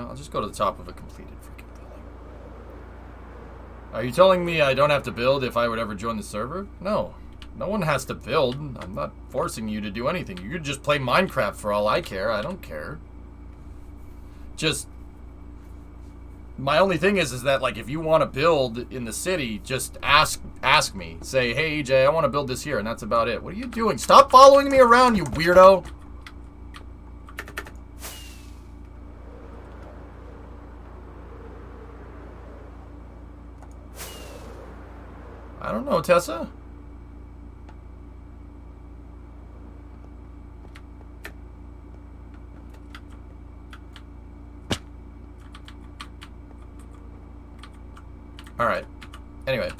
I'll just go to the top of a completed freaking building. Are you telling me I don't have to build if I would ever join the server? No. No one has to build. I'm not forcing you to do anything. You could just play Minecraft for all I care. I don't care. Just... My only thing is that, like, if you want to build in the city, just ask me. Say, hey, EJ, I want to build this here, and that's about it. What are you doing? Stop following me around, you weirdo! I don't know, Tessa. Alright. Anyway.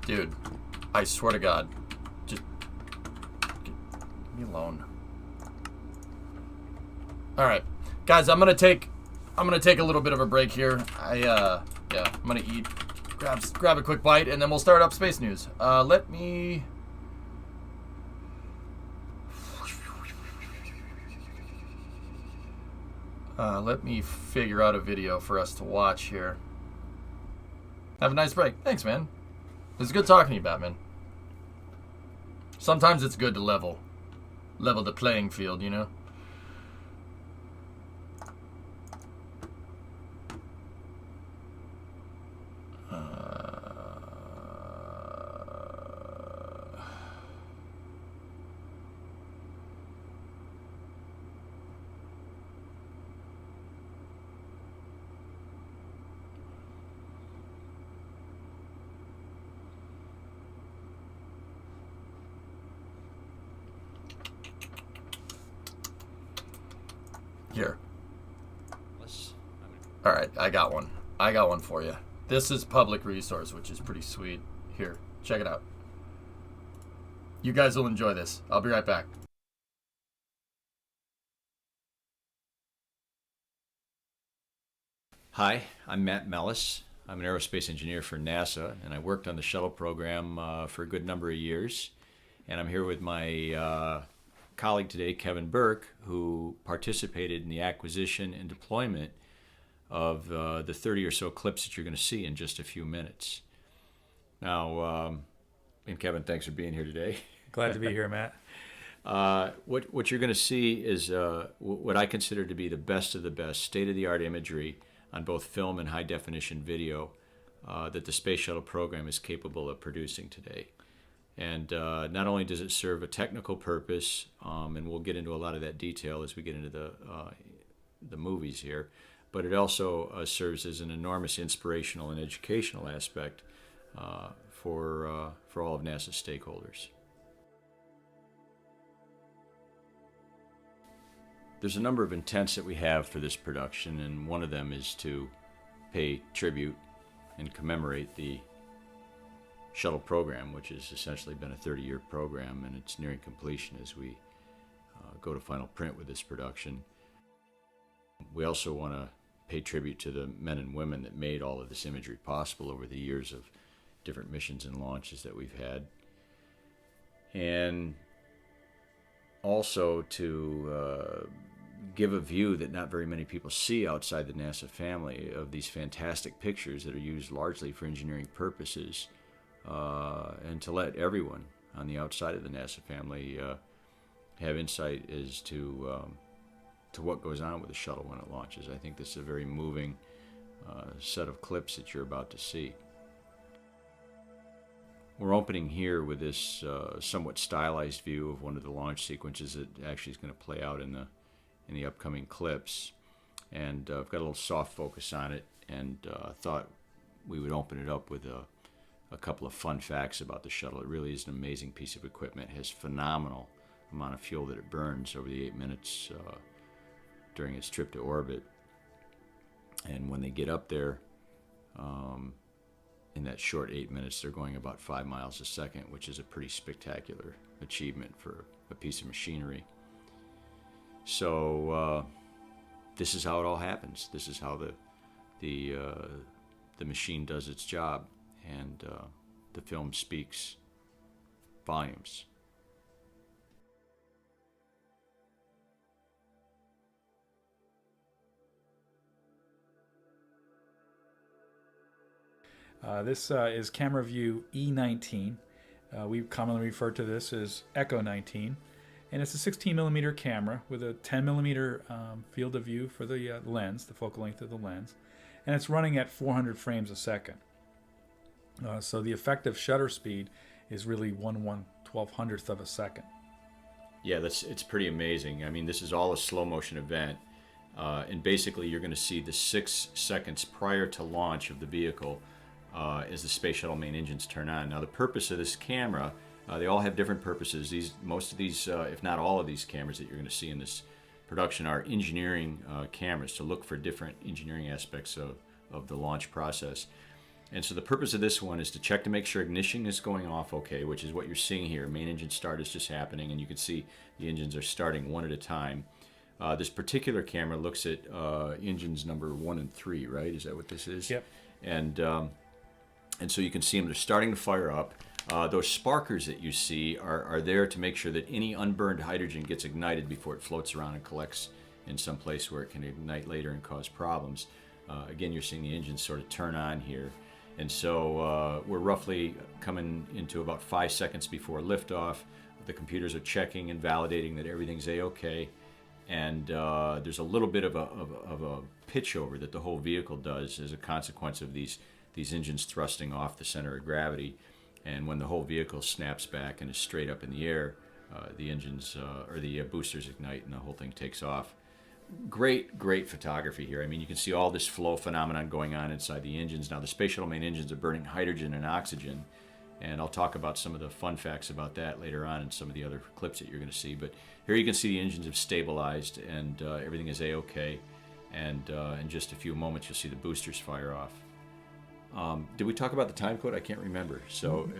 Dude, I swear to God. Just leave me alone. Alright. Guys, I'm gonna take a little bit of a break here. Yeah, I'm gonna eat. Grab a quick bite, and then we'll start up Space News. Let me figure out a video for us to watch here. Have a nice break. Thanks, man. It was good talking to you, Batman. Sometimes it's good to level the playing field, you know? Here. Alright, I got one. I got one for you. This is public resource, which is pretty sweet. Here, check it out. You guys will enjoy this. I'll be right back. Hi, I'm Matt Mellis. I'm an aerospace engineer for NASA, and I worked on the shuttle program for a good number of years. And I'm here with my colleague today, Kevin Burke, who participated in the acquisition and deployment of the 30 or so clips that you're going to see in just a few minutes. Now, and Kevin, thanks for being here today. Glad to be here, Matt. What you're going to see is what I consider to be the best of the best state-of-the-art imagery on both film and high-definition video that the Space Shuttle program is capable of producing today. And not only does it serve a technical purpose, and we'll get into a lot of that detail as we get into the movies here, but it also serves as an enormous inspirational and educational aspect for all of NASA's stakeholders. There's a number of intents that we have for this production, and one of them is to pay tribute and commemorate the shuttle program, which has essentially been a 30-year program, and it's nearing completion as we go to final print with this production. We also want to pay tribute to the men and women that made all of this imagery possible over the years of different missions and launches that we've had. And also to give a view that not very many people see outside the NASA family of these fantastic pictures that are used largely for engineering purposes, and to let everyone on the outside of the NASA family have insight as to what goes on with the shuttle when it launches. I think this is a very moving set of clips that you're about to see. We're opening here with this somewhat stylized view of one of the launch sequences that actually is going to play out in the upcoming clips. And I've got a little soft focus on it, and thought we would open it up with a couple of fun facts about the shuttle. It really is an amazing piece of equipment. It has phenomenal amount of fuel that it burns over the 8 minutes during its trip to orbit. And when they get up there, in that short 8 minutes, they're going about 5 miles a second, which is a pretty spectacular achievement for a piece of machinery. So this is how it all happens. This is how the machine does its job. And the film speaks volumes. This is camera view E19. We commonly refer to this as Echo 19. And it's a 16 millimeter camera with a 10 millimeter field of view for the lens, the focal length of the lens. And it's running at 400 frames a second. So the effective shutter speed is really 1/1200th of a second. Yeah, it's pretty amazing. I mean, this is all a slow motion event. And basically, you're going to see the 6 seconds prior to launch of the vehicle as the space shuttle main engines turn on. Now, the purpose of this camera, they all have different purposes. Most of these, if not all of these cameras that you're going to see in this production, are engineering cameras to look for different engineering aspects of the launch process. And so the purpose of this one is to check to make sure ignition is going off okay, which is what you're seeing here. Main engine start is just happening, and you can see the engines are starting one at a time. This particular camera looks at engines number 1 and 3, right? Is that what this is? Yep. And so you can see them, they're starting to fire up. Those sparkers that you see are there to make sure that any unburned hydrogen gets ignited before it floats around and collects in some place where it can ignite later and cause problems. Again, you're seeing the engines sort of turn on here. And so we're roughly coming into about 5 seconds before liftoff. The computers are checking and validating that everything's A-OK. And there's a little bit of a pitch over that the whole vehicle does as a consequence of these engines thrusting off the center of gravity. And when the whole vehicle snaps back and is straight up in the air, the engines or the boosters ignite and the whole thing takes off. Great photography here. I mean, you can see all this flow phenomenon going on inside the engines. Now, the space shuttle main engines are burning hydrogen and oxygen, and I'll talk about some of the fun facts about that later on in some of the other clips that you're going to see. But here you can see the engines have stabilized and everything is A-OK. And in just a few moments, you'll see the boosters fire off. Did we talk about the time code? I can't remember. So.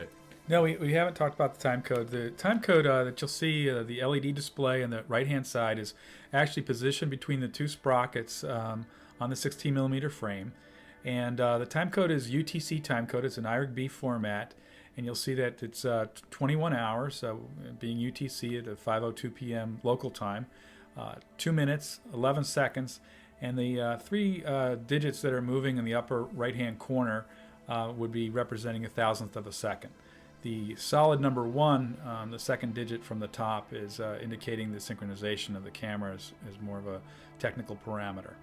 No, we haven't talked about the time code. The time code that you'll see, the LED display on the right-hand side, is actually positioned between the two sprockets on the 16 millimeter frame. And the time code is UTC time code. It's an IRIG-B format. And you'll see that it's 21 hours, being UTC at 5:02 p.m. local time, 2 minutes, 11 seconds. And the 3 digits that are moving in the upper right-hand corner would be representing 1,000th of a second. The solid number 1, the second digit from the top, is indicating the synchronization of the camera as more of a technical parameter.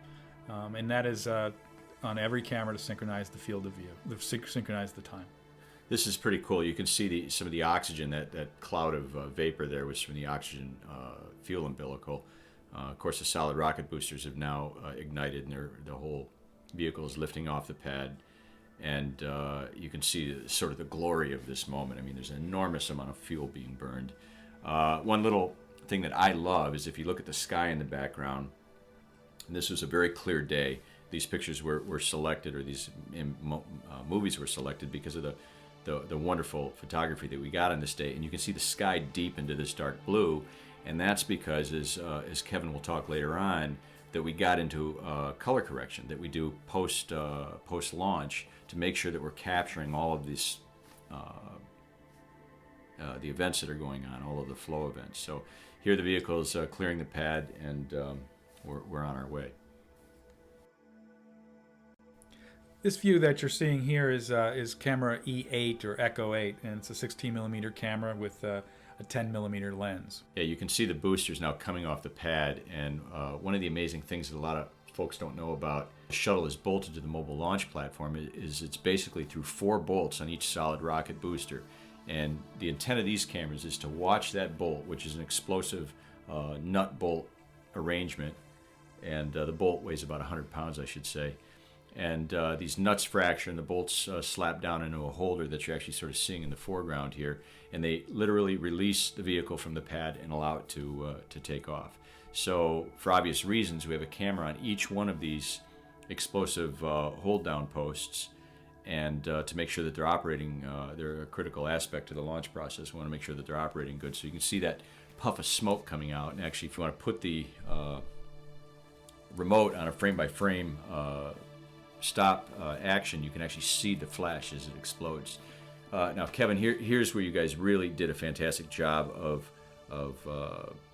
And that is on every camera to synchronize the field of view, synchronize the time. This is pretty cool. You can see some of the oxygen, that cloud of vapor there was from the oxygen fuel umbilical. Of course, the solid rocket boosters have now ignited, and the whole vehicle is lifting off the pad. And you can see sort of the glory of this moment. I mean, there's an enormous amount of fuel being burned. One little thing that I love is if you look at the sky in the background, and this was a very clear day. These pictures were selected, or these movies were selected because of the wonderful photography that we got on this day. And you can see the sky deep into this dark blue. And that's because, as Kevin will talk later on, that we got into color correction that we do post launch to make sure that we're capturing all of these the events that are going on, all of the flow events. So here the vehicle is clearing the pad, and we're on our way. This view that you're seeing here is camera E8 or Echo 8, and it's a 16 millimeter camera with a 10 millimeter lens. Yeah, you can see the boosters now coming off the pad, and one of the amazing things that a lot of folks don't know about the shuttle is bolted to the mobile launch platform is it's basically through 4 bolts on each solid rocket booster. And the intent of these cameras is to watch that bolt, which is an explosive nut bolt arrangement, and the bolt weighs about 100 pounds, I should say. And these nuts fracture and the bolts slap down into a holder that you're actually sort of seeing in the foreground here. And they literally release the vehicle from the pad and allow it to take off. So for obvious reasons, we have a camera on each one of these explosive hold down posts. And to make sure that they're operating, they're a critical aspect of the launch process. We want to make sure that they're operating good. So you can see that puff of smoke coming out. And actually, if you want to put the remote on a frame-by-frame stop action, you can actually see the flash as it explodes. Now, Kevin, here's where you guys really did a fantastic job of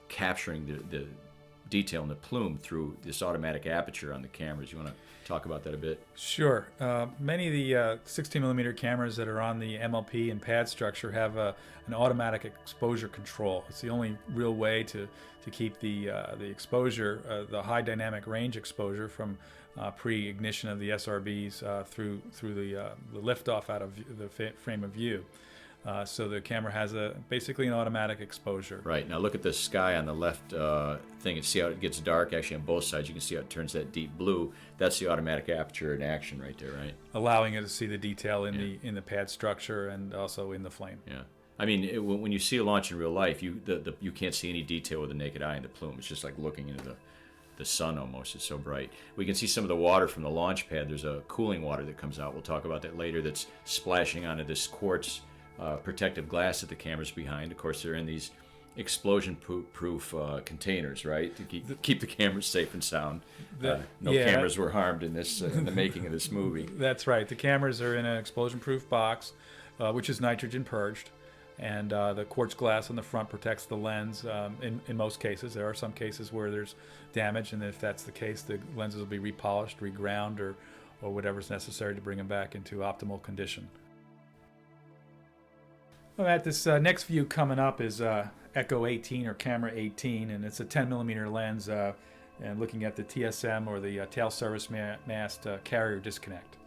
capturing the detail in the plume through this automatic aperture on the cameras. You want to talk about that a bit? Sure. Many of the 16 millimeter cameras that are on the MLP and pad structure have an automatic exposure control. It's the only real way to keep the exposure, the high dynamic range exposure from pre-ignition of the SRBs through the liftoff out of the frame of view. So the camera has basically an automatic exposure. Right. Now look at the sky on the left thing and see how it gets dark. Actually, on both sides, you can see how it turns that deep blue. That's the automatic aperture in action right there, right? Allowing it to see the detail in the pad structure and also in the flame. Yeah. I mean, when you see a launch in real life, you can't see any detail with the naked eye in the plume. It's just like looking into the sun almost. It's so bright. We can see some of the water from the launch pad. There's a cooling water that comes out. We'll talk about that later. That's splashing onto this quartz protective glass that the camera's behind. Of course, they're in these explosion-proof containers, right, to keep the cameras safe and sound. No cameras were harmed in this in the making of this movie. That's right. The cameras are in an explosion-proof box, which is nitrogen purged, and the quartz glass on the front protects the lens. In most cases, there are some cases where there's damage, and if that's the case, the lenses will be repolished, reground, or whatever's necessary to bring them back into optimal condition. Well, Matt, this next view coming up is Echo 18 or Camera 18, and it's a 10 millimeter lens and looking at the TSM or the tail service mast carrier disconnect.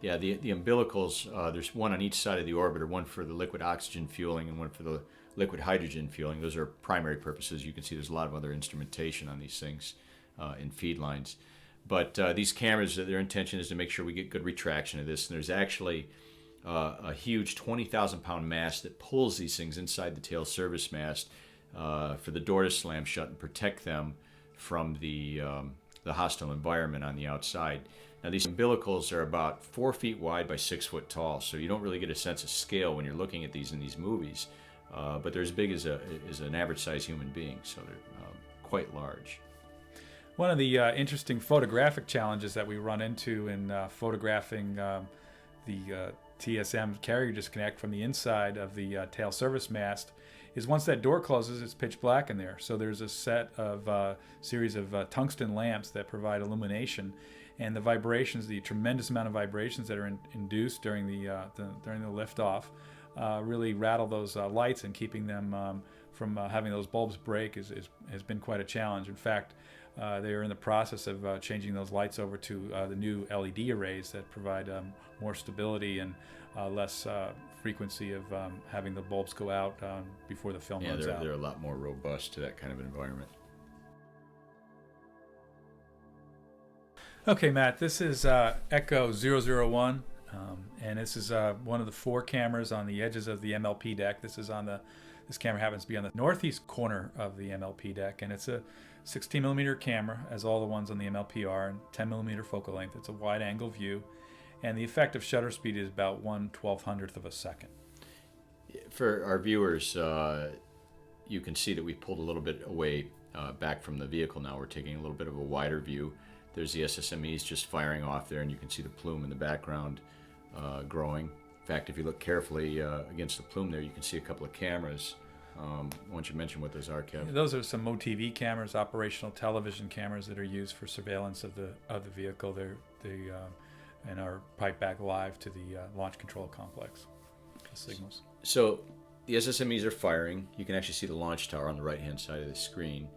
Yeah, the umbilicals, there's one on each side of the orbiter, one for the liquid oxygen fueling and one for the liquid hydrogen fueling. Those are primary purposes. You can see there's a lot of other instrumentation on these things in feed lines. But these cameras, their intention is to make sure we get good retraction of this, and there's actually a huge 20,000-pound mast that pulls these things inside the tail service mast for the door to slam shut and protect them from the hostile environment on the outside. Now, these umbilicals are about 4 feet wide by 6 foot tall, so you don't really get a sense of scale when you're looking at these in these movies. But they're as big as an average-sized human being, so they're quite large. One of the interesting photographic challenges that we run into in photographing the TSM carrier disconnect from the inside of the tail service mast is once that door closes, it's pitch black in there. So there's a set of series of tungsten lamps that provide illumination, and the vibrations, the tremendous amount of vibrations that are induced during the liftoff, really rattle those lights, and keeping them from having those bulbs break has been quite a challenge. In fact, they are in the process of changing those lights over to the new LED arrays that provide more stability and less frequency of having the bulbs go out before the film runs out. They're a lot more robust to that kind of environment. Okay, Matt, this is Echo 001, and this is one of the 4 cameras on the edges of the MLP deck. This camera happens to be on the northeast corner of the MLP deck, and it's a 16 millimeter camera, as all the ones on the MLP are, and 10 millimeter focal length. It's a wide angle view, and the effective shutter speed is about 1/1200th of a second. For our viewers, you can see that we pulled a little bit away back from the vehicle now. We're taking a little bit of a wider view. There's the SSMEs just firing off there, and you can see the plume in the background growing. In fact, if you look carefully against the plume there, you can see a couple of cameras. Why don't you mention what those are, Kev? Those are some OTV cameras, operational television cameras that are used for surveillance of the vehicle. They and are piped back live to the launch control complex. The signals. So the SSMEs are firing. You can actually see the launch tower on the right-hand side of the screen.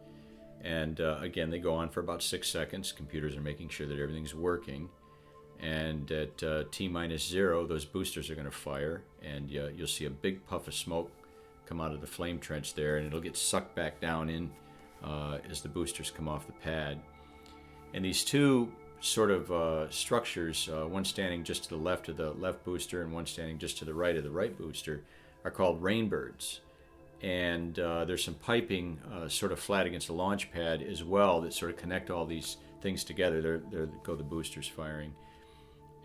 And again, they go on for about 6 seconds. Computers are making sure that everything's working. And at T-0, those boosters are going to fire, and you'll see a big puff of smoke come out of the flame trench there, and it'll get sucked back down in as the boosters come off the pad. And these two sort of structures, one standing just to the left of the left booster and one standing just to the right of the right booster, are called rainbirds. And there's some piping sort of flat against the launch pad as well that sort of connect all these things together. There go the boosters firing.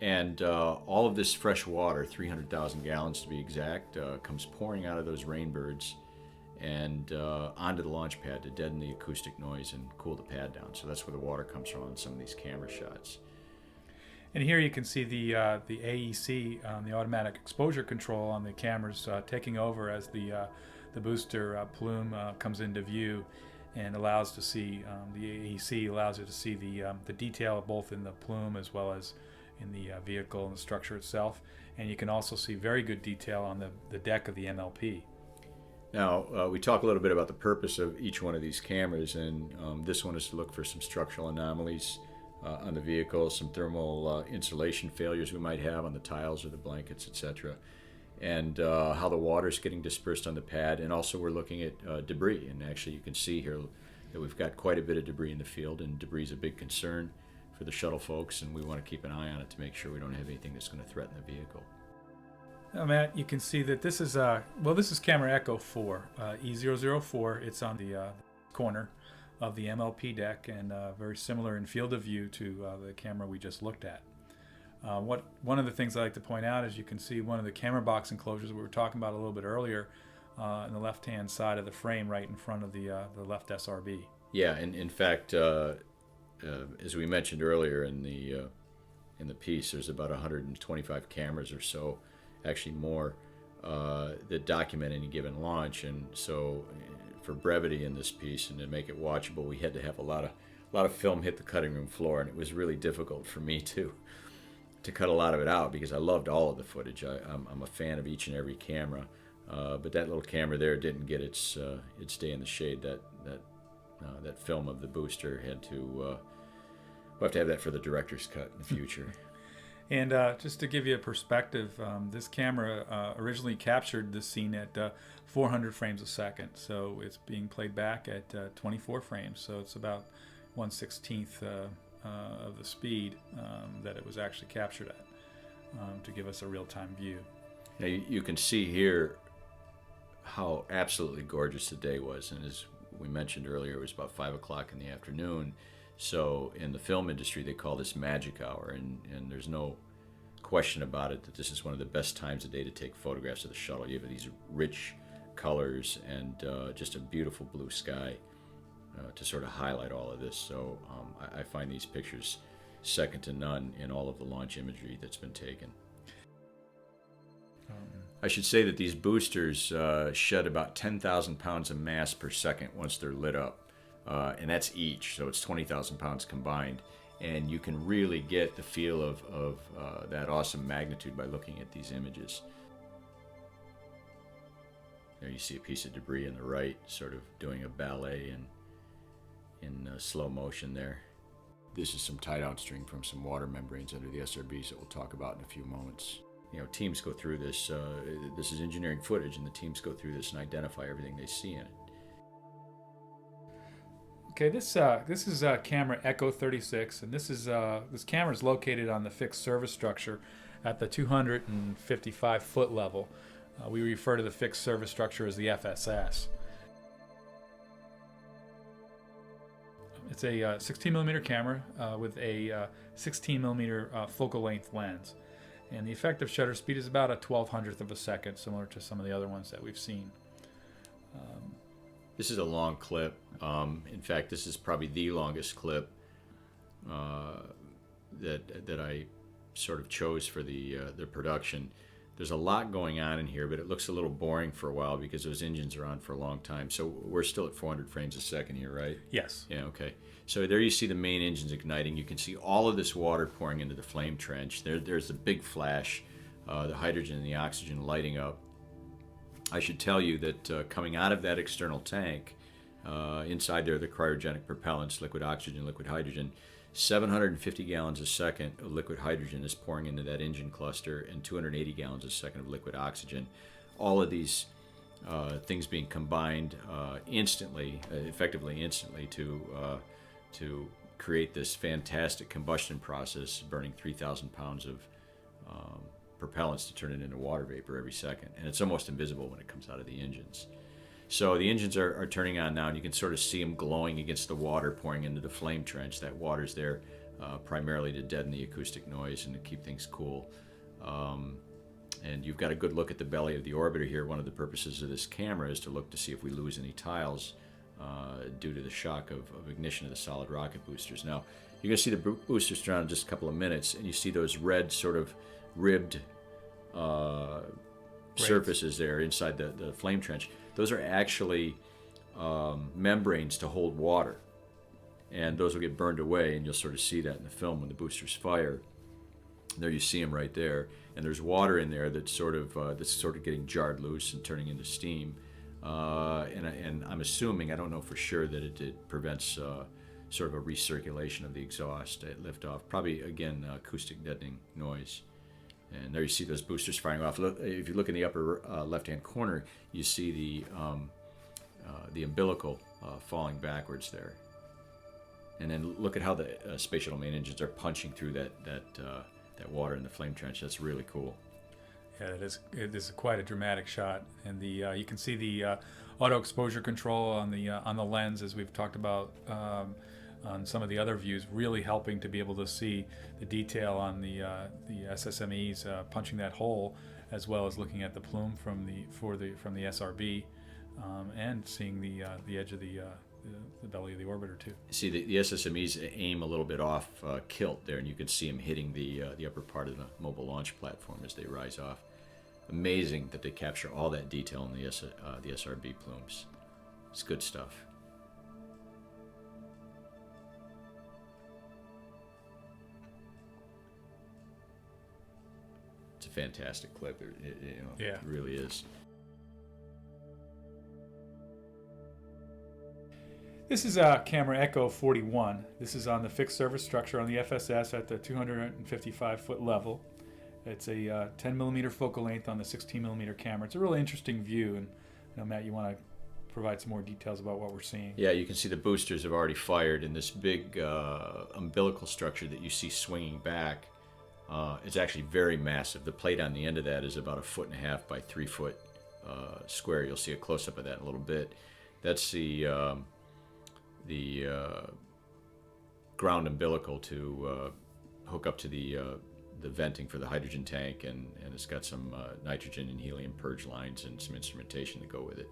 And all of this fresh water, 300,000 gallons to be exact, comes pouring out of those rainbirds and onto the launch pad to deaden the acoustic noise and cool the pad down. So that's where the water comes from on some of these camera shots. And here you can see the AEC, the automatic exposure control on the cameras taking over as the booster plume comes into view, and allows to see the AEC allows you to see the detail both in the plume as well as in the vehicle and the structure itself. And you can also see very good detail on the deck of the MLP. Now, we talk a little bit about the purpose of each one of these cameras, and this one is to look for some structural anomalies on the vehicle, some thermal insulation failures we might have on the tiles or the blankets, etc., and how the water is getting dispersed on the pad. And also we're looking at debris, and actually you can see here that we've got quite a bit of debris in the field, and debris is a big concern for the shuttle folks, and we want to keep an eye on it to make sure we don't have anything that's going to threaten the vehicle. Now, Matt, you can see that this is this is camera Echo 4, E004. It's on the corner of the MLP deck, and very similar in field of view to the camera we just looked at. One of the things I like to point out is you can see one of the camera box enclosures we were talking about a little bit earlier on the left-hand side of the frame, right in front of the left SRB. Yeah, and in fact, as we mentioned earlier in the piece, there's about 125 cameras or so, actually more, that document any given launch. And so for brevity in this piece and to make it watchable, we had to have a lot of film hit the cutting room floor, and it was really difficult for me to cut a lot of it out because I loved all of the footage. I'm a fan of each and every camera, but that little camera there didn't get its day in the shade. That film of the booster had to we'll have to have that for the director's cut in the future. And just to give you a perspective, this camera originally captured this scene at 400 frames a second. So it's being played back at 24 frames. So it's about 1/16th of the speed that it was actually captured at to give us a real-time view. Now you can see here how absolutely gorgeous the day was. And as we mentioned earlier, it was about 5 o'clock in the afternoon. So in the film industry, they call this magic hour, and there's no question about it that this is one of the best times of day to take photographs of the shuttle. You have these rich colors and just a beautiful blue sky to sort of highlight all of this. So I find these pictures second to none in all of the launch imagery that's been taken. I should say that these boosters shed about 10,000 pounds of mass per second once they're lit up. And that's each, so it's 20,000 pounds combined. And you can really get the feel of that awesome magnitude by looking at these images. There you see a piece of debris on the right, sort of doing a ballet in slow motion there. This is some tie-down string from some water membranes under the SRBs that we'll talk about in a few moments. You know, teams go through this. This is engineering footage, and the teams go through this and identify everything they see in it. Okay, this is camera Echo 36, and this camera is located on the fixed service structure at the 255 foot level. We refer to the fixed service structure as the FSS. It's a 16 millimeter camera with a 16 millimeter focal length lens, and the effective shutter speed is about a 1/1200th of a second, similar to some of the other ones that we've seen. This is a long clip. In fact, this is probably the longest clip that I sort of chose for the production. There's a lot going on in here, but it looks a little boring for a while because those engines are on for a long time. So we're still at 400 frames a second here, right? Yes. Yeah, okay. So there you see the main engines igniting. You can see all of this water pouring into the flame trench. There's the big flash, the hydrogen and the oxygen lighting up. I should tell you that coming out of that external tank, inside there, the cryogenic propellants, liquid oxygen, liquid hydrogen, 750 gallons a second of liquid hydrogen is pouring into that engine cluster, and 280 gallons a second of liquid oxygen. All of these things being combined effectively instantly to create this fantastic combustion process, burning 3,000 pounds of propellants to turn it into water vapor every second. And it's almost invisible when it comes out of the engines. So the engines are turning on now, and you can sort of see them glowing against the water pouring into the flame trench. That water's there primarily to deaden the acoustic noise and to keep things cool. And you've got a good look at the belly of the orbiter here. One of the purposes of this camera is to look to see if we lose any tiles due to the shock of ignition of the solid rocket boosters. Now, You're going to see the boosters turn on in just a couple of minutes, and you see those red sort of ribbed surfaces there inside the flame trench. Those are actually membranes to hold water, and those will get burned away, and you'll sort of see that in the film when the boosters fire. There you see them right there, and there's water in there that's sort of getting jarred loose and turning into steam. And I'm assuming, I don't know for sure, that it prevents sort of a recirculation of the exhaust at liftoff. Probably, again, acoustic deadening noise. And there you see those boosters firing off. Look, if you look in the upper left-hand corner, you see the umbilical falling backwards there. And then look at how the space shuttle main engines are punching through that water in the flame trench. That's really cool. Yeah, it is quite a dramatic shot, and you can see the auto exposure control on the lens, as we've talked about on some of the other views, really helping to be able to see the detail on the SSMEs punching that hole, as well as looking at the plume from the SRB, and seeing the edge of the belly of the orbiter too. See, the SSMEs aim a little bit off kilt there, and you can see them hitting the upper part of the mobile launch platform as they rise off. Amazing that they capture all that detail in the SRB plumes. It's good stuff. It's a fantastic clip. It really is. This is camera Echo 41. This is on the fixed service structure on the FSS at the 255-foot level. It's a 10 millimeter focal length on the 16 millimeter camera. It's a really interesting view, and I know, Matt, you want to provide some more details about what we're seeing. Yeah, you can see the boosters have already fired, and this big umbilical structure that you see swinging back is actually very massive. The plate on the end of that is about 1.5 foot by 3 foot square. You'll see a close-up of that in a little bit. That's the ground umbilical to hook up to the venting for the hydrogen tank, and it's got some nitrogen and helium purge lines and some instrumentation to go with it.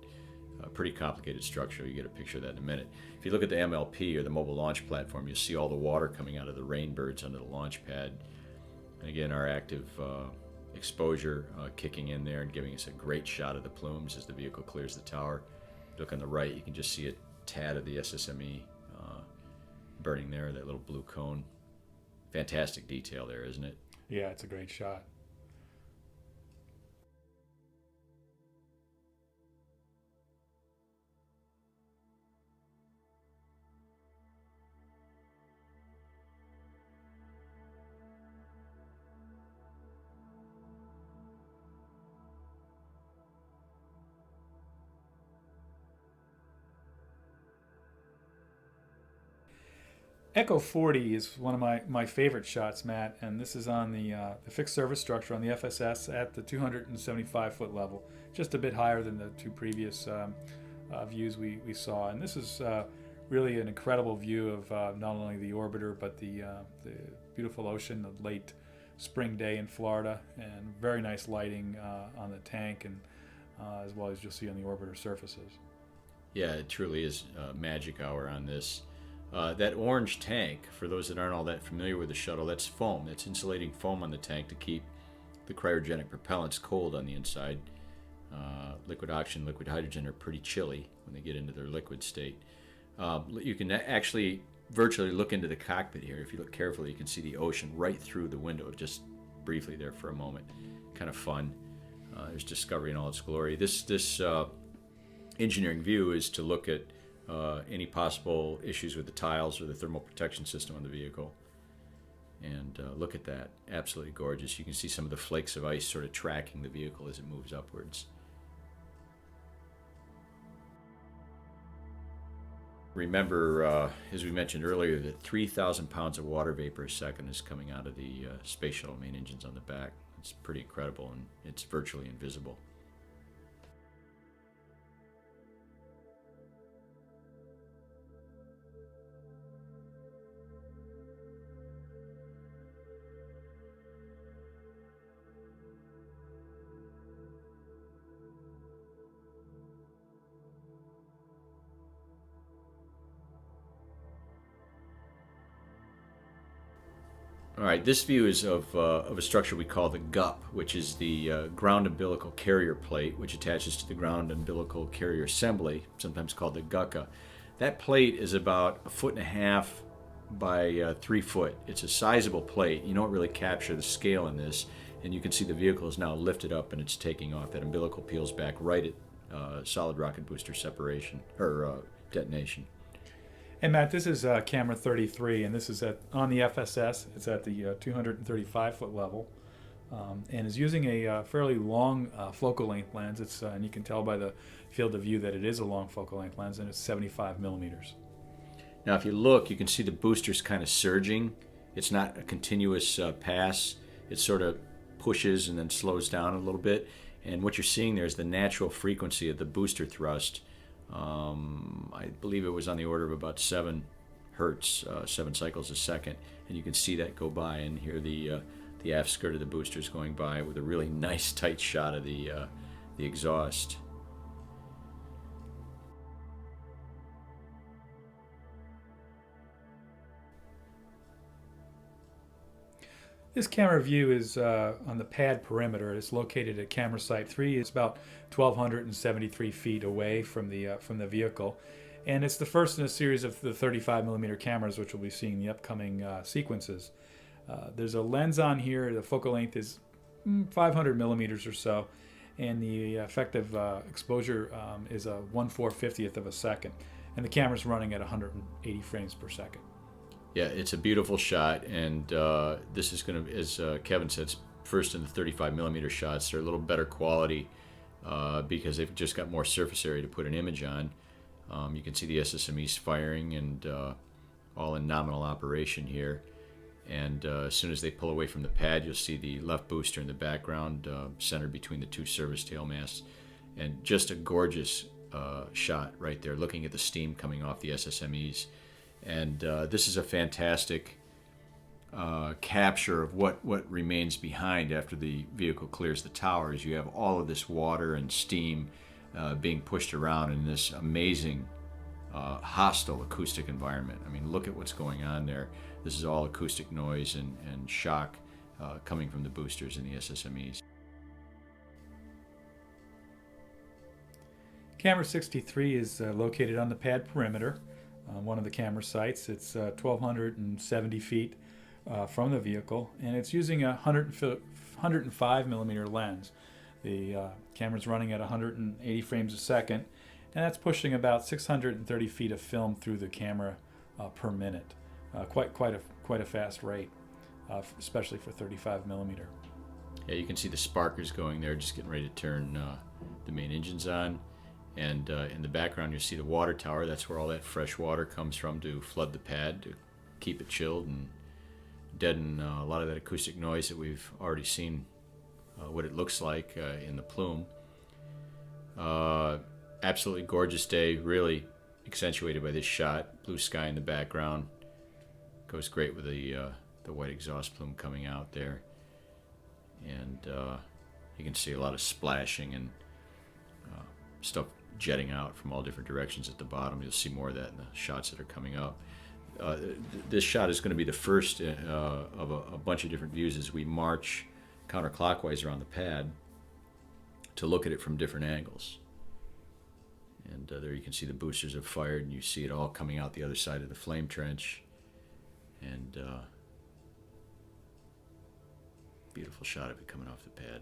Pretty complicated structure. You get a picture of that in a minute. If you look at the MLP, or the mobile launch platform, you'll see all the water coming out of the rainbirds under the launch pad. And again, our active exposure kicking in there and giving us a great shot of the plumes as the vehicle clears the tower. Look on the right, you can just see a tad of the SSME burning there, that little blue cone. Fantastic detail there, isn't it? Yeah, it's a great shot. Echo 40 is one of my favorite shots, Matt, and this is on the fixed service structure on the FSS at the 275-foot level, just a bit higher than the two previous views we saw. And this is really an incredible view of not only the orbiter, but the beautiful ocean, the late spring day in Florida, and very nice lighting on the tank, and as well as you'll see on the orbiter surfaces. Yeah, it truly is magic hour on this. That orange tank, for those that aren't all that familiar with the shuttle, that's foam. That's insulating foam on the tank to keep the cryogenic propellants cold on the inside. Liquid oxygen, liquid hydrogen are pretty chilly when they get into their liquid state. You can actually virtually look into the cockpit here. If you look carefully, you can see the ocean right through the window, just briefly there for a moment. Kind of fun. There's Discovery in all its glory. This engineering view is to look at any possible issues with the tiles or the thermal protection system on the vehicle. And look at that. Absolutely gorgeous. You can see some of the flakes of ice sort of tracking the vehicle as it moves upwards. Remember, as we mentioned earlier, that 3,000 pounds of water vapor a second is coming out of the space shuttle main engines on the back. It's pretty incredible, and it's virtually invisible. All right, this view is of a structure we call the GUP, which is the ground umbilical carrier plate, which attaches to the ground umbilical carrier assembly, sometimes called the GUCA. That plate is about 1.5 feet by 3 feet. It's a sizable plate. You don't really capture the scale in this, and you can see the vehicle is now lifted up and it's taking off. That umbilical peels back right at solid rocket booster separation or detonation. And Matt, this is camera 33, and this is on the FSS. It's at the 235-foot level, and is using a fairly long focal length lens. And you can tell by the field of view that it is a long focal length lens, and it's 75 millimeters. Now, if you look, you can see the boosters kind of surging. It's not a continuous pass. It sort of pushes and then slows down a little bit. And what you're seeing there is the natural frequency of the booster thrust. I believe it was on the order of about 7 hertz, 7 cycles a second, and you can see that go by and hear the aft skirt of the boosters going by with a really nice tight shot of the exhaust. This camera view is on the pad perimeter. It's located at camera site 3. It's about 1,273 feet away from the vehicle, and it's the first in a series of the 35 millimeter cameras, which we'll be seeing in the upcoming sequences. There's a lens on here. The focal length is 500 millimeters or so, and the effective exposure is a 1/450th of a second, and the camera's running at 180 frames per second. Yeah, it's a beautiful shot, and this is going to, as Kevin said, it's first in the 35 millimeter shots. They're a little better quality because they've just got more surface area to put an image on. You can see the SSMEs firing and all in nominal operation here. And as soon as they pull away from the pad, you'll see the left booster in the background, centered between the two service tail masts. And just a gorgeous shot right there, looking at the steam coming off the SSMEs. And this is a fantastic capture of what remains behind after the vehicle clears the towers. You have all of this water and steam being pushed around in this amazing hostile acoustic environment. I mean, look at what's going on there. This is all acoustic noise and shock coming from the boosters and the SSMEs. Camera 63 is located on the pad perimeter. One of the camera sites. It's 1,270 feet from the vehicle, and it's using a 105 millimeter lens. The camera's running at 180 frames a second, and that's pushing about 630 feet of film through the camera per minute. Quite a fast rate, especially for 35 millimeter. Yeah, you can see the sparkers going there, just getting ready to turn the main engines on. And in the background, you see the water tower. That's where all that fresh water comes from to flood the pad, to keep it chilled and deaden a lot of that acoustic noise that we've already seen what it looks like in the plume. Absolutely gorgeous day, really accentuated by this shot. Blue sky in the background. Goes great with the white exhaust plume coming out there. And you can see a lot of splashing and stuff jetting out from all different directions at the bottom. You'll see more of that in the shots that are coming up. This shot is going to be the first of a bunch of different views as we march counterclockwise around the pad to look at it from different angles. And there you can see the boosters have fired, and you see it all coming out the other side of the flame trench. And beautiful shot of it coming off the pad.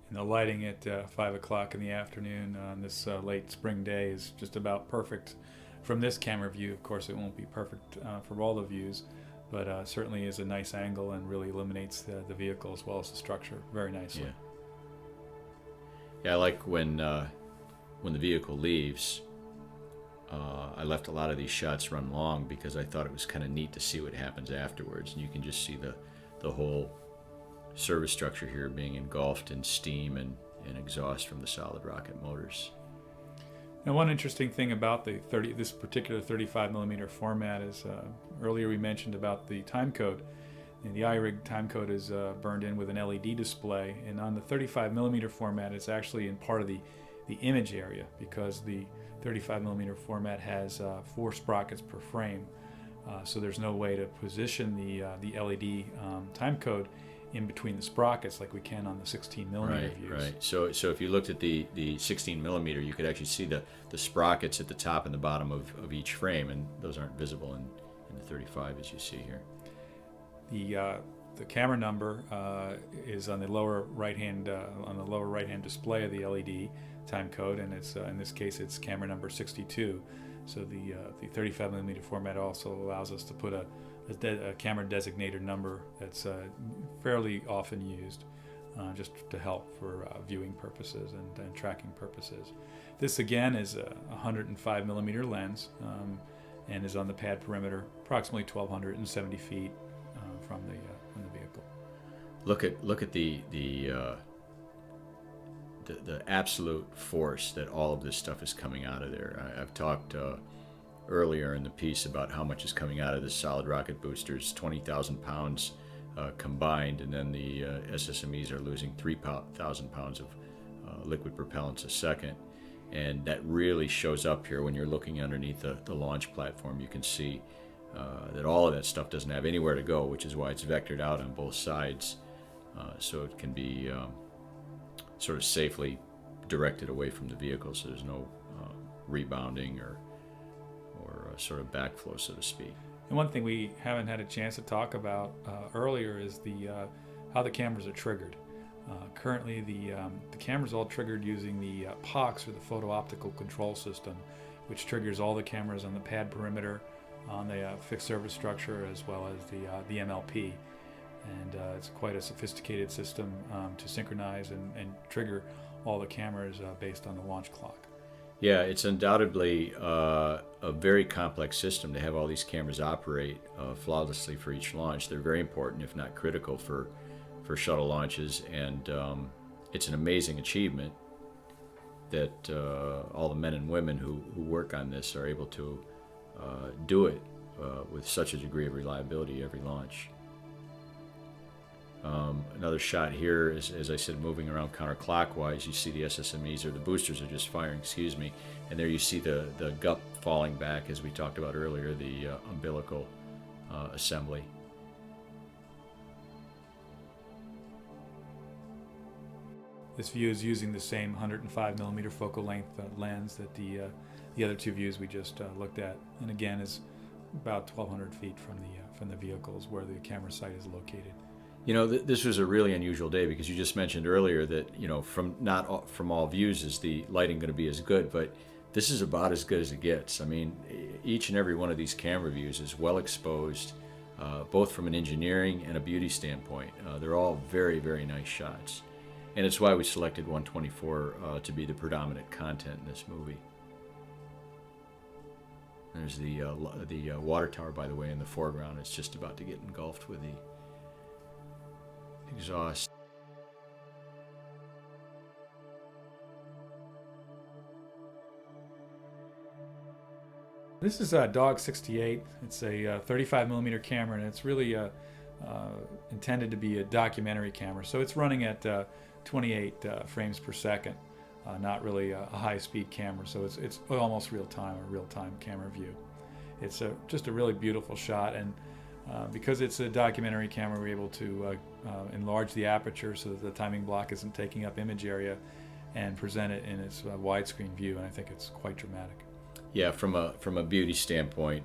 And the lighting at 5 o'clock in the afternoon on this late spring day is just about perfect from this camera view. Of course, it won't be perfect for all the views, but certainly is a nice angle and really illuminates the vehicle as well as the structure very nicely. Yeah, I like when the vehicle leaves. I left a lot of these shots run long because I thought it was kind of neat to see what happens afterwards, and you can just see the whole service structure here being engulfed in steam and exhaust from the solid rocket motors. Now, one interesting thing about this particular 35 millimeter format is earlier we mentioned about the time code. And the iRig time code is burned in with an LED display, and on the 35 millimeter format, it's actually in part of the image area because the 35 millimeter format has 4 sprockets per frame. So there's no way to position the LED time code in between the sprockets like we can on the 16 millimeter Right, views. right. So if you looked at the 16 millimeter, you could actually see the sprockets at the top and the bottom of each frame, and those aren't visible in the 35 as you see here. The camera number is on the lower right hand display of the LED time code, and it's in this case it's camera number 62. So the 35 millimeter format also allows us to put a camera designator number that's fairly often used, just to help for viewing purposes and tracking purposes. This again is a 105 millimeter lens, and is on the pad perimeter, approximately 1,270 feet from the vehicle. Look at the absolute force that all of this stuff is coming out of there. I've talked earlier in the piece about how much is coming out of the solid rocket boosters, 20,000 pounds combined, and then the SSMEs are losing 3,000 pounds of liquid propellants a second. And that really shows up here when you're looking underneath the launch platform. You can see that all of that stuff doesn't have anywhere to go, which is why it's vectored out on both sides, so it can be sort of safely directed away from the vehicle, so there's no rebounding or sort of backflow, so to speak. And one thing we haven't had a chance to talk about earlier is how the cameras are triggered. Currently, the camera's all triggered using the POX, or the photo optical control system, which triggers all the cameras on the pad perimeter, on the fixed surface structure, as well as the MLP. And it's quite a sophisticated system to synchronize and trigger all the cameras based on the launch clock. Yeah, it's undoubtedly a very complex system to have all these cameras operate flawlessly for each launch. They're very important, if not critical, for shuttle launches, and it's an amazing achievement that all the men and women who work on this are able to do it with such a degree of reliability every launch. Another shot here is, as I said, moving around counterclockwise. You see the SSMEs, or the boosters, are just firing, and there you see the gut falling back, as we talked about earlier, the umbilical assembly. This view is using the same 105 millimeter focal length lens that the other two views we just looked at, and again is about 1,200 feet from the vehicles where the camera site is located. You know, this was a really unusual day, because you just mentioned earlier that, you know, from all views is the lighting going to be as good, but this is about as good as it gets. I mean, each and every one of these camera views is well exposed, both from an engineering and a beauty standpoint. They're all very, very nice shots, and it's why we selected 124 to be the predominant content in this movie. There's the water tower, by the way, in the foreground. It's just about to get engulfed with the exhaust. This is Dog 68. It's a 35 millimeter camera, and it's really intended to be a documentary camera. So it's running at 28 frames per second, not really a high-speed camera. So it's almost real-time, a real-time camera view. It's just a really beautiful shot, and because it's a documentary camera, we're able to enlarge the aperture so that the timing block isn't taking up image area, and present it in its widescreen view, and I think it's quite dramatic. Yeah, from a beauty standpoint,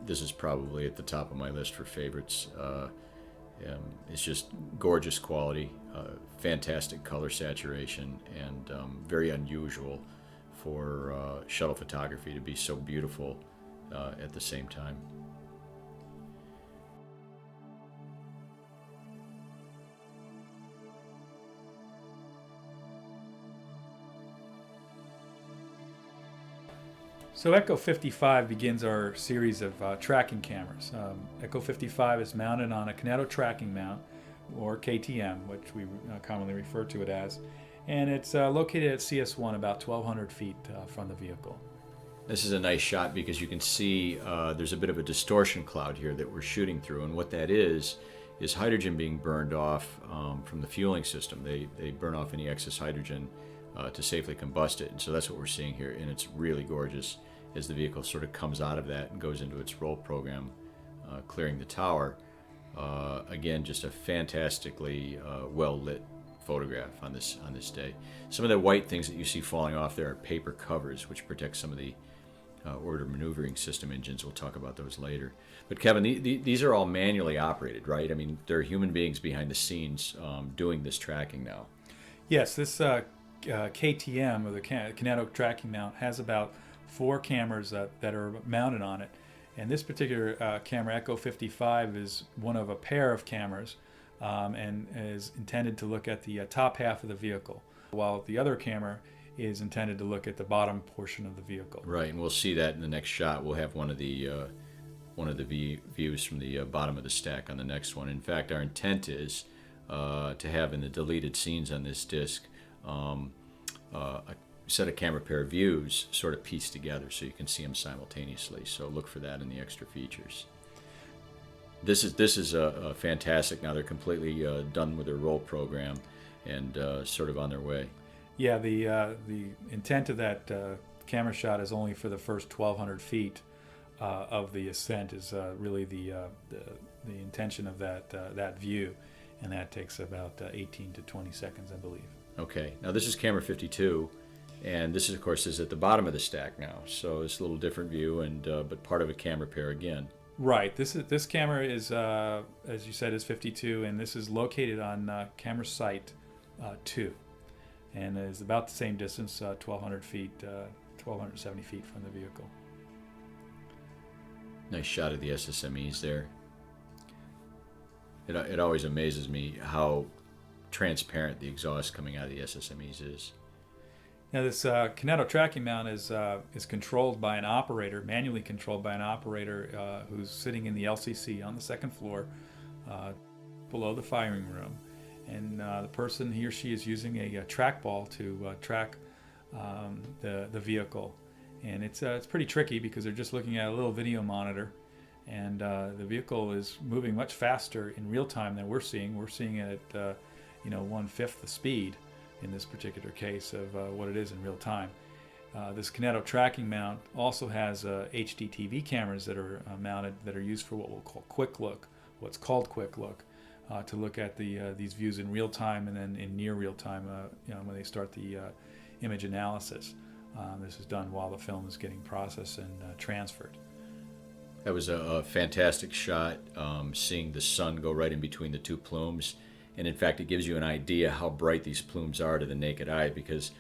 this is probably at the top of my list for favorites. It's just gorgeous quality, fantastic color saturation, and very unusual for shuttle photography to be so beautiful at the same time. So Echo 55 begins our series of tracking cameras. Echo 55 is mounted on a kineto tracking mount, or KTM, which we commonly refer to it as, and it's located at CS1 about 1,200 feet from the vehicle. This is a nice shot because you can see there's a bit of a distortion cloud here that we're shooting through, and what that is hydrogen being burned off from the fueling system. They burn off any excess hydrogen to safely combust it, and so that's what we're seeing here, and it's really gorgeous as the vehicle sort of comes out of that and goes into its roll program. clearing the tower. Again, just a fantastically well lit photograph on this day. Some of the white things that you see falling off there are paper covers, which protect some of the order maneuvering system engines. We'll talk about those later. But Kevin, these are all manually operated, right? I mean, there are human beings behind the scenes doing this tracking now. Yes, this KTM, or the kinetic tracking mount, has about 4 cameras that are mounted on it. And this particular camera, Echo 55, is one of a pair of cameras and is intended to look at the top half of the vehicle, while the other camera is intended to look at the bottom portion of the vehicle. Right, and we'll see that in the next shot. We'll have one of the views from the bottom of the stack on the next one. In fact, our intent is to have in the deleted scenes on this disc a set of camera pair views sort of pieced together so you can see them simultaneously. So look for that in the extra features. This is fantastic. Now they're completely done with their roll program and sort of on their way. Yeah, the intent of that camera shot is only for the first 1,200 feet of the ascent. Is really the intention of that view, and that takes about 18 to 20 seconds, I believe. Okay. Now this is camera 52. And this, of course, is at the bottom of the stack now, so it's a little different view, and but part of a camera pair again. Right. This camera is, as you said, is 52, and this is located on camera site 2, and is about the same distance, 1,200 feet, 1,270 feet from the vehicle. Nice shot of the SSMEs there. It always amazes me how transparent the exhaust coming out of the SSMEs is. Now this kinetic tracking mount is controlled by an operator, manually controlled by an operator who's sitting in the LCC on the second floor below the firing room. And the person, he or she, is using a trackball to track the vehicle. And it's pretty tricky because they're just looking at a little video monitor. And the vehicle is moving much faster in real time than we're seeing. We're seeing it at 1/5 the speed in this particular case of what it is in real time. This kinetic tracking mount also has HD TV cameras that are mounted that are used for what we'll call quick look, what's called quick look, to look at these views in real time and then in near real time when they start the image analysis. This is done while the film is getting processed and transferred. That was a fantastic shot, seeing the sun go right in between the two plumes. And in fact, it gives you an idea how bright these plumes are to the naked eye, because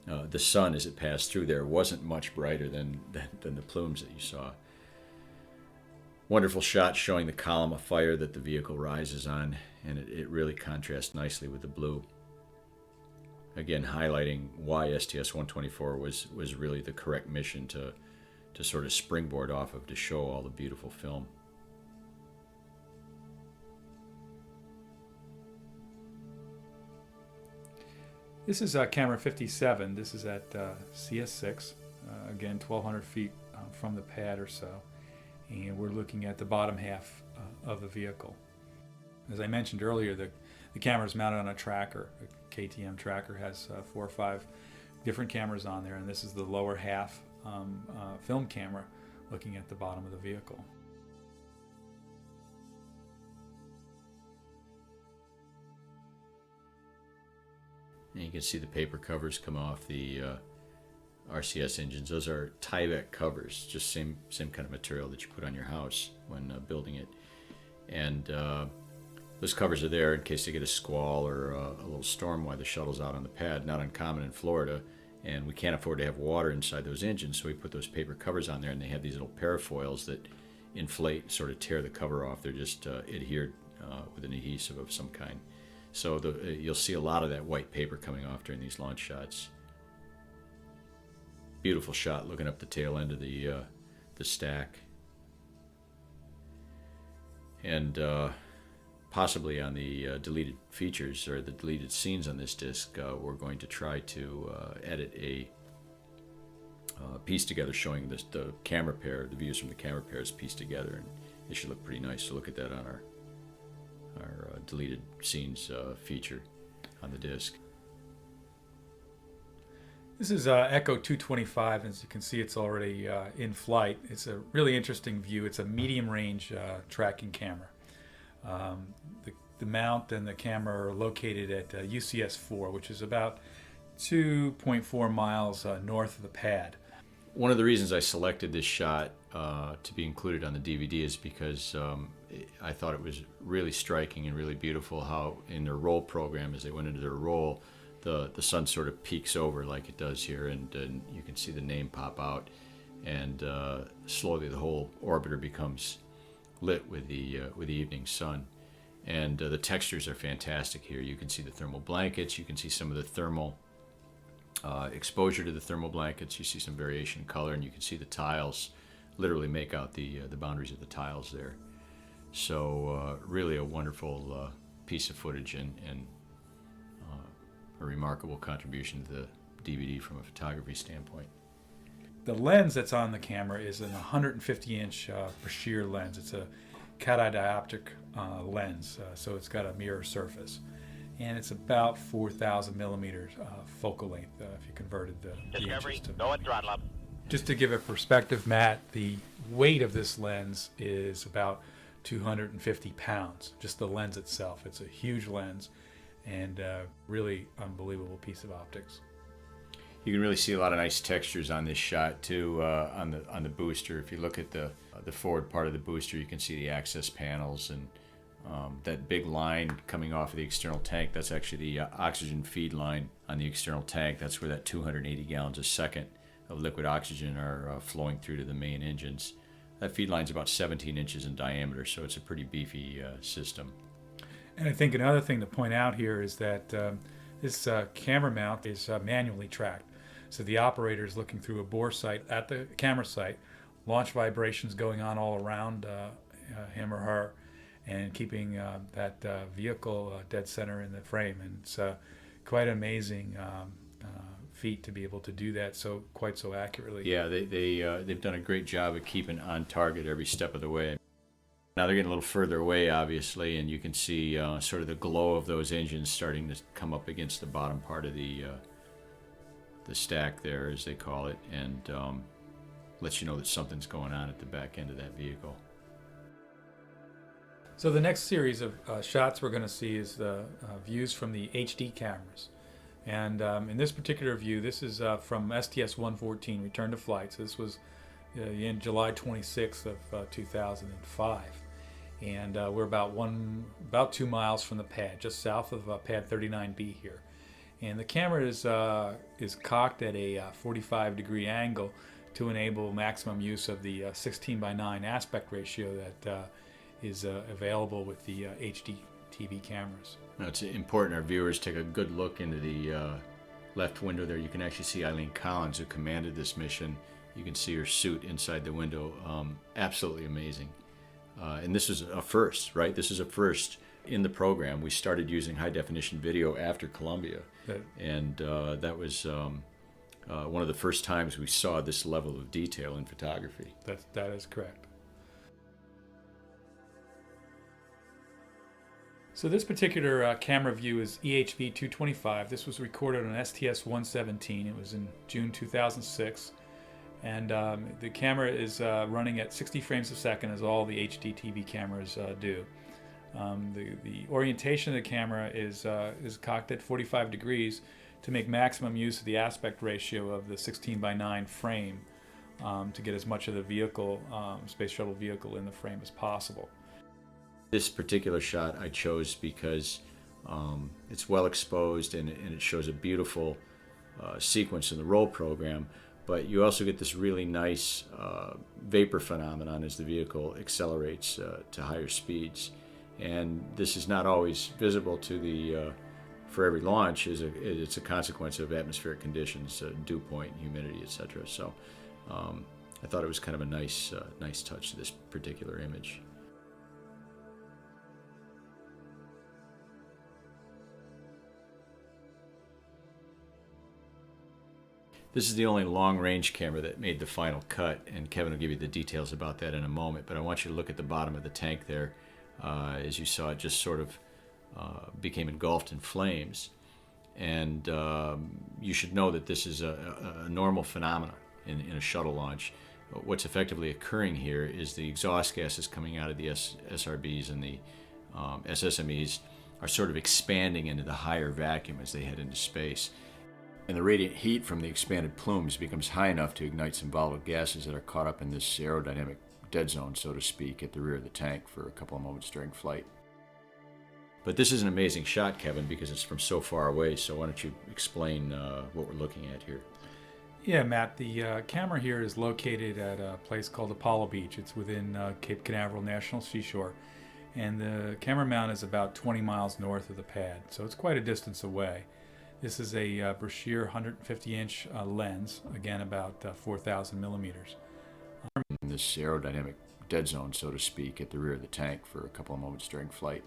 the sun, as it passed through there, wasn't much brighter than the plumes that you saw. Wonderful shot showing the column of fire that the vehicle rises on, and it really contrasts nicely with the blue. Again, highlighting why STS-124 was really the correct mission to sort of springboard off of, to show all the beautiful film. This is camera 57. This is at CS6, again 1,200 feet from the pad or so, and we're looking at the bottom half of the vehicle. As I mentioned earlier, the camera is mounted on a tracker. A KTM tracker has 4 or 5 different cameras on there, and this is the lower half film camera looking at the bottom of the vehicle. And you can see the paper covers come off the RCS engines. Those are Tyvek covers, just same kind of material that you put on your house when building it. And those covers are there in case they get a squall or a little storm while the shuttle's out on the pad. Not uncommon in Florida, and we can't afford to have water inside those engines, so we put those paper covers on there, and they have these little parafoils that inflate, sort of tear the cover off. They're just adhered with an adhesive of some kind. So you'll see a lot of that white paper coming off during these launch shots. Beautiful shot looking up the tail end of the stack. And possibly on the deleted features or the deleted scenes on this disc, we're going to try to edit a piece together showing the camera pair, the views from the camera pairs pieced together, and it should look pretty nice. So look at that on our deleted scenes feature on the disc. This is Echo 225. As you can see, it's already in flight. It's a really interesting view. It's a medium range tracking camera. The mount and the camera are located at UCS 4, which is about 2.4 miles north of the pad. One of the reasons I selected this shot to be included on the DVD is because I thought it was really striking and really beautiful how in their roll program, as they went into their roll, the sun sort of peeks over like it does here, and you can see the name pop out, and slowly the whole orbiter becomes lit with the evening sun. And the textures are fantastic here. You can see the thermal blankets, you can see some of the thermal exposure to the thermal blankets, you see some variation in color, and you can see the tiles literally make out the boundaries of the tiles there. So really a wonderful piece of footage and a remarkable contribution to the DVD from a photography standpoint. The lens that's on the camera is an 150-inch Bashir lens. It's a cat-eye dioptric lens, so it's got a mirror surface. And it's about 4,000 millimeters focal length if you converted the Discovery, inches to go and throttle up. Just to give a perspective, Matt, the weight of this lens is about 250 pounds, just the lens itself. It's a huge lens and really unbelievable piece of optics. You can really see a lot of nice textures on this shot too, on the booster. If you look at the forward part of the booster, you can see the access panels and that big line coming off of the external tank. That's actually the oxygen feed line on the external tank. That's where that 280 gallons a second of liquid oxygen are flowing through to the main engines. That feed line's about 17 inches in diameter, so it's a pretty beefy system. And I think another thing to point out here is that this camera mount is manually tracked. So the operator is looking through a bore sight at the camera site, launch vibrations going on all around him or her, and keeping that vehicle dead center in the frame. And it's quite an amazing feat to be able to do that quite so accurately. Yeah, they've done a great job of keeping on target every step of the way. Now they're getting a little further away, obviously, and you can see sort of the glow of those engines starting to come up against the bottom part of the stack there, as they call it, and lets you know that something's going on at the back end of that vehicle. So the next series of shots we're going to see is the views from the HD cameras. And in this particular view, this is from STS-114, Return to Flight. So this was in July 26th of 2005. And we're about 2 miles from the pad, just south of pad 39B here. And the camera is cocked at a 45-degree angle to enable maximum use of the 16:9 aspect ratio that is available with the HD TV cameras. Now, it's important our viewers take a good look into the left window there. You can actually see Eileen Collins, who commanded this mission. You can see her suit inside the window. Absolutely amazing. And this is a first, right? This is a first in the program. We started using high-definition video after Columbia. And that was one of the first times we saw this level of detail in photography. That is correct. So this particular camera view is EHV 225. This was recorded on STS-117. It was in June 2006. And the camera is running at 60 frames a second, as all the HD TV cameras do. The orientation of the camera is cocked at 45 degrees to make maximum use of the aspect ratio of the 16:9 frame to get as much of the vehicle, space shuttle vehicle, in the frame as possible. This particular shot I chose because it's well exposed and it shows a beautiful sequence in the roll program, but you also get this really nice vapor phenomenon as the vehicle accelerates to higher speeds. And this is not always visible to the for every launch. It's a consequence of atmospheric conditions, dew point, humidity, etc. So I thought it was kind of a nice touch to this particular image. This is the only long-range camera that made the final cut, and Kevin will give you the details about that in a moment, but I want you to look at the bottom of the tank there. As you saw, it just sort of became engulfed in flames. And you should know that this is a normal phenomenon in a shuttle launch. What's effectively occurring here is the exhaust gases coming out of the SRBs and the SSMEs are sort of expanding into the higher vacuum as they head into space. And the radiant heat from the expanded plumes becomes high enough to ignite some volatile gases that are caught up in this aerodynamic dead zone, so to speak, at the rear of the tank for a couple of moments during flight. But this is an amazing shot, Kevin, because it's from so far away, so why don't you explain what we're looking at here? Yeah, Matt, the camera here is located at a place called Apollo Beach. It's within Cape Canaveral National Seashore, and the camera mount is about 20 miles north of the pad, so it's quite a distance away. This is a Brashear 150-inch lens, again about 4,000 millimeters. In this aerodynamic dead zone, so to speak, at the rear of the tank for a couple of moments during flight.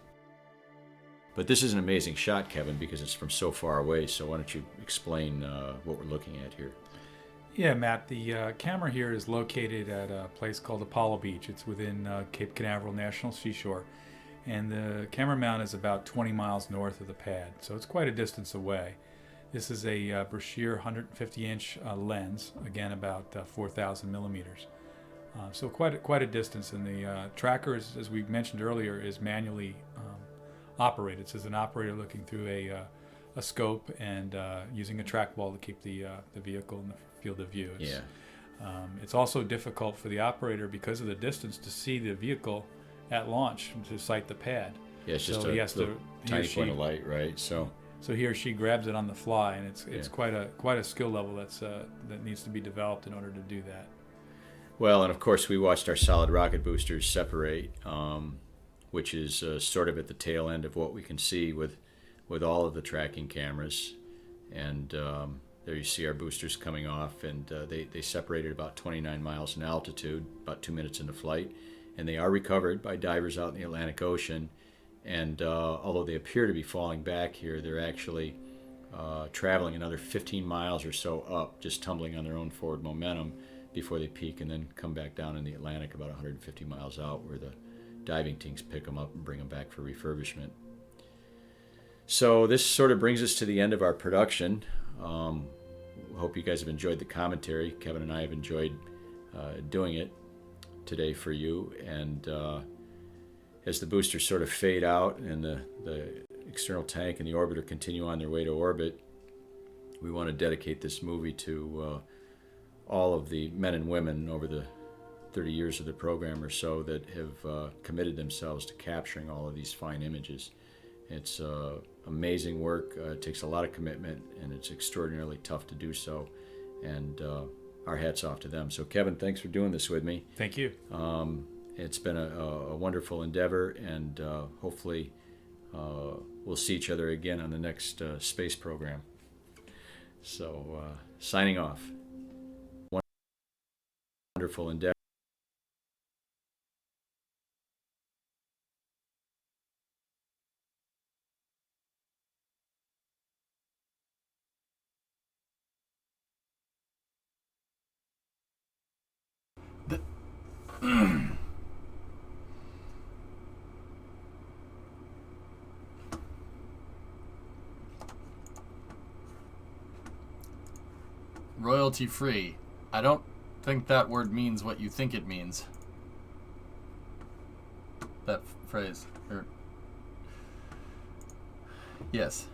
But this is an amazing shot, Kevin, because it's from so far away, so why don't you explain what we're looking at here? Yeah, Matt, the camera here is located at a place called Apollo Beach. It's within Cape Canaveral National Seashore, and the camera mount is about 20 miles north of the pad, so it's quite a distance away. This is a Brashear 150-inch lens, again about 4,000 millimeters. So quite a distance, and the tracker, as we mentioned earlier, is manually operated. So it's an operator looking through a scope and using a trackball to keep the vehicle in the field of view. It's also difficult for the operator because of the distance to see the vehicle at launch to sight the pad. Yeah, it's just so a tiny point of light, right? So he or she grabs it on the fly, and it's quite a skill level that needs to be developed in order to do that. Well, and of course we watched our solid rocket boosters separate, which is sort of at the tail end of what we can see with all of the tracking cameras. And there you see our boosters coming off, and they separated about 29 miles in altitude, about 2 minutes into flight, and they are recovered by divers out in the Atlantic Ocean. And although they appear to be falling back here, they're actually traveling another 15 miles or so up, just tumbling on their own forward momentum before they peak and then come back down in the Atlantic about 150 miles out, where the diving teams pick them up and bring them back for refurbishment. So this sort of brings us to the end of our production. Hope you guys have enjoyed the commentary. Kevin and I have enjoyed doing it today for you. And as the boosters sort of fade out and the external tank and the orbiter continue on their way to orbit, we want to dedicate this movie to all of the men and women over the 30 years of the program or so that have committed themselves to capturing all of these fine images. It's amazing work. It takes a lot of commitment, and it's extraordinarily tough to do so. And our hats off to them. So, Kevin, thanks for doing this with me. Thank you. It's been a wonderful endeavor, and hopefully we'll see each other again on the next space program. So, signing off. Wonderful endeavor. Royalty free. I don't think that word means what you think it means. That phrase. Yes.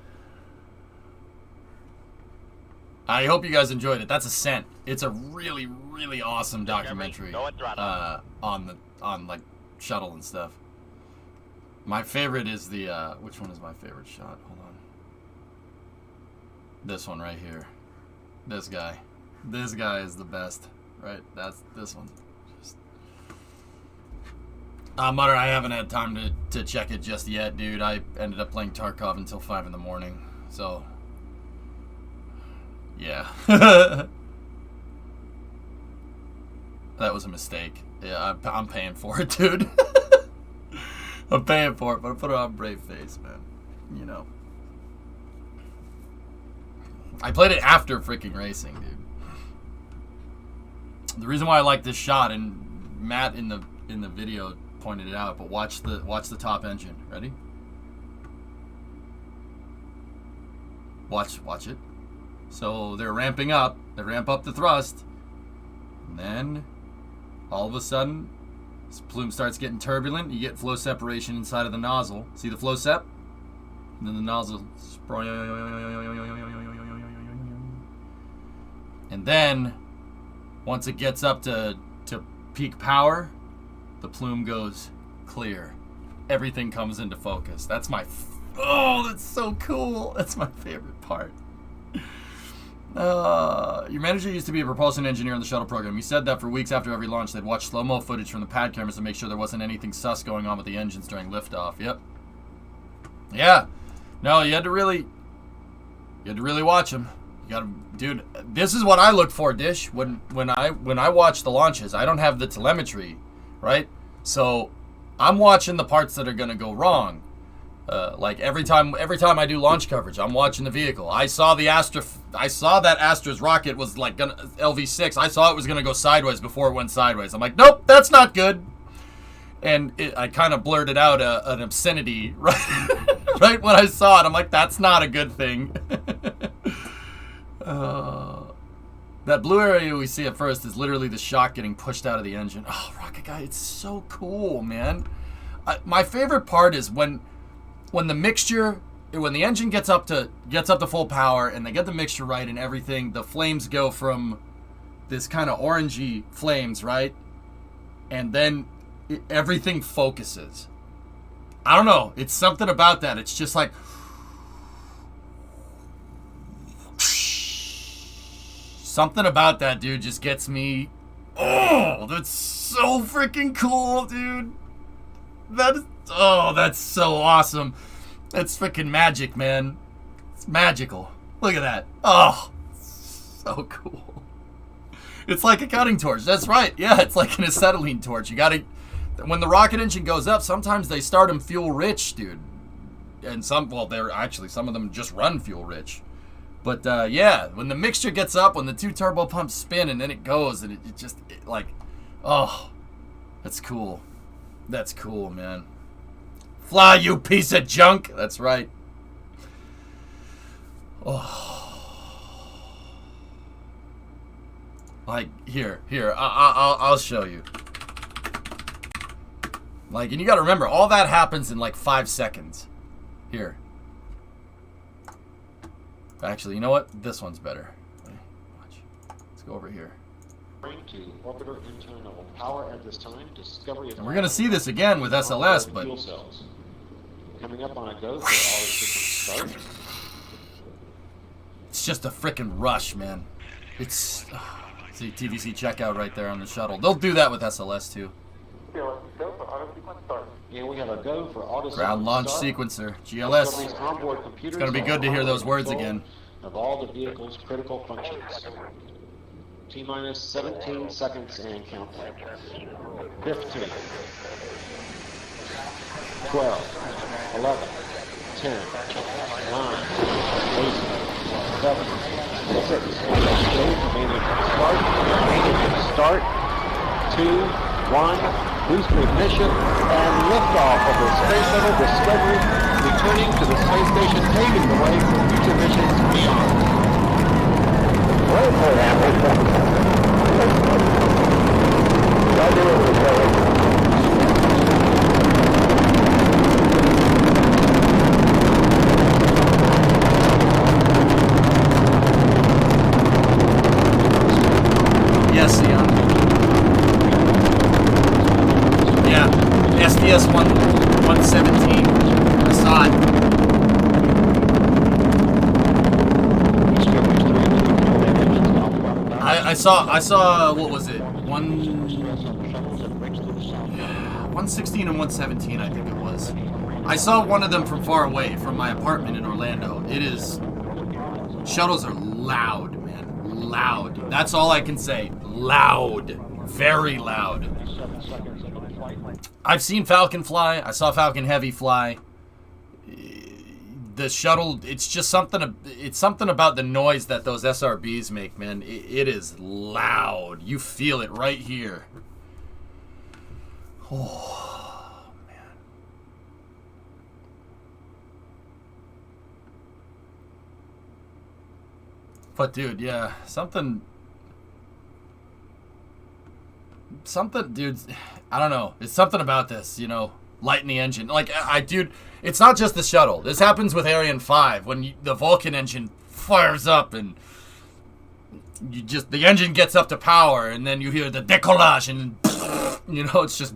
I hope you guys enjoyed it. That's Ascent. It's a really, really awesome documentary on like shuttle and stuff. My favorite is the which one is my favorite shot? Hold on. This one right here. This guy. This guy is the best. Right? That's this one. Just Mutter, I haven't had time to check it just yet, dude. I ended up playing Tarkov until 5 in the morning. So yeah. That was a mistake. Yeah, I'm paying for it, dude. I'm paying for it, but I put it on a brave face, man. You know. I played it after freaking racing, dude. The reason why I like this shot, and Matt in the video pointed it out, but watch the top engine. Ready? Watch it. So they're ramping up. They ramp up the thrust. And then, all of a sudden, this plume starts getting turbulent. You get flow separation inside of the nozzle. See the flow sep? And then the nozzle... And then, once it gets up to peak power, the plume goes clear. Everything comes into focus. That's my... Oh, that's so cool. That's my favorite part. Your manager used to be a propulsion engineer on the shuttle program. He said that for weeks after every launch, they'd watch slow-mo footage from the pad cameras to make sure there wasn't anything sus going on with the engines during liftoff. Yep. Yeah. No, you had to really watch them. You gotta, dude. This is what I look for, Dish. When I watch the launches, I don't have the telemetry, right? So I'm watching the parts that are gonna go wrong. Like every time I do launch coverage, I'm watching the vehicle. I saw that Astra's rocket was like gonna LV6. I saw it was gonna go sideways before it went sideways. I'm like, nope, that's not good. And I kind of blurted out an obscenity right, right when I saw it. I'm like, that's not a good thing. That blue area we see at first is literally the shock getting pushed out of the engine. Oh, Rocket Guy, it's so cool, man. My favorite part is when the mixture, when the engine gets up to full power and they get the mixture right and everything, the flames go from this kind of orangey flames, right? And then everything focuses. I don't know. It's something about that. It's just like... Something about that, dude, just gets me... Oh, that's so freaking cool, dude. That's so awesome. That's freaking magic, man. It's magical. Look at that. Oh, so cool. It's like a cutting torch. That's right. Yeah, it's like an acetylene torch. You gotta... When the rocket engine goes up, sometimes they start them fuel rich, dude. And some of them just run fuel rich. But yeah, when the mixture gets up, when the two turbo pumps spin and then it goes, and it just like, oh, that's cool. That's cool, man. Fly, you piece of junk. That's right. Oh, like here, I'll show you. Like, and you got to remember, all that happens in like 5 seconds. Here. Actually, you know what? This one's better. Watch. Let's go over here. To orbiter internal power at this time. Discovery is... And we're going to see this again with SLS, but... Fuel cells. Coming up on a go for all systems start. It's just a frickin' rush, man. It's... see, TVC checkout right there on the shuttle. They'll do that with SLS, too. And we have a go for auto Ground launch sequencer, GLS. It's going to be good to hear those words again. Of all the vehicle's critical functions. T-minus 17 seconds and counting. 15. 12. 11. 10. 9. 8. 7. 6. Start. 2. 1. Boost ignition and liftoff of the Space Shuttle Discovery, returning to the space station, paving the way for future missions beyond. Yes, Ian. SDS 117. I saw it. I saw what was it? 116 and 117, I think it was. I saw one of them from far away, from my apartment in Orlando. It is... Shuttles are loud, man. Loud. That's all I can say. Loud. Very loud. I've seen Falcon fly. I saw Falcon Heavy fly. The shuttle, it's just something. It's something about the noise that those SRBs make, man. It is loud. You feel it right here. Oh, man. But dude, yeah, something, dude. I don't know. It's something about this, you know, lighting the engine. Like, dude, it's not just the shuttle. This happens with Ariane 5 when the Vulcan engine fires up and the engine gets up to power, and then you hear the décollage, and you know, it's just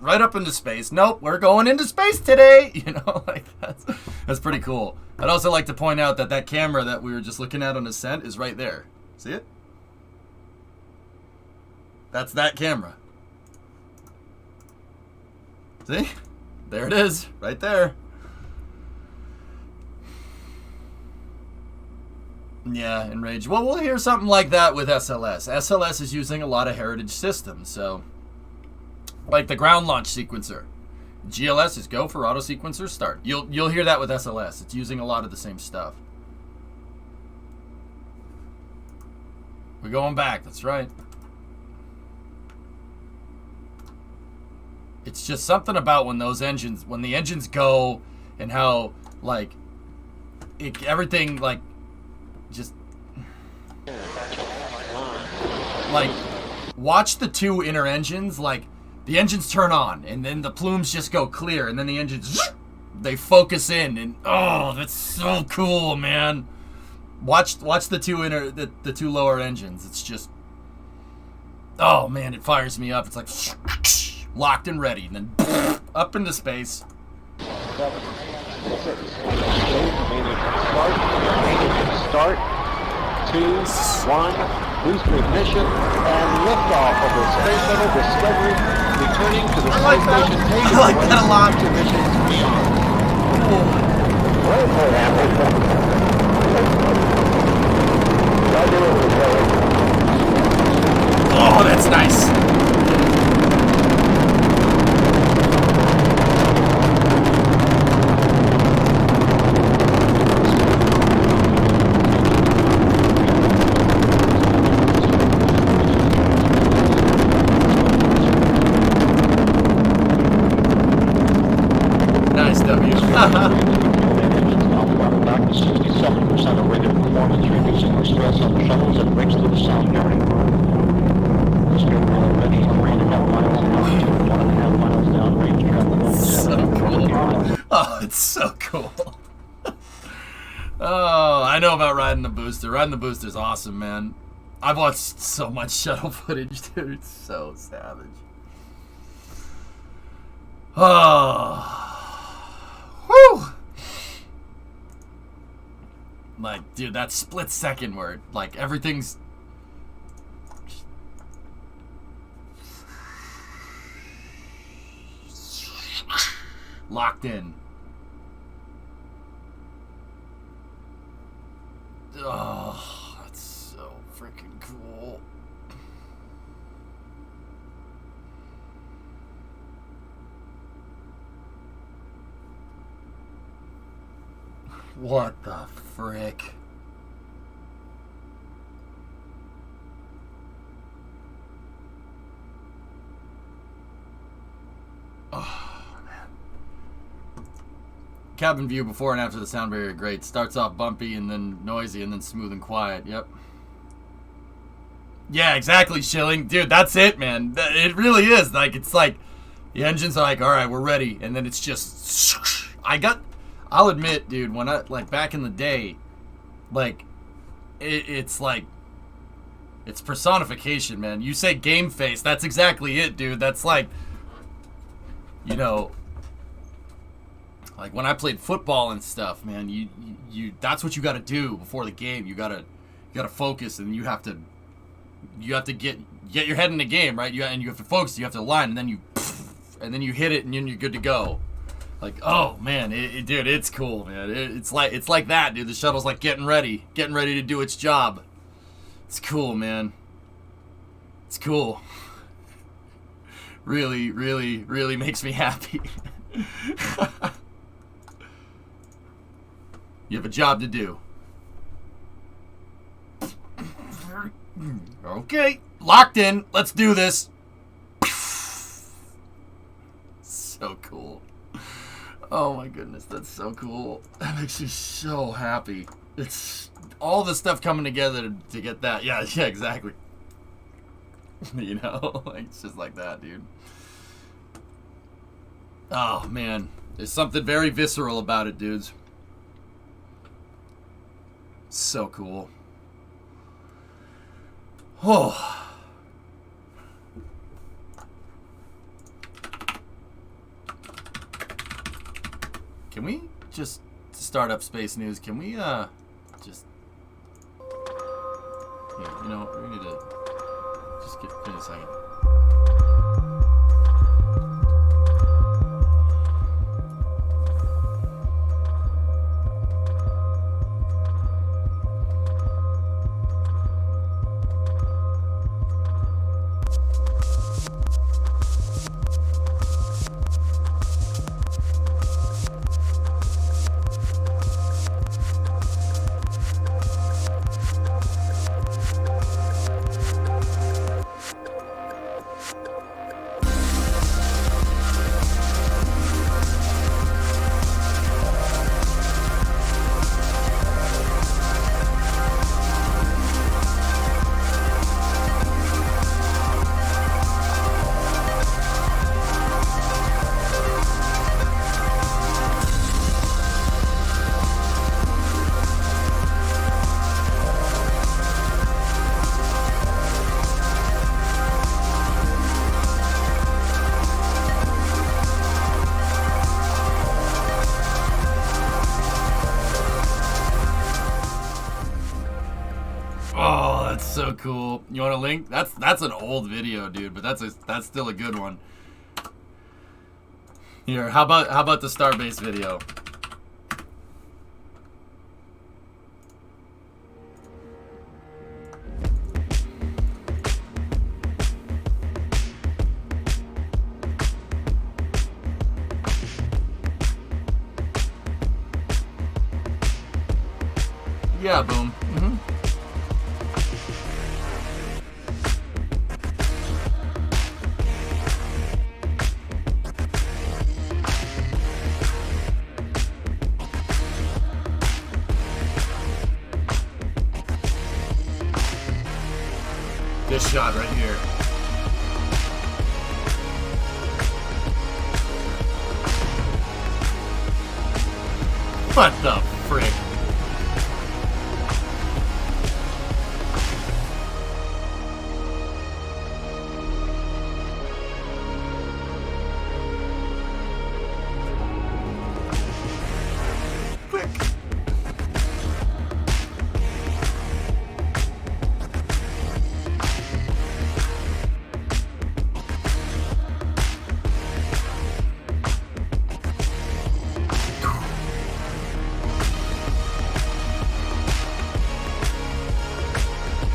right up into space. Nope, we're going into space today. You know, like that's pretty cool. I'd also like to point out that camera that we were just looking at on ascent is right there. See it? That's that camera. See? There it is, right there. Yeah, Enraged. Well, we'll hear something like that with SLS. SLS is using a lot of heritage systems, so like the ground launch sequencer. GLS is go for auto sequencer start. You'll hear that with SLS. It's using a lot of the same stuff. We're going back, that's right. It's just something about when the engines go, and how like everything like just like watch the two inner engines, like the engines turn on and then the plumes just go clear, and then the engines they focus in, and oh, that's so cool, man. Watch the two lower engines. It's just, oh man, it fires me up. It's like locked and ready, and then up into space. 7, 6, start, 2, 1, booster ignition, and liftoff of the Space Shuttle Discovery, returning to the space station, taking I like that a lot. future missions beyond. Oh, that's nice. Nice, W. About 67% of rated performance, reducing the stress on the shuttles and breaks through the sound barrier. Already 3.5 miles and 1.5 miles downrange travel. So cool. Oh, it's so cool. Oh, I know about riding the booster. Riding the booster is awesome, man. I've watched so much shuttle footage, dude. It's so savage. Oh. Whew. Like, dude, that split second where, like, everything's locked in. Oh, that's so freaking cool. What the frick? Oh, man. Cabin view before and after the sound barrier, great. Starts off bumpy and then noisy and then smooth and quiet. Yep. Yeah, exactly, Schilling. Dude, that's it, man. It really is. Like, it's like the engine's like, all right, we're ready. And then it's just, I'll admit, dude, when I, like, back in the day, like, it's like, it's personification, man. You say game face, that's exactly it, dude. That's like, you know, like when I played football and stuff, man, you that's what you got to do before the game. You got to focus, and you have to get your head in the game, right? And you have to focus, you have to align, and then you hit it, and then you're good to go. Like, oh man, dude, it's cool, man. It's like that, dude. The shuttle's like getting ready to do its job. It's cool, man. It's cool. Really, really, really makes me happy. You have a job to do. Okay, locked in. Let's do this. So cool. Oh my goodness, that's so cool. That makes me so happy. It's all the stuff coming together to get that. Yeah, exactly. You know, like, it's just like that, dude. Oh, man. There's something very visceral about it, dudes. So cool. Oh. Can we just start up Space News? Can we, just... Yeah, you know, we need to just give me a second. Oh, that's so cool. You want a link? That's an old video, dude, but that's still a good one. Here, how about the Starbase video? Yeah, boom. This shot right here. What the frick? Quick.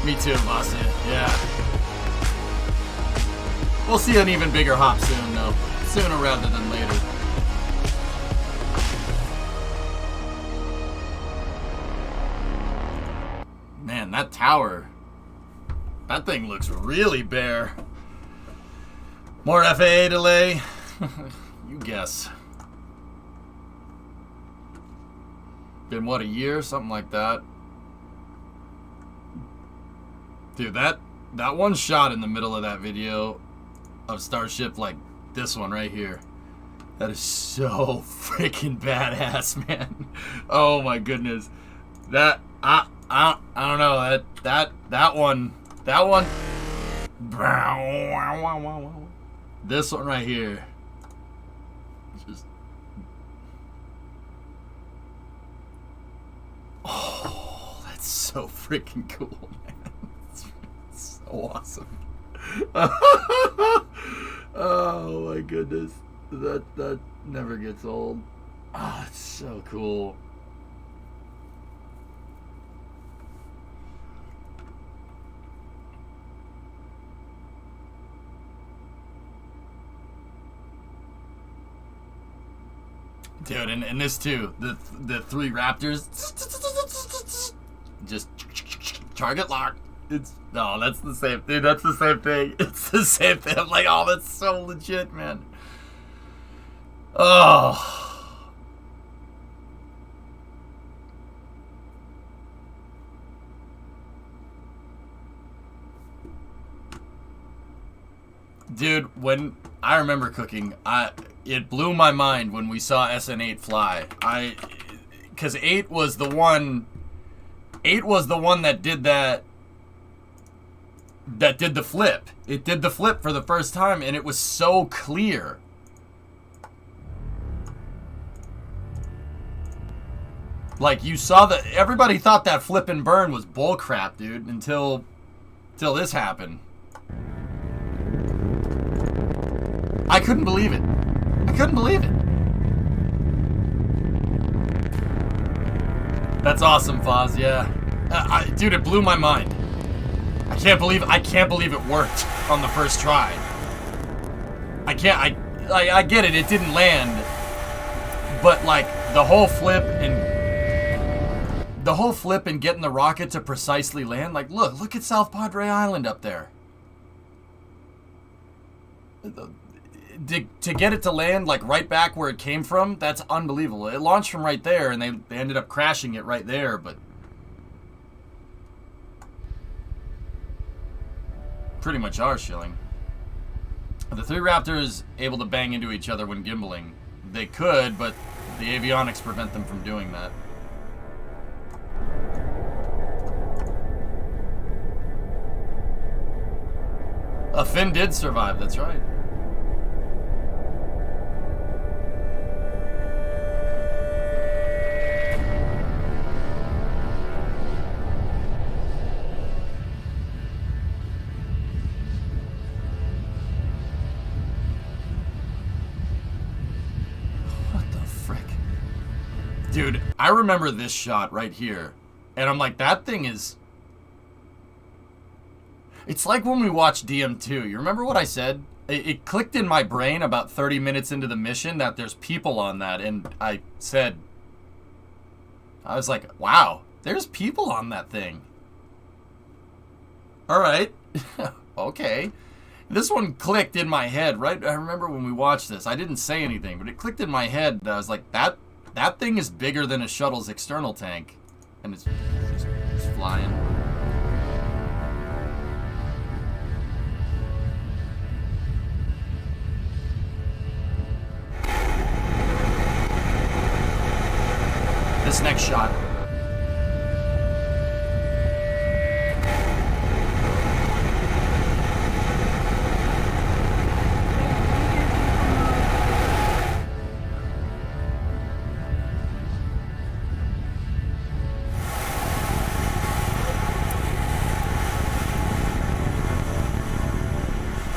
Me too, Masi. Yeah. We'll see an even bigger hop soon, though. Sooner rather than later. Man, that tower. That thing looks really bare. More FAA delay? You guess. Been what, a year? Something like that. Dude, that one shot in the middle of that video of Starship, like this one right here, that is so freaking badass, man. Oh my goodness. That I don't know, that one this one right here, just, oh, that's so freaking cool, man. It's so awesome. Oh my goodness, that never gets old. Ah, it's so cool. Dude, and this too, the three Raptors, just target lock. It's, no, that's the same, dude, that's the same thing. It's the same thing. I'm like, oh, that's so legit, man. Oh. Dude, when I remember cooking, it blew my mind when we saw SN8 fly. Because 8 was the one that did that. That did the flip. It did the flip for the first time, and it was so clear. Like, you saw that everybody thought that flip and burn was bullcrap, dude, until this happened. I couldn't believe it. I couldn't believe it. That's awesome, Foz. Yeah, dude, it blew my mind. I can't believe it worked on the first try. I get it. It didn't land, but like the whole flip and getting the rocket to precisely land. Like, look at South Padre Island up there. To get it to land like right back where it came from, that's unbelievable. It launched from right there, and they ended up crashing it right there, but pretty much our shilling. The 3 Raptors able to bang into each other when gimbaling. They could, but the avionics prevent them from doing that. A fin did survive, that's right. Dude, I remember this shot right here, and I'm like, that thing is... It's like when we watched DM2. You remember what I said? It clicked in my brain about 30 minutes into the mission that there's people on that, and I said... I was like, wow, there's people on that thing. Alright. Okay. This one clicked in my head, right? I remember when we watched this. I didn't say anything, but it clicked in my head. I was like, that thing is bigger than a shuttle's external tank. And it's just flying. This next shot.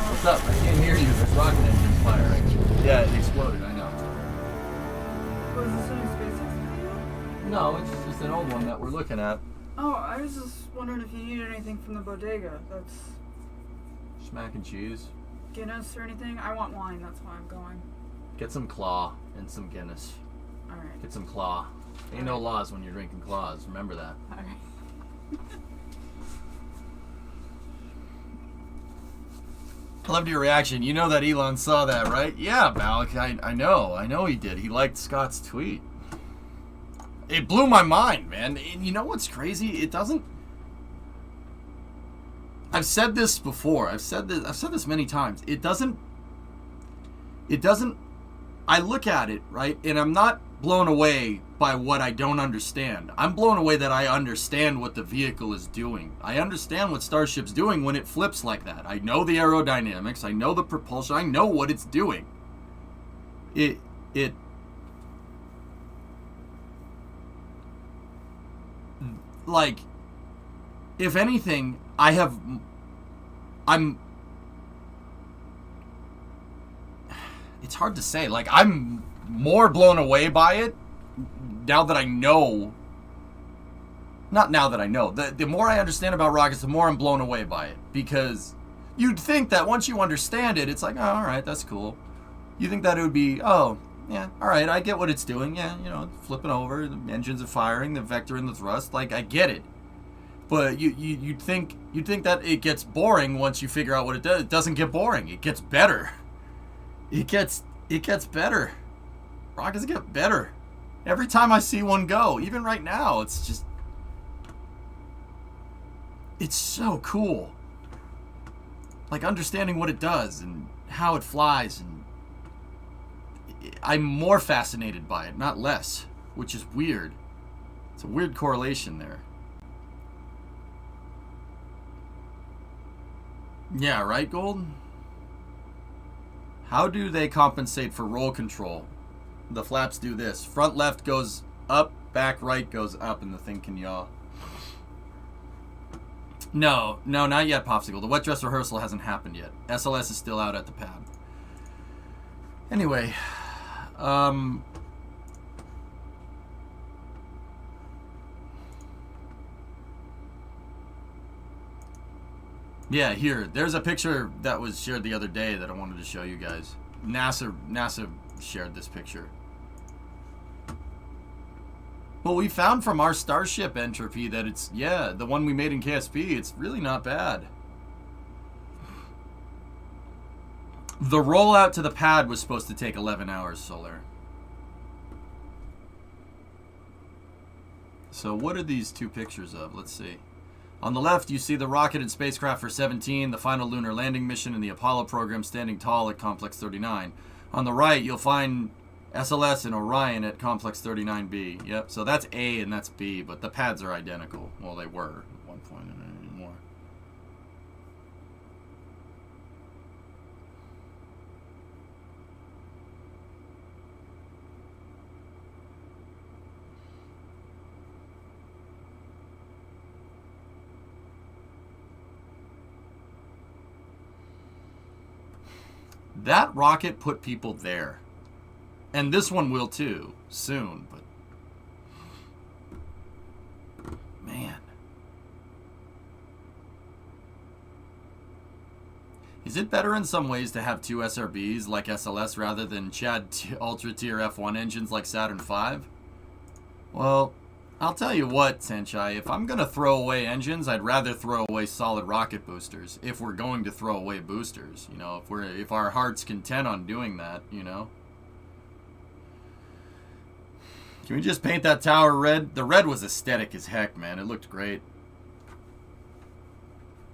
What's up? I can't hear you. There's rocket engines firing. Yeah, it exploded. I know. Was this a new SpaceX video? No, it's just an old one that we're looking at. Oh, I was just wondering if you needed anything from the bodega. That's Just mac and cheese. Guinness or anything. I want wine. That's why I'm going. Get some claw and some Guinness. All right. Get some claw. Ain't no laws when you're drinking claws. Remember that. All right. I loved your reaction. You know that Elon saw that, right? Yeah, Malik. I know. I know he did. He liked Scott's tweet. It blew my mind, man. And you know what's crazy? It doesn't... I've said this before. I've said this many times. It doesn't... I look at it, right? And I'm not blown away by what I don't understand. I'm blown away that I understand what the vehicle is doing. I understand what Starship's doing when it flips like that. I know the aerodynamics. I know the propulsion. I know what it's doing. Like, if anything, it's hard to say. Like, I'm more blown away by it now that I know. Not now that I know. The more I understand about rockets, the more I'm blown away by it. Because you'd think that once you understand it, it's like, oh, all right, that's cool. You think that it would be, oh, yeah, all right, I get what it's doing. Yeah, you know, flipping over, the engines are firing, the vector and the thrust. Like, I get it. But you'd think that it gets boring once you figure out what it does. It doesn't get boring. It gets better. It gets better. Rockets get better. Every time I see one go, even right now, it's just... It's so cool. like understanding what it does and how it flies, and I'm more fascinated by it, not less, which is weird. It's a weird correlation there. Yeah, right, Gold? How do they compensate for roll control? The flaps do this. Front left goes up, back right goes up, and the thing can yaw. No, not yet, Popsicle. The wet dress rehearsal hasn't happened yet. SLS is still out at the pad. Anyway, yeah, here. There's a picture that was shared the other day that I wanted to show you guys. NASA shared this picture. Well, we found from our Starship entropy that it's, yeah, the one we made in KSP, it's really not bad. The rollout to the pad was supposed to take 11 hours, Solar. So what are these two pictures of? Let's see. On the left, you see the rocket and spacecraft for 17, the final lunar landing mission, and the Apollo program standing tall at Complex 39. On the right, you'll find SLS and Orion at Complex 39B. Yep, so that's A and that's B, but the pads are identical. Well, they were at one point, and not anymore. That rocket put people there. And this one will too, soon, but man. Is it better in some ways to have two SRBs like SLS rather than Chad Ultra Tier F1 engines like Saturn V? Well, I'll tell you what, Senchai, if I'm gonna throw away engines, I'd rather throw away solid rocket boosters. If we're going to throw away boosters, you know, if our heart's content on doing that, you know. Can we just paint that tower red? The red was aesthetic as heck, man. It looked great.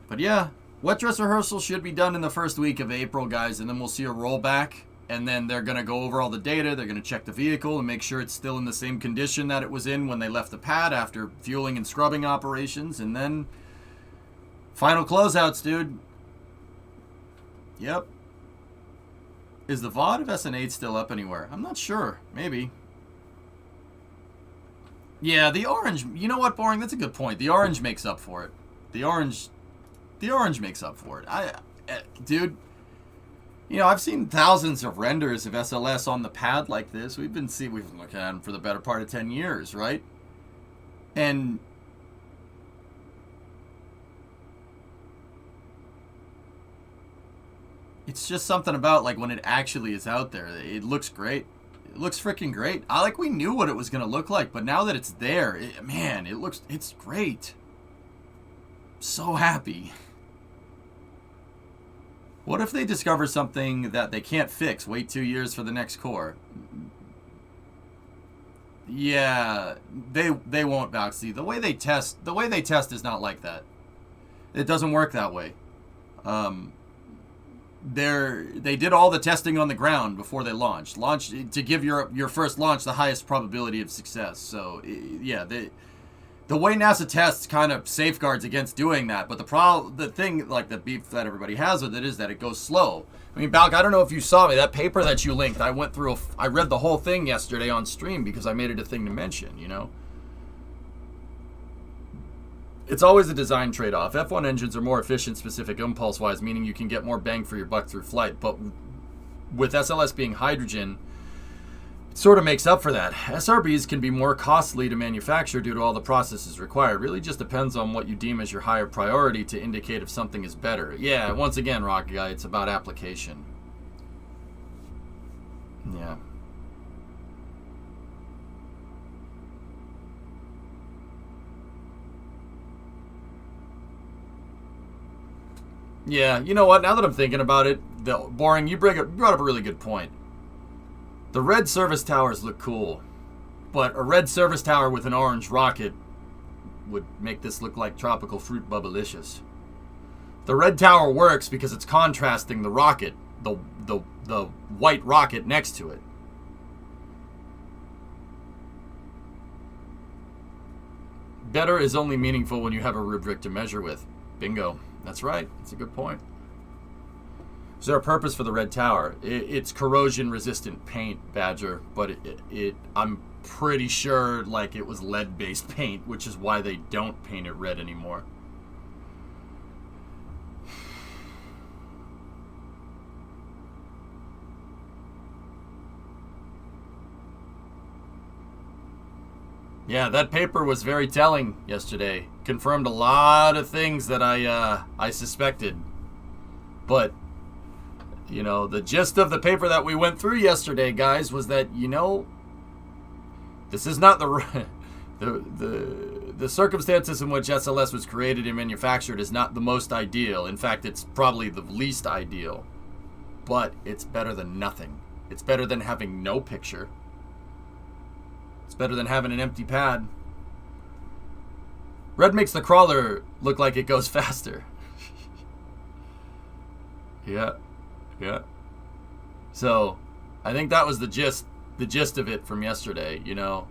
But yeah, wet dress rehearsal should be done in the first week of April, guys, and then we'll see a rollback. And then they're going to go over all the data. They're going to check the vehicle and make sure it's still in the same condition that it was in when they left the pad after fueling and scrubbing operations. And then final closeouts, dude. Yep. Is the VOD of SN8 still up anywhere? I'm not sure. Maybe. Yeah, the orange, you know what, Boring? That's a good point. The orange makes up for it. The orange makes up for it. Dude, you know, I've seen thousands of renders of SLS on the pad like this. We've been looking at them for the better part of 10 years, right? And it's just something about, like, when it actually is out there, it looks great. It looks freaking great. We knew what it was going to look like, but now that it's there, man, it's great. So happy. What if they discover something that they can't fix? Wait 2 years for the next core. Yeah, they won't, Boxy. The way they test is not like that. It doesn't work that way. They did all the testing on the ground before they launched to give your first launch the highest probability of success. So yeah, the way NASA tests kind of safeguards against doing that, but the thing, like, the beef that everybody has with it is that it goes slow. I mean, Balk, I don't know if you saw me, that paper that you linked, I read the whole thing yesterday on stream because I made it a thing to mention, you know. It's always a design trade-off. F1 engines are more efficient specific impulse-wise, meaning you can get more bang for your buck through flight. But with SLS being hydrogen, it sort of makes up for that. SRBs can be more costly to manufacture due to all the processes required. It really just depends on what you deem as your higher priority to indicate if something is better. Yeah, once again, Rocket Guy, it's about application. Yeah. Yeah, you know what? Now that I'm thinking about it, Boring, you brought up a really good point. The red service towers look cool, but a red service tower with an orange rocket would make this look like tropical fruit bubblicious. The red tower works because it's contrasting the rocket, the white rocket next to it. Better is only meaningful when you have a rubric to measure with. Bingo. That's right. That's a good point. Is there a purpose for the red tower? It's corrosion-resistant paint, Badger, but I'm pretty sure like it was lead-based paint, which is why they don't paint it red anymore. Yeah, that paper was very telling yesterday. Confirmed a lot of things that I suspected. But, you know, the gist of the paper that we went through yesterday, guys, was that, you know, this is not the circumstances in which SLS was created and manufactured is not the most ideal. In fact, it's probably the least ideal. But it's better than nothing. It's better than having no picture. It's better than having an empty pad. Red makes the crawler look like it goes faster. Yeah. So, I think that was the gist of it from yesterday, you know.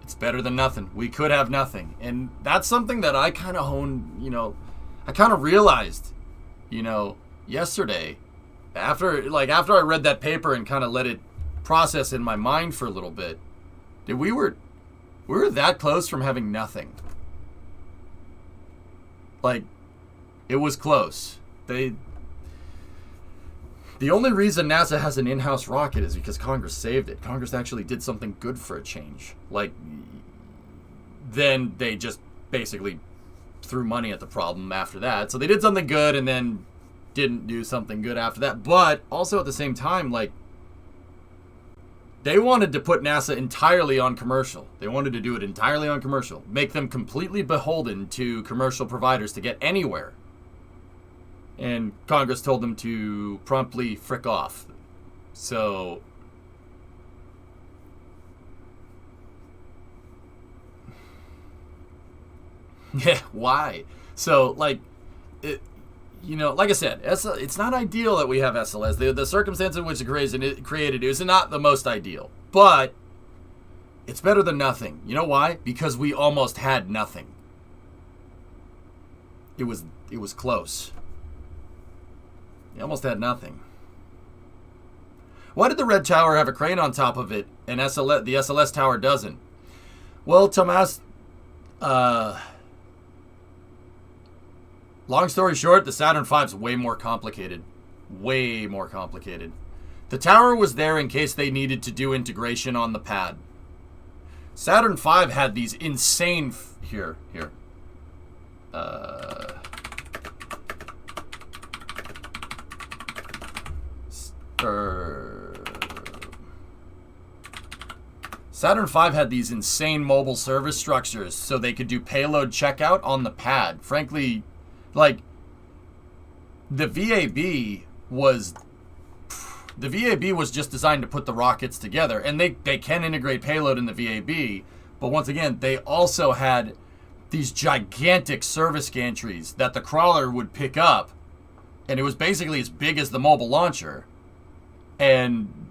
It's better than nothing. We could have nothing. And that's something that I kind of honed, you know, I kind of realized, you know, yesterday. After I read that paper and kind of let it process in my mind for a little bit, we were that close from having nothing. Like, it was close. The only reason NASA has an in-house rocket is because Congress saved it. Congress actually did something good for a change. Like, then they just basically threw money at the problem after that. So they did something good and then didn't do something good after that. But also at the same time, like, they wanted to put NASA entirely on commercial. They wanted to do it entirely on commercial. Make them completely beholden to commercial providers to get anywhere. And Congress told them to promptly frick off. So, yeah, why? So, like, you know, like I said, it's not ideal that we have SLS. The circumstance in which it created is not the most ideal. But it's better than nothing. You know why? Because we almost had nothing. It was close. We almost had nothing. Why did the red tower have a crane on top of it and the SLS tower doesn't? Well, Tomas, long story short, the Saturn V is way more complicated. Way more complicated. The tower was there in case they needed to do integration on the pad. Saturn V had these insane... Here. Saturn V had these insane mobile service structures so they could do payload checkout on the pad. Frankly... Like, the VAB was just designed to put the rockets together, and they can integrate payload in the VAB, but once again, they also had these gigantic service gantries that the crawler would pick up, and it was basically as big as the mobile launcher, and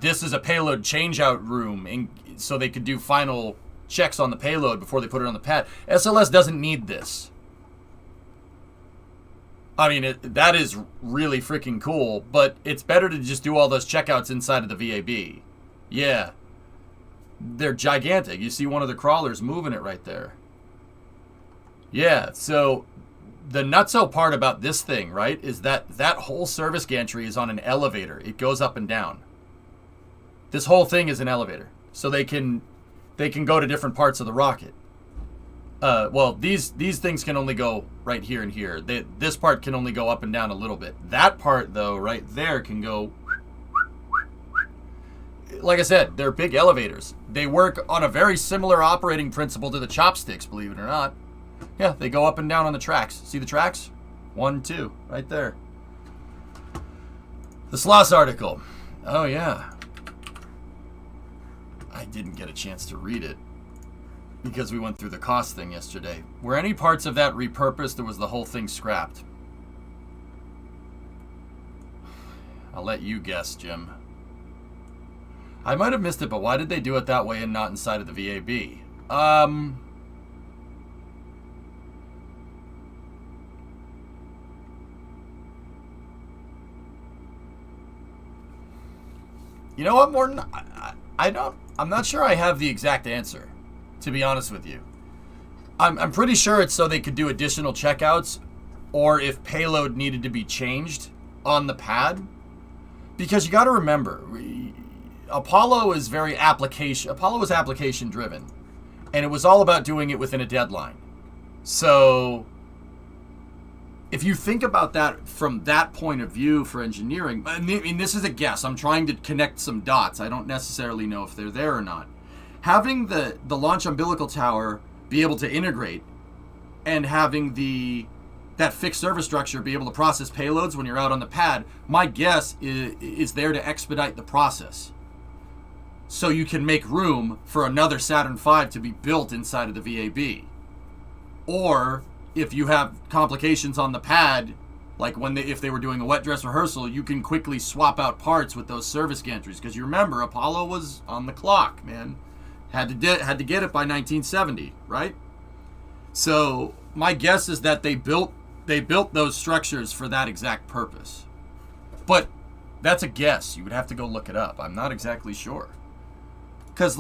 this is a payload changeout room, so they could do final checks on the payload before they put it on the pad. SLS doesn't need this. I mean, that is really freaking cool, but it's better to just do all those checkouts inside of the VAB. Yeah. They're gigantic. You see one of the crawlers moving it right there. Yeah, so the nutso part about this thing, right, is that whole service gantry is on an elevator. It goes up and down. This whole thing is an elevator. So they can go to different parts of the rocket. Well, these things can only go right here and here. This part can only go up and down a little bit. That part, though, right there can go... Like I said, they're big elevators. They work on a very similar operating principle to the chopsticks, believe it or not. Yeah, they go up and down on the tracks. See the tracks? 1, 2, right there. The Sloss article. Oh, yeah. I didn't get a chance to read it. because we went through the cost thing yesterday. Were any parts of that repurposed or was the whole thing scrapped? I'll let you guess, Jim. I might have missed it, but why did they do it that way and not inside of the VAB? You know what, Morton? I'm not sure I have the exact answer, to be honest with you. I'm pretty sure it's so they could do additional checkouts, or if payload needed to be changed on the pad. Because you got to remember, Apollo is application driven, and it was all about doing it within a deadline. So if you think about that from that point of view for engineering, I mean, this is a guess. I'm trying to connect some dots. I don't necessarily know if they're there or not. Having the launch umbilical tower be able to integrate and having that fixed service structure be able to process payloads when you're out on the pad, my guess is there to expedite the process. So you can make room for another Saturn V to be built inside of the VAB. Or if you have complications on the pad, like if they were doing a wet dress rehearsal, you can quickly swap out parts with those service gantries. Because you remember, Apollo was on the clock, man. Had to get it by 1970, right? So my guess is that they built those structures for that exact purpose. But that's a guess. You would have to go look it up. I'm not exactly sure. Because,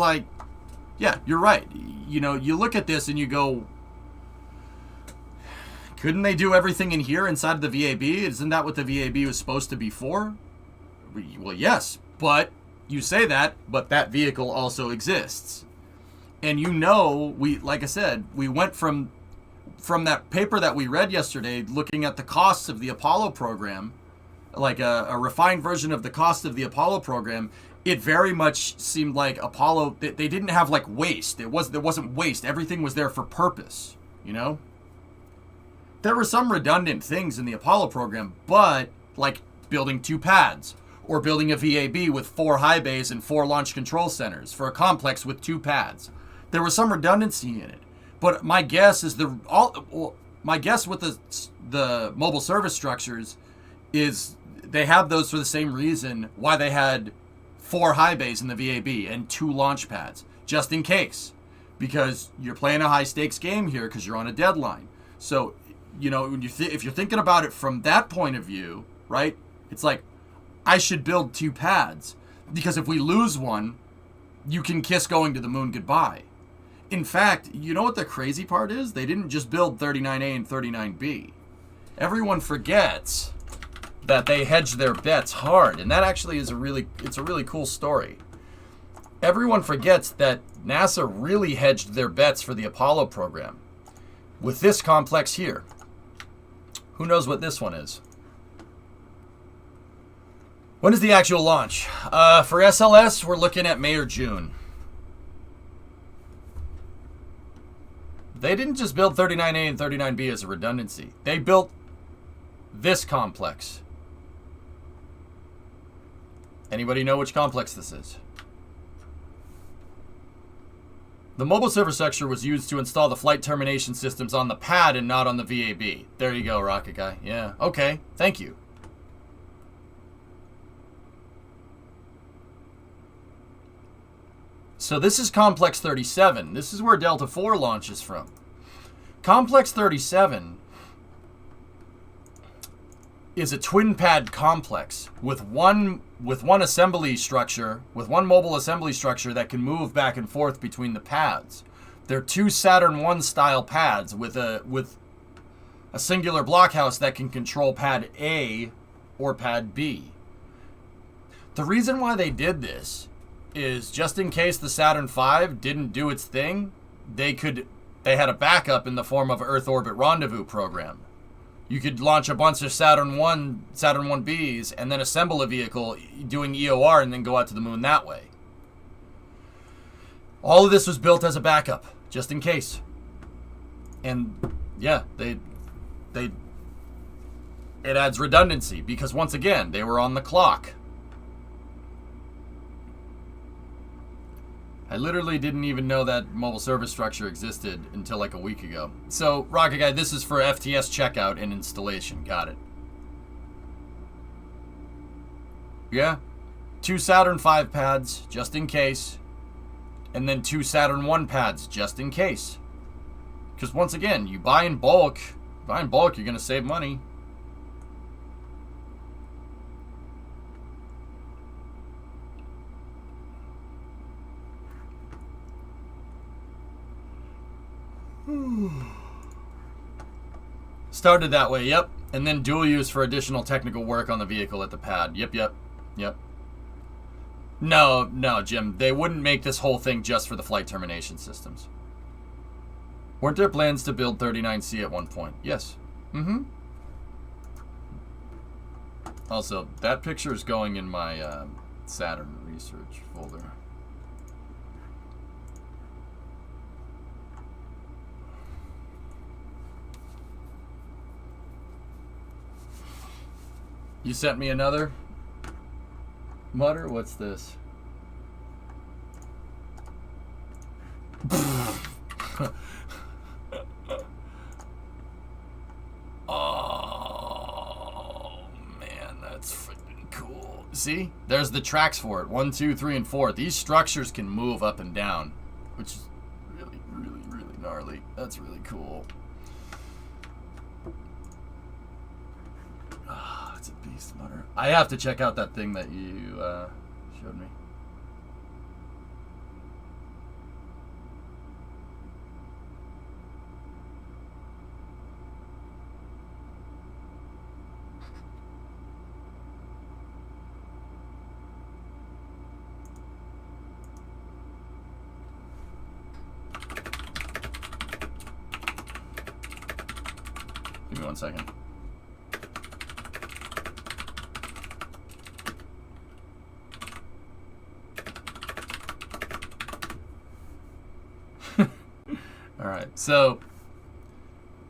yeah, you're right. You know, you look at this and you go, couldn't they do everything in here inside of the VAB? Isn't that what the VAB was supposed to be for? Well, yes, but you say that, but that vehicle also exists. And like I said, we went from that paper that we read yesterday, looking at the costs of the Apollo program, like a refined version of the cost of the Apollo program. It very much seemed like Apollo, they didn't have waste. There wasn't waste. Everything was there for purpose, you know? There were some redundant things in the Apollo program, but like building 2 pads or building a VAB with 4 high bays and 4 launch control centers for a complex with 2 pads. There was some redundancy in it. But my guess is my guess with the mobile service structures is they have those for the same reason why they had 4 high bays in the VAB and 2 launch pads, just in case, because you're playing a high stakes game here because you're on a deadline. So, you know, when if you're thinking about it from that point of view, right? It's like, I should build 2 pads because if we lose one, you can kiss going to the moon goodbye. In fact, you know what the crazy part is? They didn't just build 39A and 39B. Everyone forgets that they hedged their bets hard, and that actually is a really cool story. Everyone forgets that NASA really hedged their bets for the Apollo program with this complex here. Who knows what this one is? When is the actual launch? For SLS, we're looking at May or June. They didn't just build 39A and 39B as a redundancy. They built this complex. Anybody know which complex this is? The mobile service structure was used to install the flight termination systems on the pad and not on the VAB. There you go, Rocket Guy. Yeah, okay, thank you. So this is Complex 37. This is where Delta IV launches from. Complex 37 is a twin pad complex with one assembly structure, with one mobile assembly structure that can move back and forth between the pads. They're 2 Saturn I style pads with a singular blockhouse that can control pad A or pad B. The reason why they did this is just in case the Saturn V didn't do its thing, they had a backup in the form of Earth Orbit Rendezvous program. You could launch a bunch of Saturn 1Bs and then assemble a vehicle doing EOR and then go out to the moon that way. All of this was built as a backup, just in case. And yeah, it adds redundancy because once again, they were on the clock. I literally didn't even know that mobile service structure existed until like a week ago. So, Rocket Guy, this is for FTS checkout and installation. Got it. Yeah. 2 Saturn 5 pads, just in case. And then 2 Saturn 1 pads, just in case. Because once again, you buy in bulk. You're going to save money. Started that way, yep. And then dual use for additional technical work on the vehicle at the pad. Yep. No, Jim. They wouldn't make this whole thing just for the flight termination systems. Weren't there plans to build 39C at one point? Yes. Mm-hmm. Also, that picture is going in my Saturn research folder. You sent me another? Mutter? What's this? Oh, man, that's freaking cool. See? There's the tracks for it. 1, 2, 3, and 4. These structures can move up and down, which is really, really, really gnarly. That's really cool. It's a beast, Mutter. I have to check out that thing that you showed me. Give me 1 second. Alright, so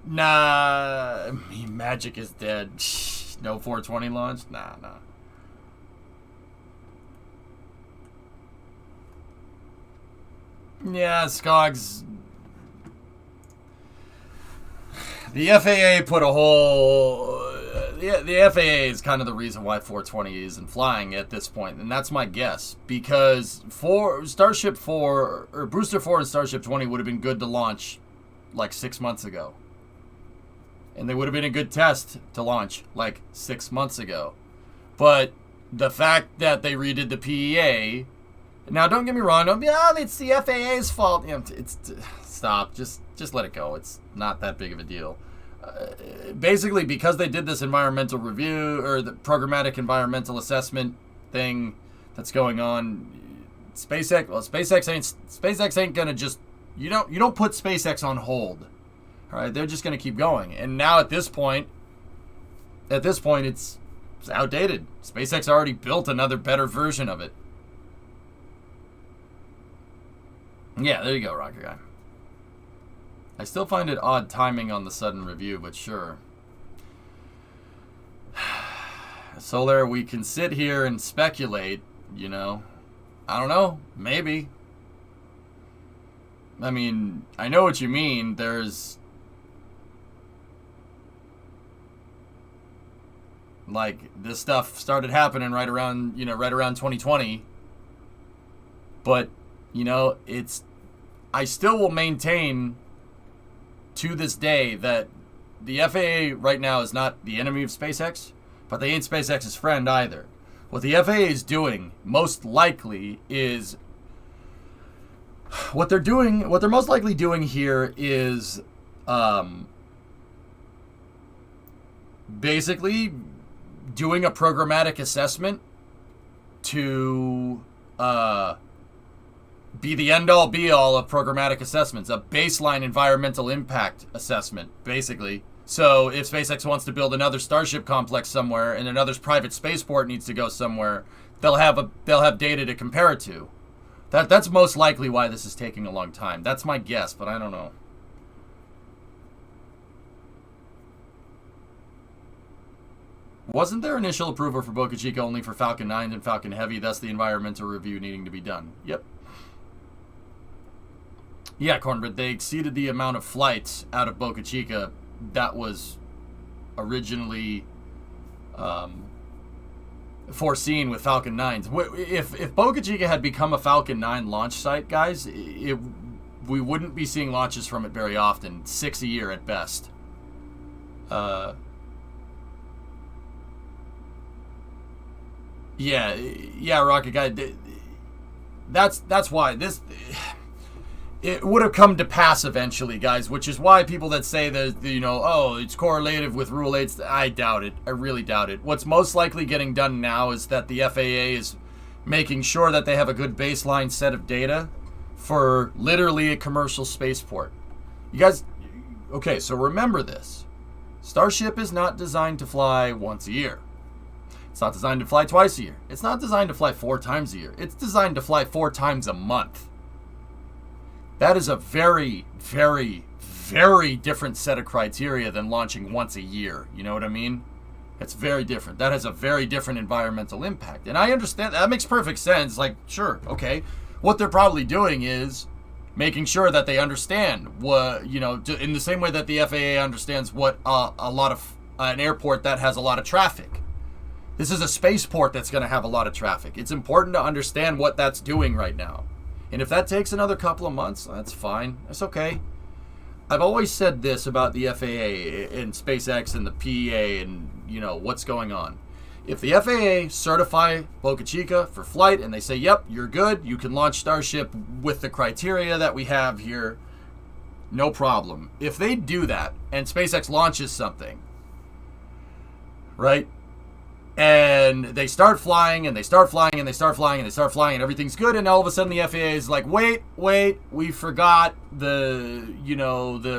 nah, Magic is dead. No 420 launch? Nah. Yeah, Skogs. The FAA put a whole... The FAA is kind of the reason why 420 isn't flying at this point, and that's my guess. Because Starship 4, or Booster 4 and Starship 20 would have been good to launch like 6 months ago. And they would have been a good test to launch like 6 months ago. But the fact that they redid the PEA... Now, don't get me wrong. Don't be, it's the FAA's fault. You know, stop. Just let it go. It's not that big of a deal. Basically, because they did this environmental review or the programmatic environmental assessment thing that's going on, SpaceX ain't gonna just you don't put SpaceX on hold. All right, they're just gonna keep going. And now at this point, it's outdated. SpaceX already built another better version of it. Yeah, there you go, Rocket Guy. I still find it odd timing on the sudden review, but sure. Solar, we can sit here and speculate, you know. I don't know. Maybe. I mean, I know what you mean. There's... Like, this stuff started happening right around 2020. But, you know, it's... I still will maintain... to this day that the FAA right now is not the enemy of SpaceX, but they ain't SpaceX's friend either. What the FAA is doing most likely is what they're most likely doing here is basically doing a programmatic assessment to be the end-all be-all of programmatic assessments, a baseline environmental impact assessment, basically. So if SpaceX wants to build another Starship complex somewhere and another private spaceport needs to go somewhere, they'll have data to compare it to. That's most likely why this is taking a long time. That's my guess, but I don't know. Wasn't there initial approval for Boca Chica only for Falcon 9 and Falcon Heavy, thus the environmental review needing to be done? Yep. Yeah, Cornbread, they exceeded the amount of flights out of Boca Chica that was originally foreseen with Falcon 9s. If Boca Chica had become a Falcon 9 launch site, guys, we wouldn't be seeing launches from it very often. 6 a year at best. Yeah, Rocket Guy. That's why this. It would have come to pass eventually, guys, which is why people that say that, oh, it's correlative with Rule 8, I doubt it. I really doubt it. What's most likely getting done now is that the FAA is making sure that they have a good baseline set of data for literally a commercial spaceport. You guys, okay, so remember this. Starship is not designed to fly once a year. It's not designed to fly twice a year. It's not designed to fly 4 times a year. It's designed to fly 4 times a month. That is a very, very, very different set of criteria than launching once a year. You know what I mean? It's very different. That has a very different environmental impact. And I understand. That makes perfect sense. Like, sure, okay. What they're probably doing is making sure that they understand what, in the same way that the FAA understands what an airport that has a lot of traffic. This is a spaceport that's going to have a lot of traffic. It's important to understand what that's doing right now. And if that takes another couple of months, that's fine. That's okay. I've always said this about the FAA and SpaceX and the PEA and, what's going on. If the FAA certify Boca Chica for flight and they say, yep, you're good, you can launch Starship with the criteria that we have here, no problem. If they do that and SpaceX launches something, right? And they start flying, and they start flying, and they start flying, and they start flying, and everything's good, and all of a sudden the FAA is like, wait, we forgot the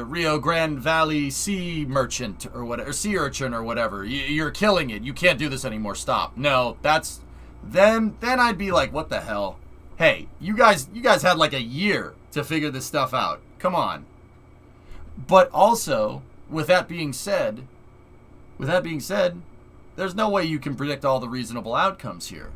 Rio Grande Valley sea merchant or whatever, or sea urchin or whatever. You're killing it. You can't do this anymore. Stop. No, then I'd be like, what the hell? Hey, you guys had like a year to figure this stuff out. Come on. But also, with that being said, there's no way you can predict all the reasonable outcomes here,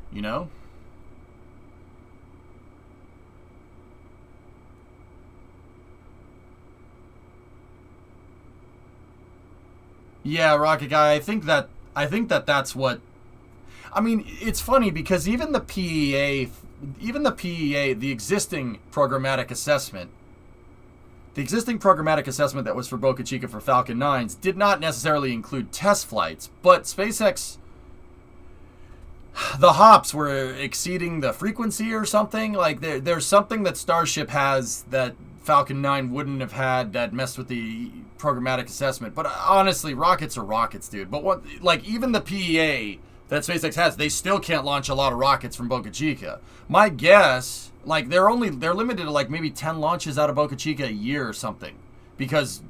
Yeah, Rocket Guy, I think that that's what... I mean, it's funny because even the PEA, the existing programmatic assessment that was for Boca Chica for Falcon 9s did not necessarily include test flights, but SpaceX, the hops were exceeding the frequency or something. Like there's something that Starship has that Falcon 9 wouldn't have had that messed with the programmatic assessment. But honestly, rockets are rockets, dude. But even the PEA that SpaceX has, they still can't launch a lot of rockets from Boca Chica. My guess... they're limited to maybe 10 launches out of Boca Chica a year or something, because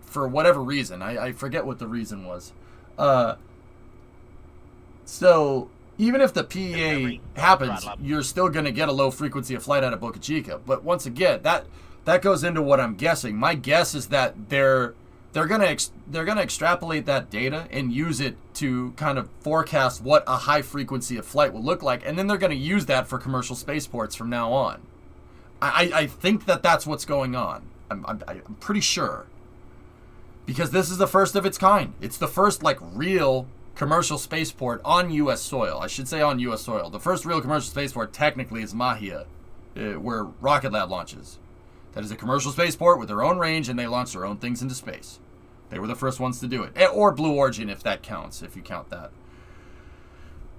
for whatever reason, I forget what the reason was. So even if the PEA happens, you're still going to get a low frequency of flight out of Boca Chica. But once again, that goes into what I'm guessing. My guess is that they're going to extrapolate that data and use it to kind of forecast what a high frequency of flight will look like, and then they're going to use that for commercial spaceports from now on. I think that's what's going on. I'm pretty sure, because this is the first of its kind. It's the first real commercial spaceport on U.S. soil. I should say on U.S. soil. The first real commercial spaceport technically is Mahia, where Rocket Lab launches. That is a commercial spaceport with their own range, and they launch their own things into space. They were the first ones to do it. Or Blue Origin, if that counts, if you count that.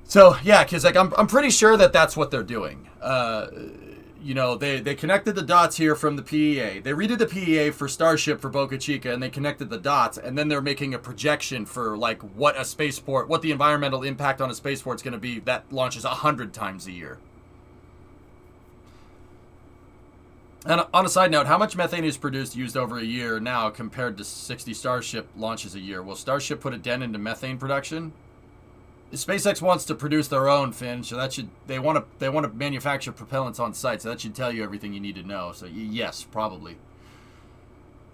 So, yeah, because I'm pretty sure that that's what they're doing. They connected the dots here from the PEA. They redid the PEA for Starship for Boca Chica, and they connected the dots, and then they're making a projection for, what the environmental impact on a spaceport is going to be that launches 100 times a year. And on a side note, how much methane is used over a year now compared to 60 Starship launches a year? Will Starship put a dent into methane production? SpaceX wants to produce their own, Finn, so they want to manufacture propellants on site, so that should tell you everything you need to know. So yes, probably.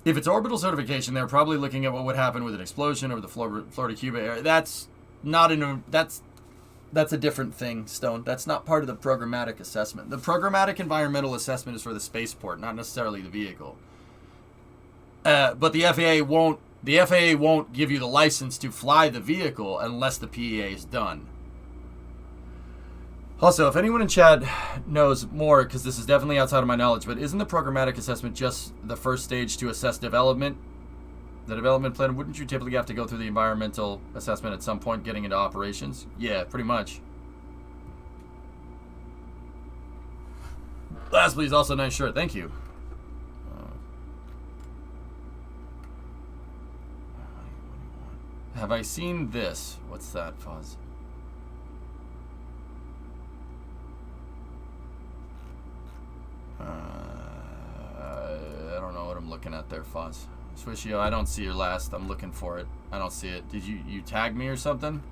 If it's orbital certification, they're probably looking at what would happen with an explosion over the Florida Cuba area. That's a different thing, Stone. That's not part of the programmatic assessment. The programmatic environmental assessment is for the spaceport, not necessarily the vehicle. But the FAA won't. The FAA won't give you the license to fly the vehicle unless the PEA is done. Also, if anyone in chat knows more, because this is definitely outside of my knowledge, but isn't the programmatic assessment just the first stage to assess development? The development plan, wouldn't you typically have to go through the environmental assessment at some point getting into operations? Yeah, pretty much. Last, please, also nice shirt. Thank you. Have I seen this? What's that, Foz? I don't know what I'm looking at there, Foz. Swishio, I don't see your last. I'm looking for it. I don't see it. Did you tag me or something?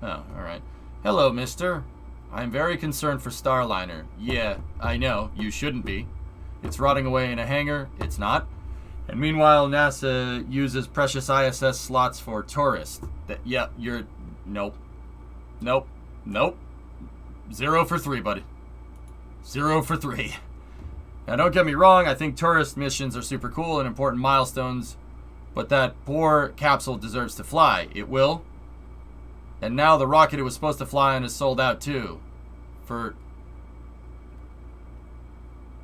Oh, alright. Hello, mister. I'm very concerned for Starliner. Yeah, I know. You shouldn't be. It's rotting away in a hangar. It's not. And meanwhile, NASA uses precious ISS slots for tourists. Yeah, you're... Nope. Nope. Nope. 0 for 3, buddy. 0 for 3. Now, don't get me wrong, I think tourist missions are super cool and important milestones, but that poor capsule deserves to fly. It will. And now the rocket it was supposed to fly on is sold out too. For...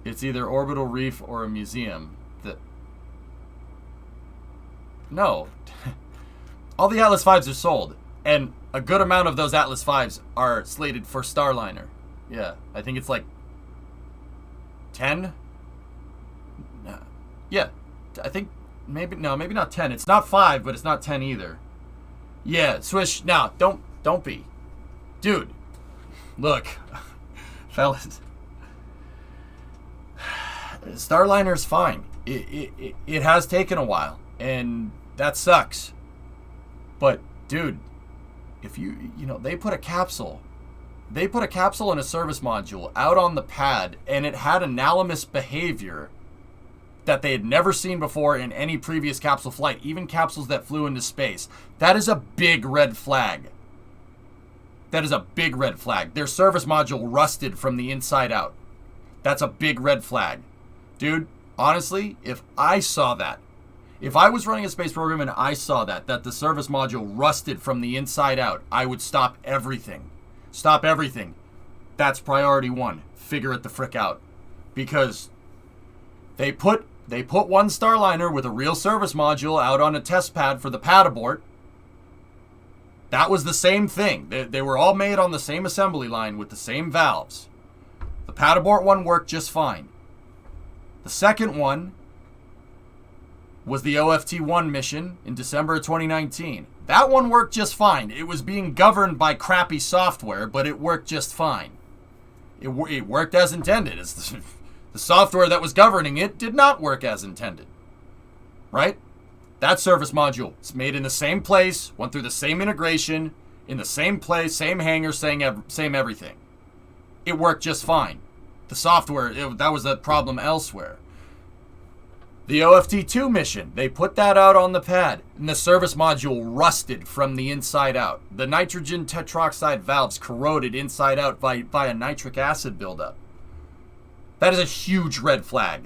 It's either orbital reef or a museum. No. All the Atlas Vs are sold, and a good amount of those Atlas Vs are slated for Starliner. Yeah, I think it's like 10? Yeah, I think maybe not 10. It's not 5, but it's not 10 either. Yeah, Swish, no, don't be. Dude, look, fellas, Starliner's fine. It has taken a while, and that sucks. But, dude, if you know, they put a capsule and a service module out on the pad, and it had anomalous behavior that they had never seen before in any previous capsule flight, even capsules that flew into space. That is a big red flag. That is a big red flag. Their service module rusted from the inside out. That's a big red flag. Dude, honestly, if I saw that, if I was running a space program and I saw that the service module rusted from the inside out, I would stop everything. Stop everything. That's priority 1. Figure it the frick out. Because they put one Starliner with a real service module out on a test pad for the pad abort. That was the same thing. They were all made on the same assembly line with the same valves. The pad abort one worked just fine. The second one was the OFT-1 mission in December of 2019. That one worked just fine. It was being governed by crappy software, but it worked just fine. It worked as intended. The software that was governing it did not work as intended. Right? That service module is made in the same place, went through the same integration, in the same place, same hangar, same everything. It worked just fine. The software, that was a problem elsewhere. The OFT-2 mission, they put that out on the pad, and the service module rusted from the inside out. The nitrogen tetroxide valves corroded inside out by a nitric acid buildup. That is a huge red flag.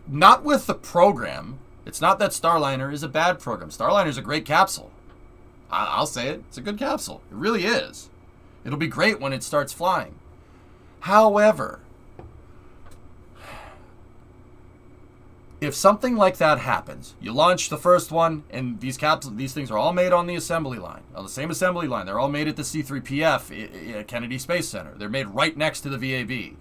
Not with the program. It's not that Starliner is a bad program. Starliner is a great capsule. I'll say it. It's a good capsule. It really is. It'll be great when it starts flying. However, if something like that happens, you launch the first one, and these things are all made on the assembly line, on the same assembly line. They're all made at the C-3PF at Kennedy Space Center. They're made right next to the VAB.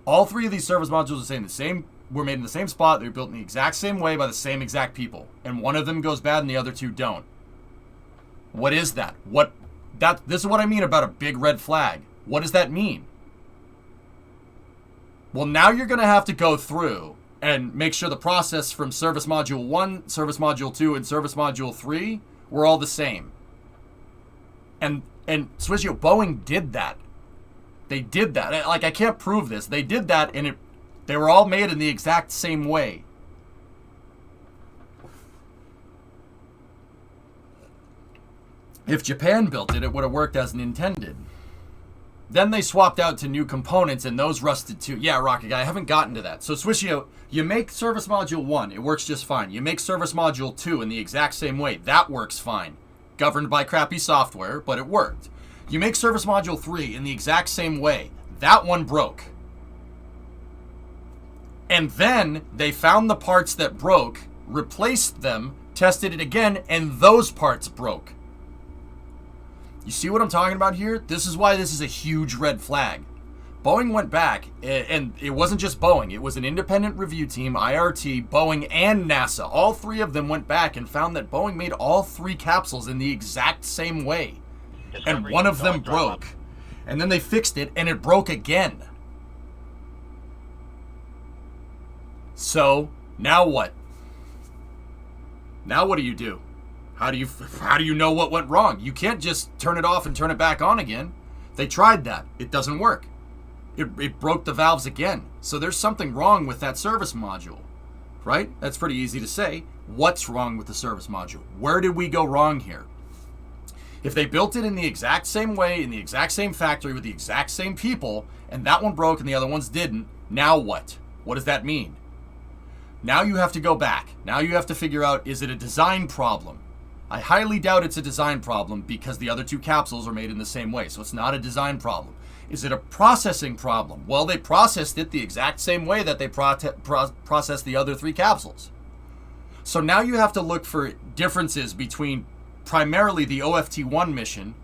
All 3 of these service modules were made in the same spot. They were built in the exact same way by the same exact people, and one of them goes bad and the other 2 don't. What is that? This is what I mean about a big red flag. What does that mean? Well, now you're going to have to go through and make sure the process from Service Module 1, Service Module 2, and Service Module 3 were all the same. And Swissio, Boeing did that. They did that. Like, I can't prove this. They did that, and they were all made in the exact same way. If Japan built it, it would have worked as intended. Then they swapped out to new components, and those rusted too. Yeah, Rocket Guy, I haven't gotten to that. So Swishio, you make Service Module 1, it works just fine. You make Service Module 2 in the exact same way, that works fine. Governed by crappy software, but it worked. You make Service Module 3 in the exact same way, that one broke. And then they found the parts that broke, replaced them, tested it again, and those parts broke. You see what I'm talking about here? This is why this is a huge red flag. Boeing went back, and it wasn't just Boeing. It was an independent review team, IRT, Boeing, and NASA. All three of them went back and found that Boeing made all three capsules in the exact same way. And one of them broke. And then they fixed it, and it broke again. So, now what? Now what do you do? How do you know what went wrong? You can't just turn it off and turn it back on again. They tried that. It doesn't work. It broke the valves again. So there's something wrong with that service module, right? That's pretty easy to say. What's wrong with the service module? Where did we go wrong here? If they built it in the exact same way, in the exact same factory, with the exact same people, and that one broke and the other ones didn't, now what? What does that mean? Now you have to go back. Now you have to figure out, is it a design problem? I highly doubt it's a design problem because the other two capsules are made in the same way, so it's not a design problem. Is it a processing problem? Well, they processed it the exact same way that they processed the other three capsules. So now you have to look for differences between primarily the OFT-1 mission,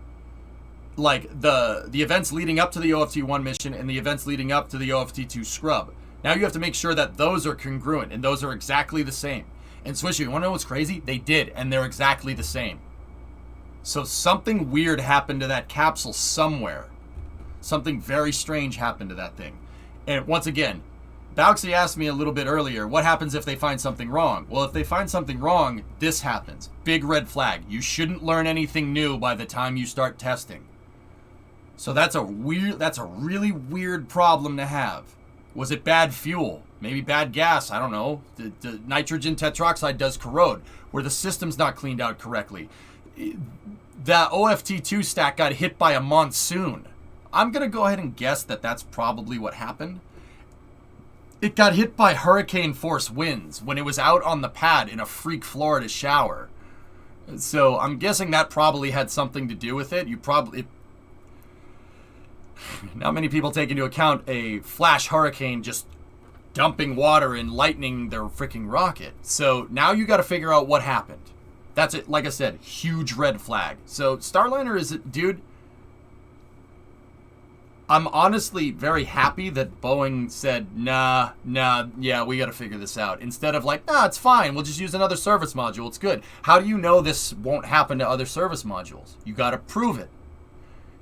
like the events leading up to the OFT-1 mission and the events leading up to the OFT-2 scrub. Now you have to make sure that those are congruent and those are exactly the same. And Swisher, you want to know what's crazy? They did, and they're exactly the same. So something weird happened to that capsule somewhere. Something very strange happened to that thing. And once again, Bauxy asked me a little bit earlier, what happens if they find something wrong? Well, if they find something wrong, this happens. Big red flag. You shouldn't learn anything new by the time you start testing. So that's a really weird problem to have. Was it bad fuel? Maybe bad gas, I don't know. The nitrogen tetroxide does corrode, where the system's not cleaned out correctly. The OFT-2 stack got hit by a monsoon. I'm going to go ahead and guess that that's probably what happened. It got hit by hurricane force winds when it was out on the pad in a freak Florida shower. So I'm guessing that probably had something to do with it. Not many people take into account a flash hurricane just dumping water and lightning their freaking rocket. So now you got to figure out what happened. That's it. Like I said, huge red flag. So Starliner is, dude, I'm honestly very happy that Boeing said, yeah, we got to figure this out. Instead of like, it's fine. We'll just use another service module. It's good. How do you know this won't happen to other service modules? You got to prove it.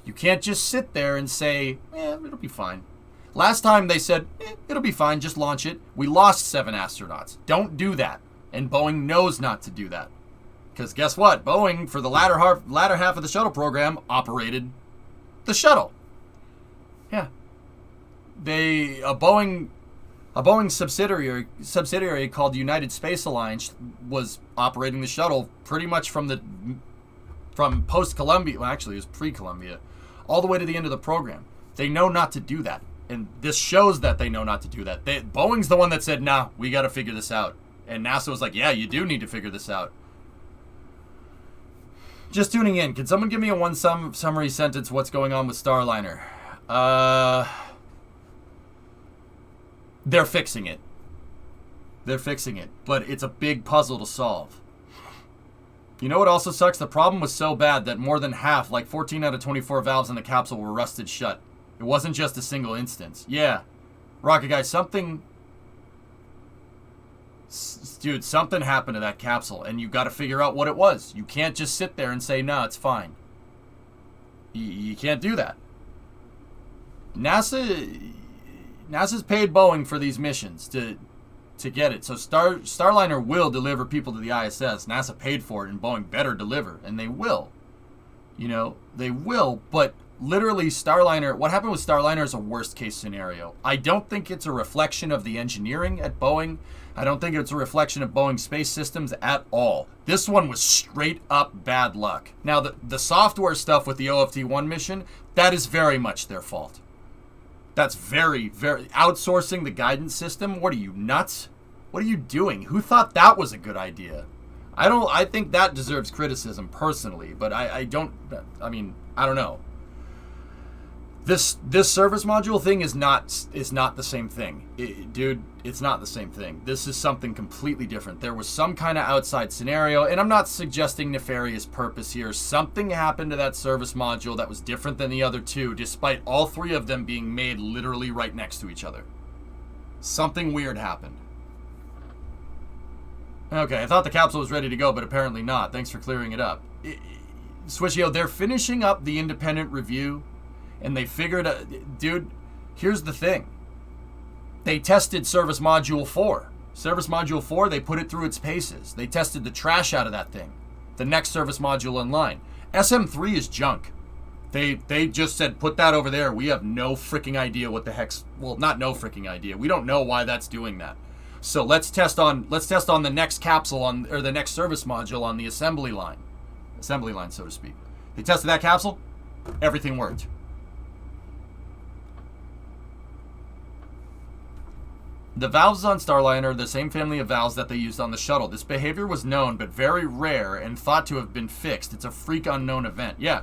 You can't just sit there and say, it'll be fine. Last time they said, it'll be fine, just launch it. We lost 7 astronauts. Don't do that. And Boeing knows not to do that. Because guess what? Boeing, for the latter half of the shuttle program, operated the shuttle. Yeah. A Boeing subsidiary called the United Space Alliance was operating the shuttle pretty much from post-Columbia, well actually it was pre-Columbia, all the way to the end of the program. They know not to do that. And this shows that they know not to do that. Boeing's the one that said, nah, we got to figure this out. And NASA was like, yeah, you do need to figure this out. Just tuning in. Can someone give me a one summary sentence what's going on with Starliner? They're fixing it. They're fixing it. But it's a big puzzle to solve. You know what also sucks? The problem was so bad that more than half, like 14 out of 24 valves in the capsule were rusted shut. It wasn't just a single instance. Yeah. Rocket Guy, something happened to that capsule, and you got to figure out what it was. You can't just sit there and say, no, it's fine. You can't do that. NASA's paid Boeing for these missions to get it. So Starliner will deliver people to the ISS. NASA paid for it, and Boeing better deliver, and they will. They will, but literally Starliner, what happened with Starliner is a worst case scenario. I don't think it's a reflection of the engineering at Boeing. I don't think it's a reflection of Boeing Space Systems at all. This one was straight up bad luck. Now, the software stuff with the OFT-1 mission, that is very much their fault. That's very, very... Outsourcing the guidance system? What are you, nuts? What are you doing? Who thought that was a good idea? I think that deserves criticism personally, but I don't know. This service module thing is not the same thing. Dude, it's not the same thing. This is something completely different. There was some kind of outside scenario, and I'm not suggesting nefarious purpose here. Something happened to that service module that was different than the other two, despite all three of them being made literally right next to each other. Something weird happened. Okay, I thought the capsule was ready to go, but apparently not. Thanks for clearing it up. Swishio, they're finishing up the independent review, and they figured, dude, here's the thing. They tested Service Module 4. Service Module 4, they put it through its paces. They tested the trash out of that thing. The next service module in line. SM3 is junk. They just said, put that over there. We have no freaking idea what the heck's... Well, not no freaking idea. We don't know why that's doing that. So let's test on the next capsule or the next service module on the assembly line, so to speak. They tested that capsule, everything worked. The valves on Starliner are the same family of valves that they used on the shuttle. This behavior was known but very rare and thought to have been fixed. It's a freak unknown event. Yeah,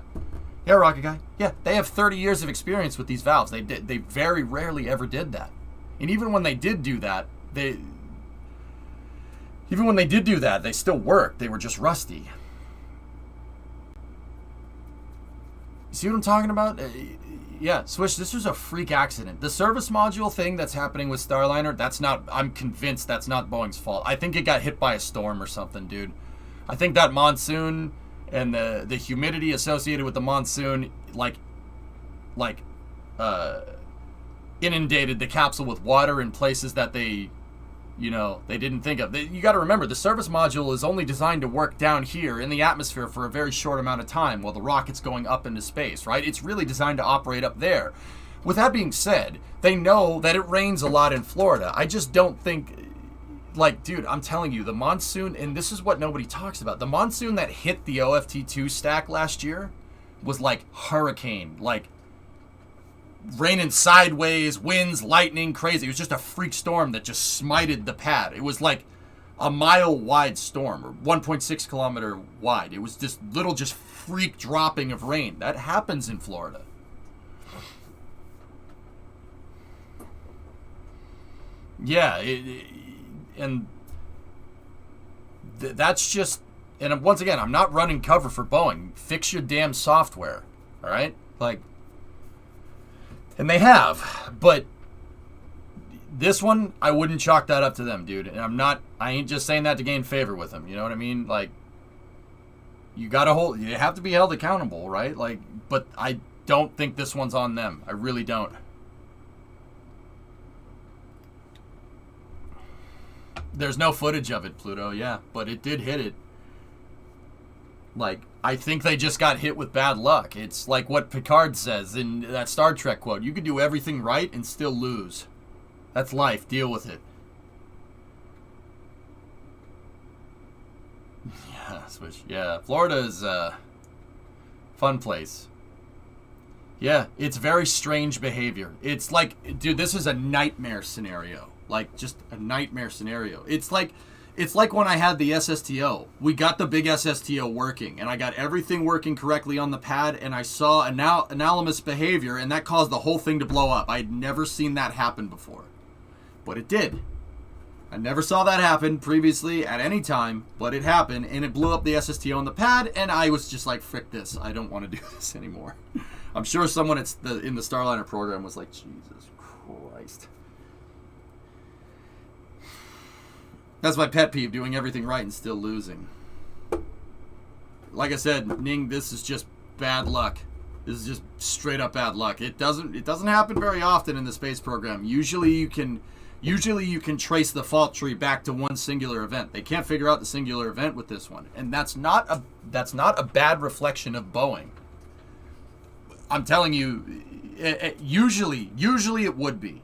Rocket Guy. Yeah, they have 30 years of experience with these valves. They very rarely ever did that, and even when they did do that. They still worked. They were just rusty. You see what I'm talking about? Yeah, Swish, this was a freak accident. The service module thing that's happening with Starliner, I'm convinced that's not Boeing's fault. I think it got hit by a storm or something, dude. I think that monsoon and the humidity associated with the monsoon, inundated the capsule with water in places that they didn't think of. You got to remember, the service module is only designed to work down here in the atmosphere for a very short amount of time while the rocket's going up into space, right? It's really designed to operate up there. With that being said, they know that it rains a lot in Florida. I just don't think, dude, I'm telling you, the monsoon, and this is what nobody talks about, the monsoon that hit the OFT-2 stack last year was like hurricane, raining sideways, winds, lightning, crazy. It was just a freak storm that just smited the pad. It was like a mile-wide storm, or 1.6 kilometer wide. It was this little just freak dropping of rain. That happens in Florida. Yeah, that's just... And once again, I'm not running cover for Boeing. Fix your damn software, all right? And they have, but this one, I wouldn't chalk that up to them, dude. And I ain't just saying that to gain favor with them. You know what I mean? You have to be held accountable, right? But I don't think this one's on them. I really don't. There's no footage of it, Pluto, yeah, but it did hit it. I think they just got hit with bad luck. It's like what Picard says in that Star Trek quote. You could do everything right and still lose. That's life. Deal with it. Yeah, Switch. Yeah, Florida is a fun place. Yeah, it's very strange behavior. It's dude, this is a nightmare scenario. Just a nightmare scenario. It's like when I had the SSTO. We got the big SSTO working, and I got everything working correctly on the pad, and I saw anomalous behavior, and that caused the whole thing to blow up. I'd never seen that happen before. But it did. I never saw that happen previously at any time, but it happened, and it blew up the SSTO on the pad, and I was just like, frick this. I don't want to do this anymore. I'm sure someone in the Starliner program was like, Jesus Christ. That's my pet peeve, doing everything right and still losing. Like I said, Ning, this is just bad luck. This is just straight up bad luck. It doesn't happen very often in the space program. Usually you can trace the fault tree back to one singular event. They can't figure out the singular event with this one. And that's not a bad reflection of Boeing. I'm telling you, usually it would be.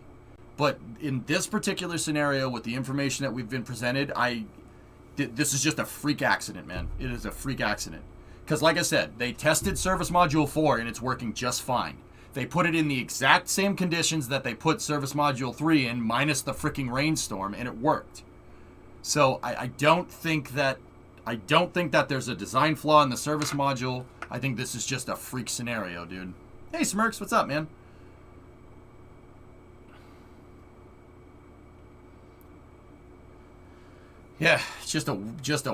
But in this particular scenario, with the information that we've been presented, this is just a freak accident, man. It is a freak accident. Because like I said, they tested Service Module 4 and it's working just fine. They put it in the exact same conditions that they put Service Module 3 in, minus the freaking rainstorm, and it worked. So I don't think that there's a design flaw in the service module. I think this is just a freak scenario, dude. Hey, Smirks, what's up, man? Yeah, it's just a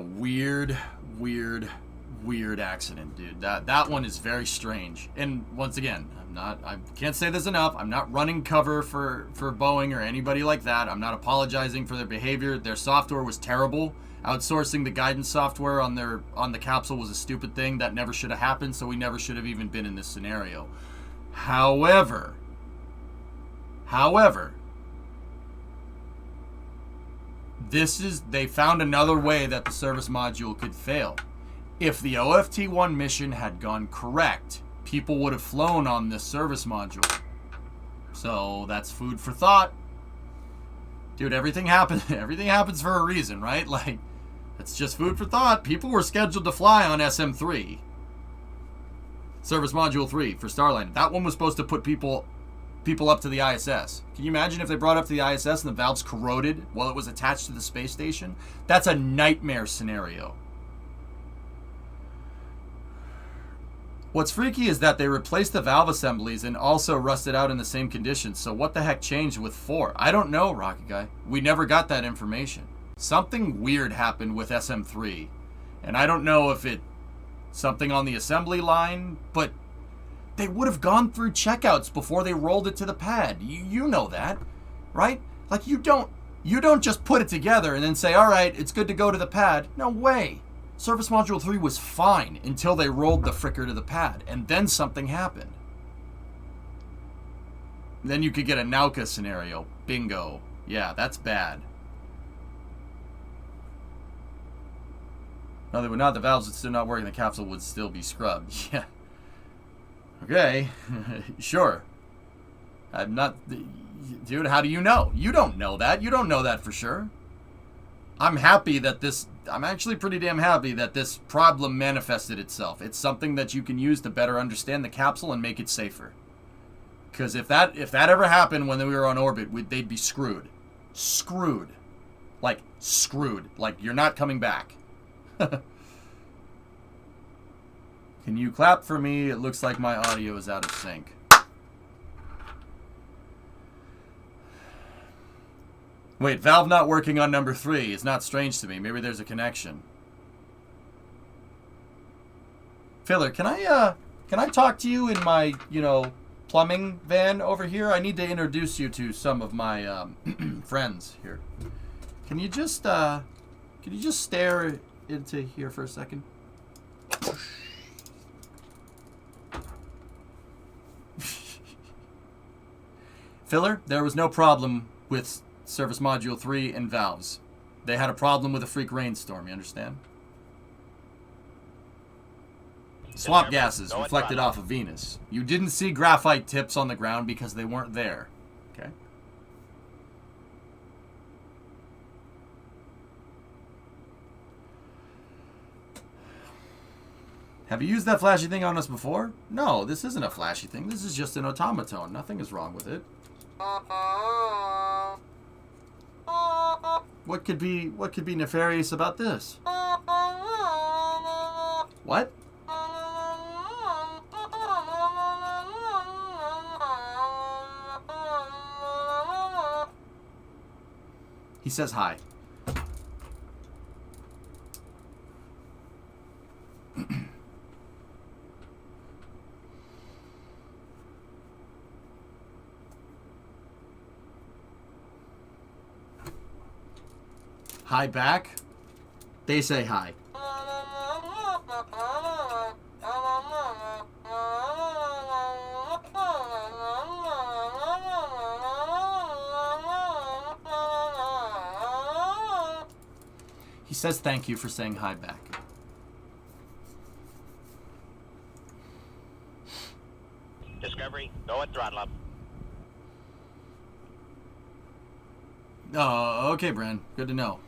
weird accident, dude. That one is very strange. And once again, I can't say this enough. I'm not running cover for Boeing or anybody like that. I'm not apologizing for their behavior. Their software was terrible. Outsourcing the guidance software on the capsule was a stupid thing that never should have happened, so we never should have even been in this scenario. However, they found another way that the service module could fail. If the OFT-1 mission had gone correct, people would have flown on this service module. So that's food for thought. Dude, everything happens for a reason, right? Like, it's just food for thought. People were scheduled to fly on SM3. Service Module 3 for Starliner. That one was supposed to put people up to the ISS. Can you imagine if they brought up to the ISS and the valves corroded while it was attached to the space station? That's a nightmare scenario. What's freaky is that they replaced the valve assemblies and also rusted out in the same conditions. So what the heck changed with 4? I don't know, Rocket Guy. We never got that information. Something weird happened with SM3. And I don't know if it's something on the assembly line, but they would have gone through checkouts before they rolled it to the pad. You know that, right? Like, you don't just put it together and then say, all right, it's good to go to the pad. No way. Service Module 3 was fine until they rolled the fricker to the pad, and then something happened. Then you could get a Nauka scenario. Bingo. Yeah, that's bad. No, they would not. The valves would still not work and the capsule would still be scrubbed. Yeah. Okay. Sure. I'm not... Dude, how do you know? You don't know that. You don't know that for sure. I'm actually pretty damn happy that this problem manifested itself. It's something that you can use to better understand the capsule and make it safer. Because if that ever happened when we were on orbit, they'd be screwed. Screwed. Like, screwed. Like, you're not coming back. Can you clap for me? It looks like my audio is out of sync. Wait, valve not working on number 3 is not strange to me. Maybe there's a connection. Filler, can I talk to you in my, plumbing van over here? I need to introduce you to some of my friends here. Can you just stare into here for a second? Filler, there was no problem with Service Module 3 and valves. They had a problem with a freak rainstorm, you understand? Swamp gases reflected off of Venus. You didn't see graphite tips on the ground because they weren't there. Okay? Have you used that flashy thing on us before? No, this isn't a flashy thing. This is just an automaton. Nothing is wrong with it. What could be nefarious about this? What? He says hi. Hi back. They say hi. He says thank you for saying hi back. Oh, okay, Bran. Good to know.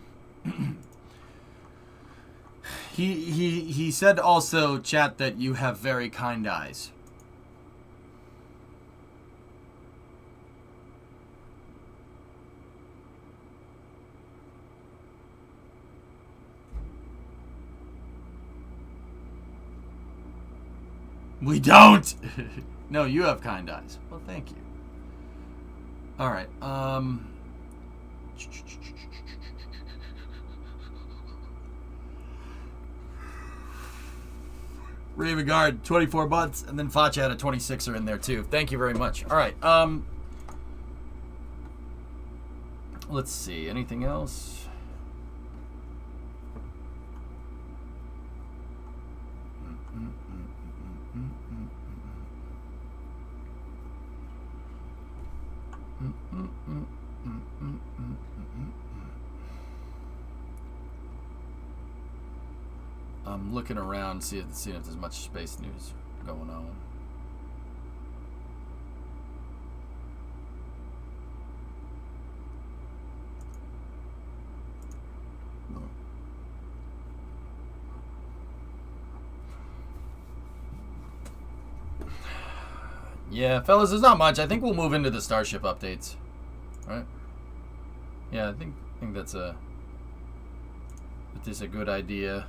He said also, chat, that you have very kind eyes. We don't! No, you have kind eyes. Well, thank you. Alright, Ravengard, 24 months, and then Facha had a 26er in there too. Thank you very much. Alright, let's see. Anything else? I'm looking around, seeing if there's much space news going on. Yeah, fellas, there's not much. I think we'll move into the Starship updates. Right? Yeah, I think that's a good idea.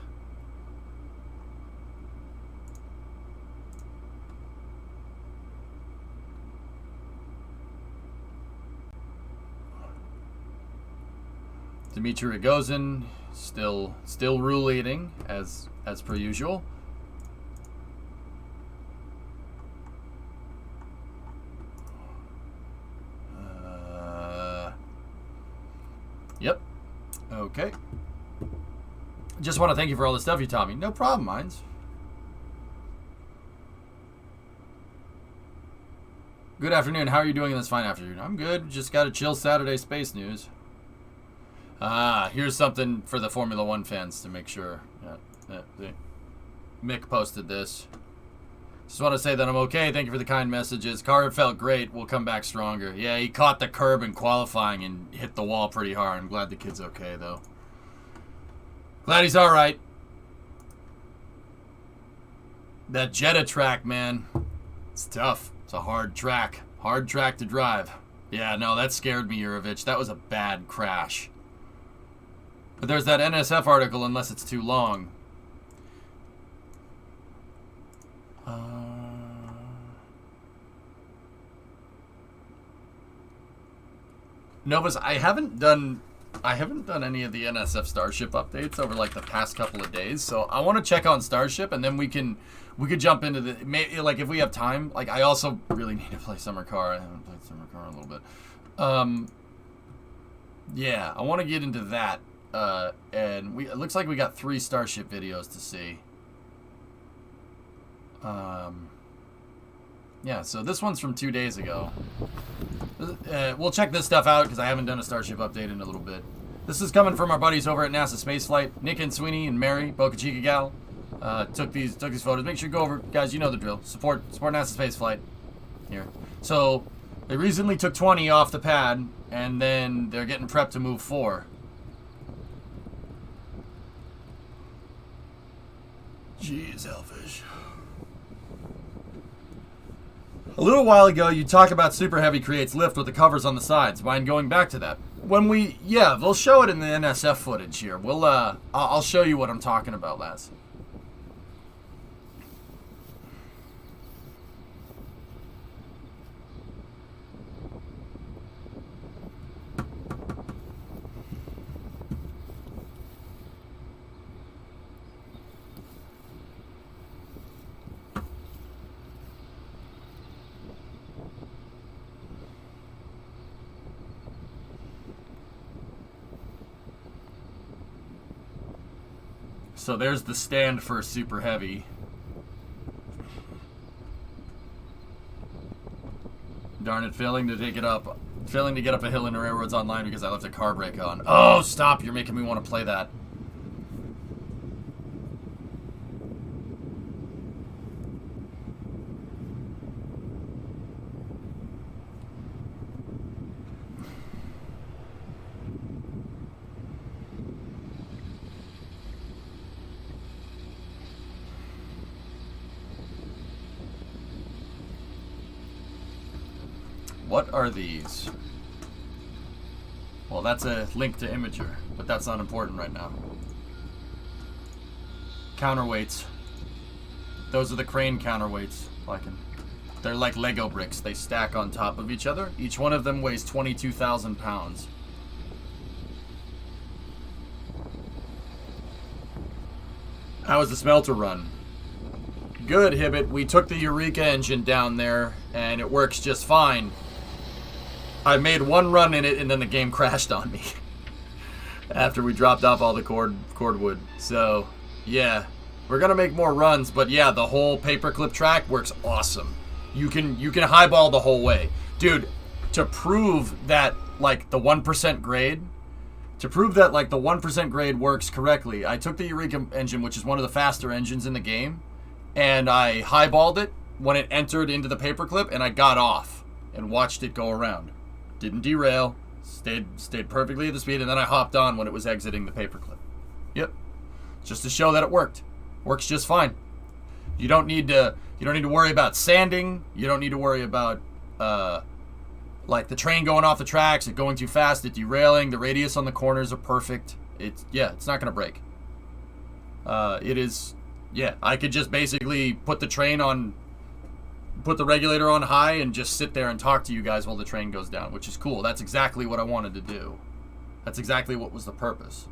Dmitry Rogozin still rule leading as per usual. Yep. Okay. Just want to thank you for all the stuff you taught me. No problem, Mines. Good afternoon. How are you doing in this fine afternoon? I'm good. Just got a chill Saturday space news. Here's something for the Formula One fans to make sure. Mick posted this. Just want to say that I'm okay. Thank you for the kind messages. Car felt great. We'll come back stronger. Yeah, he caught the curb in qualifying and hit the wall pretty hard. I'm glad the kid's okay, though. Glad he's all right. That Jeddah track, man. It's tough. It's a hard track. Hard track to drive. Yeah, no, that scared me, Yurovich. That was a bad crash. But there's that NSF article, unless it's too long. Novus, I haven't done any of the NSF Starship updates over like the past couple of days, so I want to check on Starship, and then we could jump into the like if we have time. Like I also really need to play Summer Car. I haven't played Summer Car in a little bit. Yeah, I want to get into that. And it looks like we got 3 Starship videos to see. Yeah, so this one's from 2 days ago. We'll check this stuff out because I haven't done a Starship update in a little bit. This is coming from our buddies over at NASA Spaceflight. Nick and Sweeney and Mary, Boca Chica Gal, took these photos. Make sure you go over, guys. You know the drill. Support NASA Spaceflight. Here. So they recently took 20 off the pad, and then they're getting prepped to move 4. Jeez, Elfish. A little while ago, you talk about Super Heavy creates lift with the covers on the sides. Mind going back to that? Yeah, they'll show it in the NSF footage here. I'll show you what I'm talking about, lads. So there's the stand for Super Heavy. Darn it, failing to get up a hill in Railroads Online because I left a car brake on. Oh, stop! You're making me want to play that. What are these? Well, that's a link to Imager, but that's not important right now. Counterweights. Those are the crane counterweights. They're like Lego bricks. They stack on top of each other. Each one of them weighs 22,000 pounds. How was the smelter run? Good, Hibbit. We took the Eureka engine down there, and it works just fine. I made one run in it, and then the game crashed on me. After we dropped off all the cordwood. So, yeah. We're gonna make more runs, but yeah, the whole paperclip track works awesome. You can highball the whole way. Dude, to prove that, like, the 1% grade... To prove that, like, the 1% grade works correctly, I took the Eureka engine, which is one of the faster engines in the game, and I highballed it when it entered into the paperclip, and I got off and watched it go around. Didn't derail, stayed perfectly at the speed, and then I hopped on when it was exiting the paperclip. Yep. Just to show that it worked. Works just fine. You don't need to worry about sanding. You don't need to worry about like the train going off the tracks, it going too fast, it derailing. The radius on the corners are perfect. It's not gonna break. I could just basically put the regulator on high and just sit there and talk to you guys while the train goes down, which is cool. That's exactly what I wanted to do. That's exactly what was the purpose.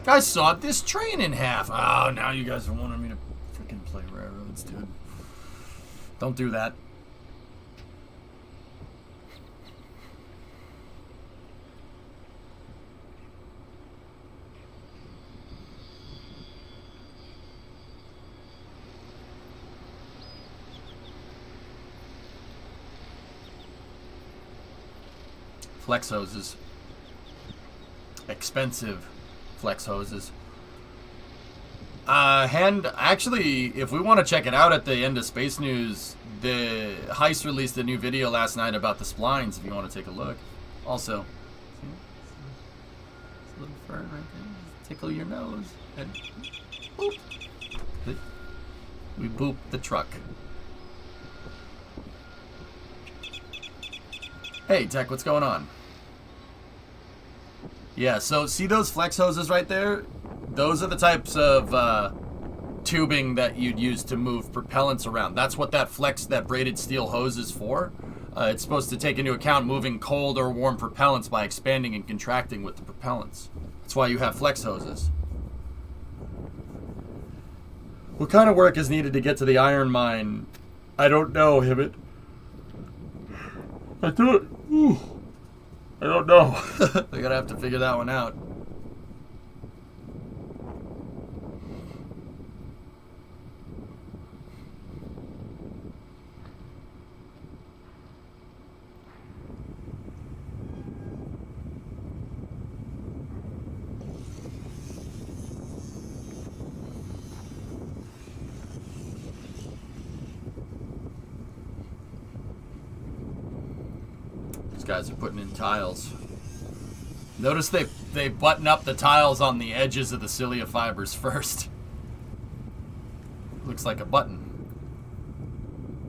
I sawed this train in half. Oh, now you guys are wanting me to freaking play railroads, dude. Don't do that. Flex hoses. Expensive flex hoses. Actually, if we want to check it out at the end of Space News, the Heist released a new video last night about the splines, if you want to take a look. Also, see? It's a little fern right there. Tickle your nose. And boop. We boop the truck. Hey, Tech, what's going on? Yeah, so see those flex hoses right there? Those are the types of tubing that you'd use to move propellants around. That's what that braided steel hose is for. It's supposed to take into account moving cold or warm propellants by expanding and contracting with the propellants. That's why you have flex hoses. What kind of work is needed to get to the iron mine? I don't know, Hibbit. I don't know. I gotta have to figure that one out. Guys are putting in tiles. Notice they button up the tiles on the edges of the cilia fibers first. Looks like a button.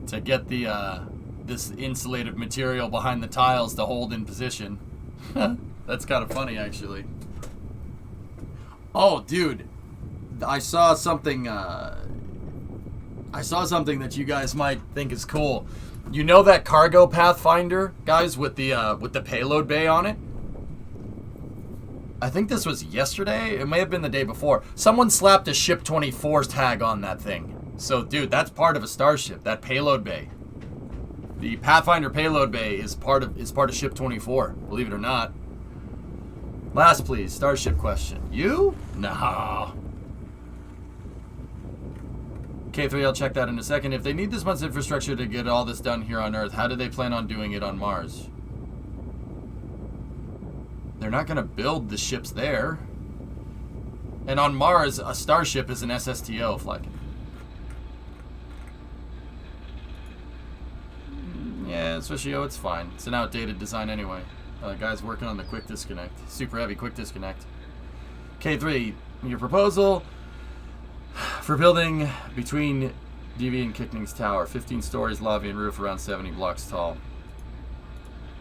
To get the this insulative material behind the tiles to hold in position. That's kind of funny, actually. Oh, dude. I saw something that you guys might think is cool. You know that cargo Pathfinder, guys, with the payload bay on it? I think this was yesterday. It may have been the day before. Someone slapped a Ship 24 tag on that thing. So, dude, that's part of a starship. That payload bay. The Pathfinder payload bay is part of Ship 24. Believe it or not. Last, please. Starship question. You? No. K3, I'll check that in a second. If they need this much infrastructure to get all this done here on Earth, how do they plan on doing it on Mars? They're not going to build the ships there. And on Mars, a starship is an SSTO flight. Yeah, Swishio, it's fine. It's an outdated design anyway. Guy's working on the quick disconnect. Super heavy quick disconnect. K3, your proposal for building between DV and Kickning's tower. 15 stories, lobby and roof around 70 blocks tall.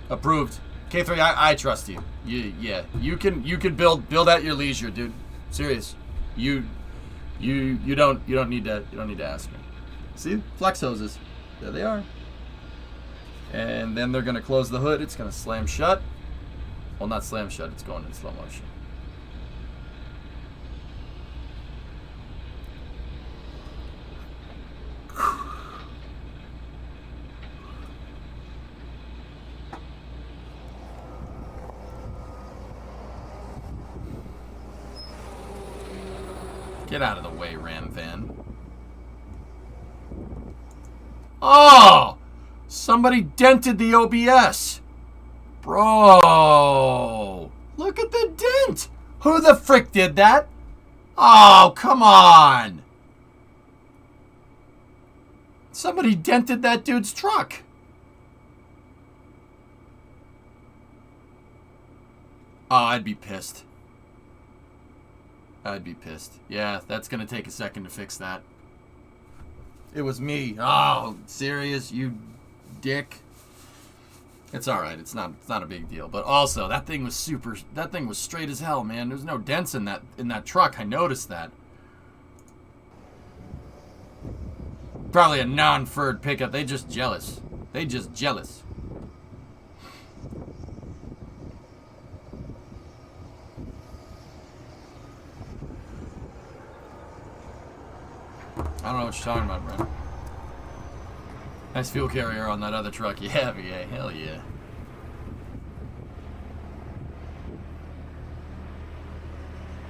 Approved. K3, I trust you. Yeah, you can build at your leisure, dude. Serious. You don't need to ask me. See? Flex hoses. There they are. And then they're gonna close the hood. It's gonna slam shut. Well, not slam shut. It's going in slow motion. Get out of the way, Ram Van. Oh! Somebody dented the OBS. Bro. Look at the dent. Who the frick did that? Oh, come on. Somebody dented that dude's truck. Oh, I'd be pissed. I'd be pissed. Yeah, that's going to take a second to fix that. It was me. Oh, serious? You dick. It's all right. It's not a big deal. But also, that thing was straight as hell, man. There's no dents in that truck. I noticed that. Probably a non-furred pickup. They just jealous. They just jealous. I don't know what you're talking about, Brent. Nice fuel carrier on that other truck. Yeah, VA. Hell yeah.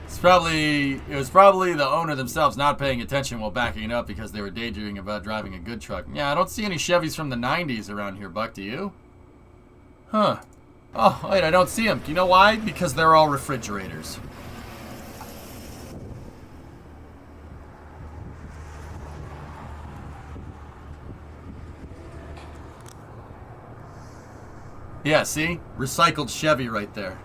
It was probably the owner themselves not paying attention while backing it up because they were daydreaming about driving a good truck. Yeah, I don't see any Chevys from the 90s around here, Buck. Do you? Huh. Oh, wait, I don't see them. Do you know why? Because they're all refrigerators. Yeah, see? Recycled Chevy right there.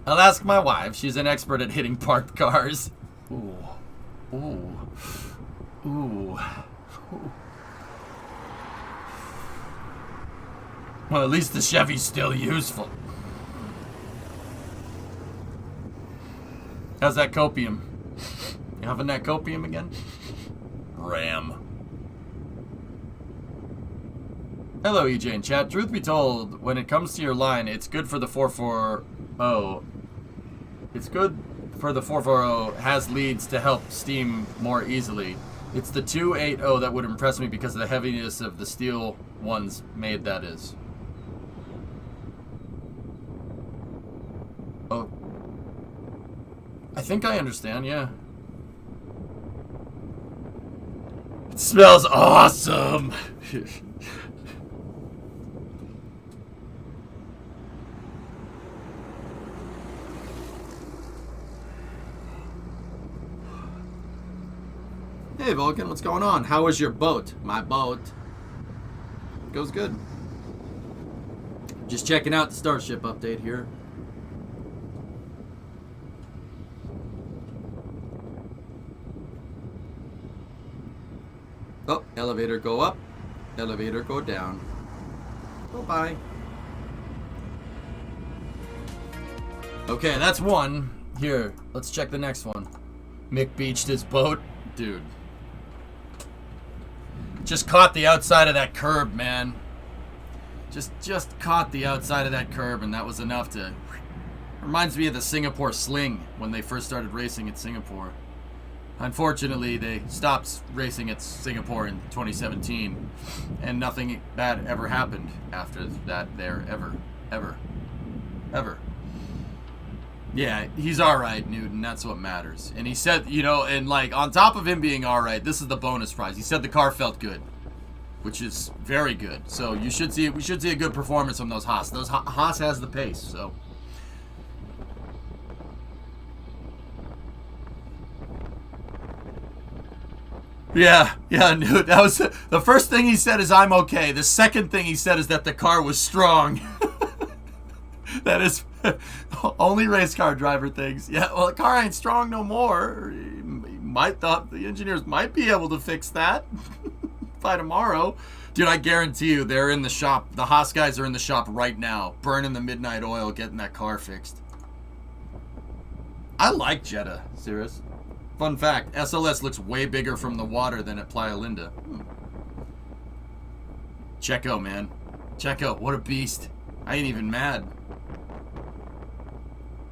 I'll ask my wife. She's an expert at hitting parked cars. Ooh. Ooh. Ooh. Ooh. Well, at least the Chevy's still useful. How's that copium? You having that copium again? Ram. Hello, EJ in chat. Truth be told, when it comes to your line, it's good for the 440. It's good for the 440 has leads to help steam more easily. It's the 280 that would impress me because of the heaviness of the steel ones made, that is. Oh. I think I understand, yeah. It smells awesome! Hey Vulcan, what's going on? How is your boat? My boat goes good. Just checking out the Starship update here. Oh, elevator go up, elevator go down. Oh, bye. Okay, that's one. Here, let's check the next one. Mick beached his boat. Dude. Just caught the outside of that curb, man. Just caught the outside of that curb, and that was enough to... Reminds me of the Singapore Sling when they first started racing at Singapore. Unfortunately, they stopped racing at Singapore in 2017, and nothing bad ever happened after that there, ever. Yeah, he's all right, Newton. That's what matters. And he said, you know, and like on top of him being all right, this is the bonus prize. He said the car felt good, which is very good. So we should see a good performance from those Haas. Haas has the pace. So yeah, Newt. That was the first thing he said is I'm okay. The second thing he said is that the car was strong. That is only race car driver things. Yeah, well, the car ain't strong no more. Might thought the engineers might be able to fix that by tomorrow. Dude, I guarantee you they're in the shop. The Haas guys are in the shop right now, burning the midnight oil, getting that car fixed. I like Jetta, serious. Fun fact, SLS looks way bigger from the water than at Playa Linda. Checo, man. Checo, what a beast. I ain't even mad.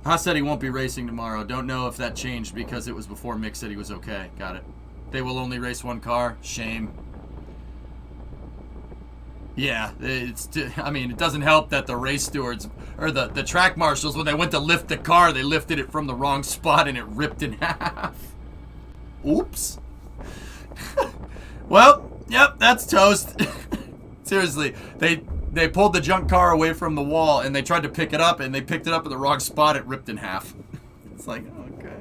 Haas said he won't be racing tomorrow. Don't know if that changed because it was before Mick said he was okay. Got it. They will only race one car. Shame. Yeah, I mean, it doesn't help that the race stewards, or the track marshals, when they went to lift the car, they lifted it from the wrong spot and it ripped in half. Oops. Well, yep, that's toast. Seriously, they pulled the junk car away from the wall and they tried to pick it up and they picked it up in the wrong spot. It ripped in half. It's like, okay.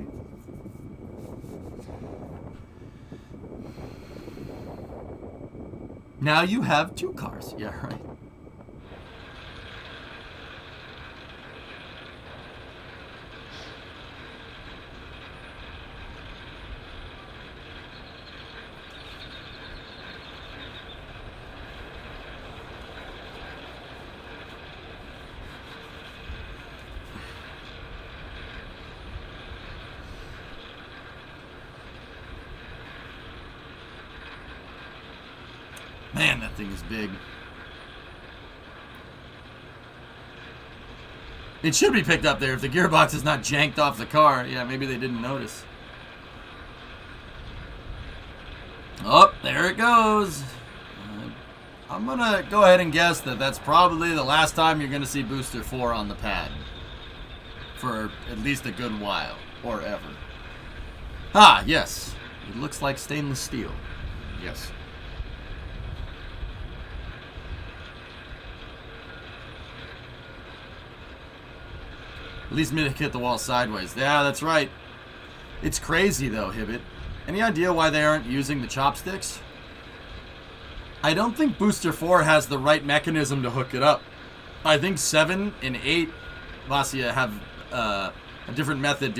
Now you have two cars. Yeah, right. Man, that thing is big. It should be picked up there if the gearbox is not janked off the car. Yeah, maybe they didn't notice. Oh, there it goes. I'm going to go ahead and guess that that's probably the last time you're going to see Booster 4 on the pad. For at least a good while. Or ever. Ah, yes. It looks like stainless steel. Yes. At least Mick hit the wall sideways. Yeah, that's right. It's crazy, though, Hibbit. Any idea why they aren't using the chopsticks? I don't think Booster 4 has the right mechanism to hook it up. I think 7 and 8, Vasya, have a different method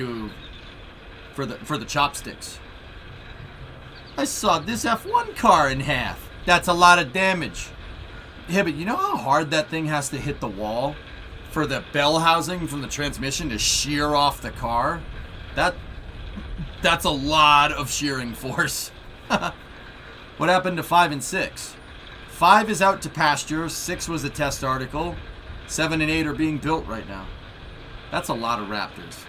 for the chopsticks. I sawed this F1 car in half. That's a lot of damage. Hibbit, you know how hard that thing has to hit the wall for the bell housing from the transmission to shear off the car? That's a lot of shearing force. What happened to 5 and 6? 5 is out to pasture. 6 was a test article. 7 and 8 are being built right now. That's a lot of Raptors.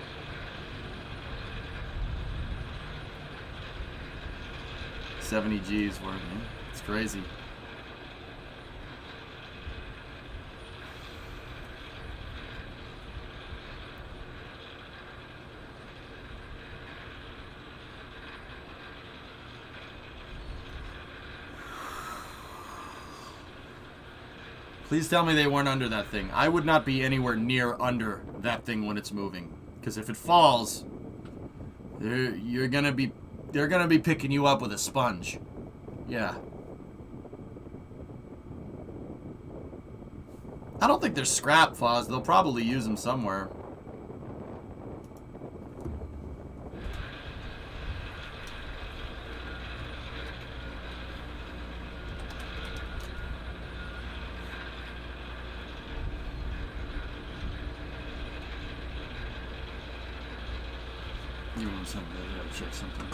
$70 G's worth, man. It's crazy. Please tell me they weren't under that thing. I would not be anywhere near under that thing when it's moving. Because if it falls, they're gonna be picking you up with a sponge. Yeah. I don't think they're scrap, Foz. They'll probably use them somewhere. You want something? I gotta check something.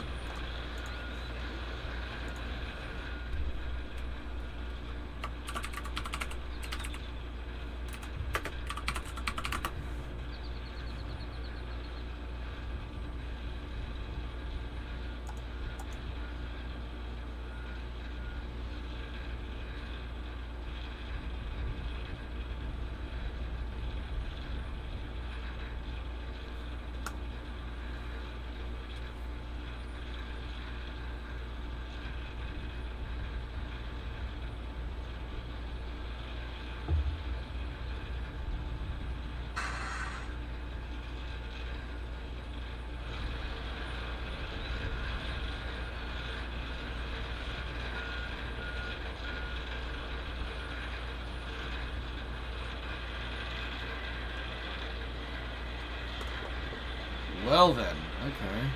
well then. Okay.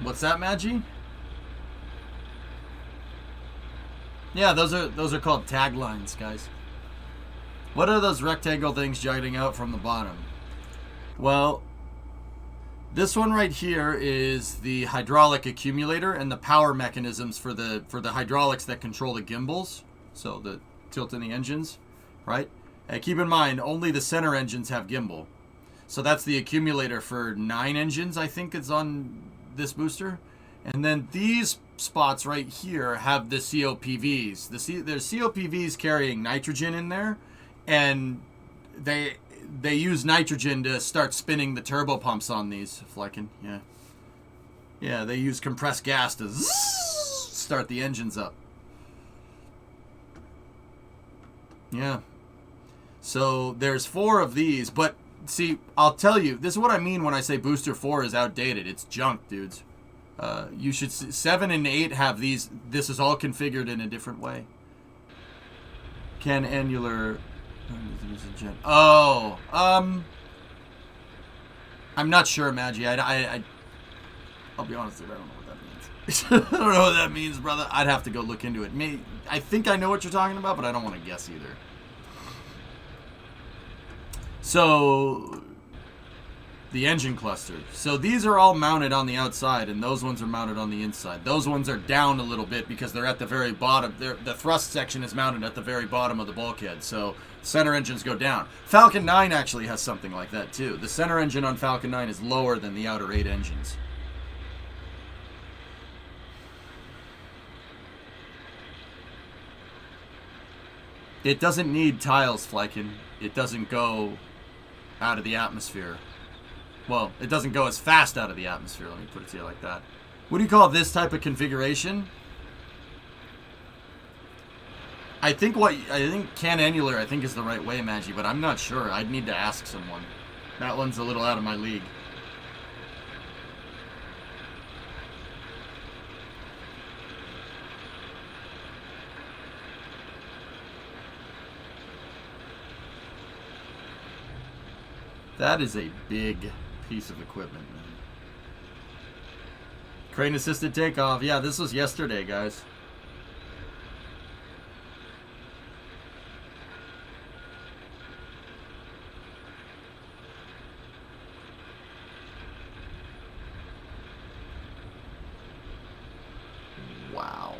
What's that, Magi? Yeah, those are called taglines, guys. What are those rectangle things jutting out from the bottom? Well, this one right here is the hydraulic accumulator and the power mechanisms for the hydraulics that control the gimbals, so the tilt in the engines, right? And keep in mind, only the center engines have gimbal. So that's the accumulator for 9 engines, I think it's on this booster. And then these spots right here have the COPVs. There's COPVs carrying nitrogen in there, and they use nitrogen to start spinning the turbo pumps on these. Flecking, yeah. Yeah, they use compressed gas to start the engines up. Yeah. So there's 4 of these, but see, I'll tell you, this is what I mean when I say Booster 4 is outdated. It's junk, dudes. You should 7 and 8 have these. This is all configured in a different way. Can annular. Oh, I'm not sure, Magi. I'll be honest with you, I don't know what that means. I don't know what that means, brother. I'd have to go look into it. I think I know what you're talking about, but I don't want to guess either. So, the engine cluster. So these are all mounted on the outside, and those ones are mounted on the inside. Those ones are down a little bit because they're at the very bottom. The thrust section is mounted at the very bottom of the bulkhead, so center engines go down. Falcon 9 actually has something like that too. The center engine on Falcon 9 is lower than the outer 8 engines. It doesn't need tiles, Flykin. It doesn't go out of the atmosphere. Well, it doesn't go as fast out of the atmosphere, let me put it to you like that. What do you call this type of configuration? I think can annular, I think, is the right way, Magi, but I'm not sure. I'd need to ask someone. That one's a little out of my league. That is a big piece of equipment, man. Crane assisted takeoff. Yeah, this was yesterday, guys. Wow.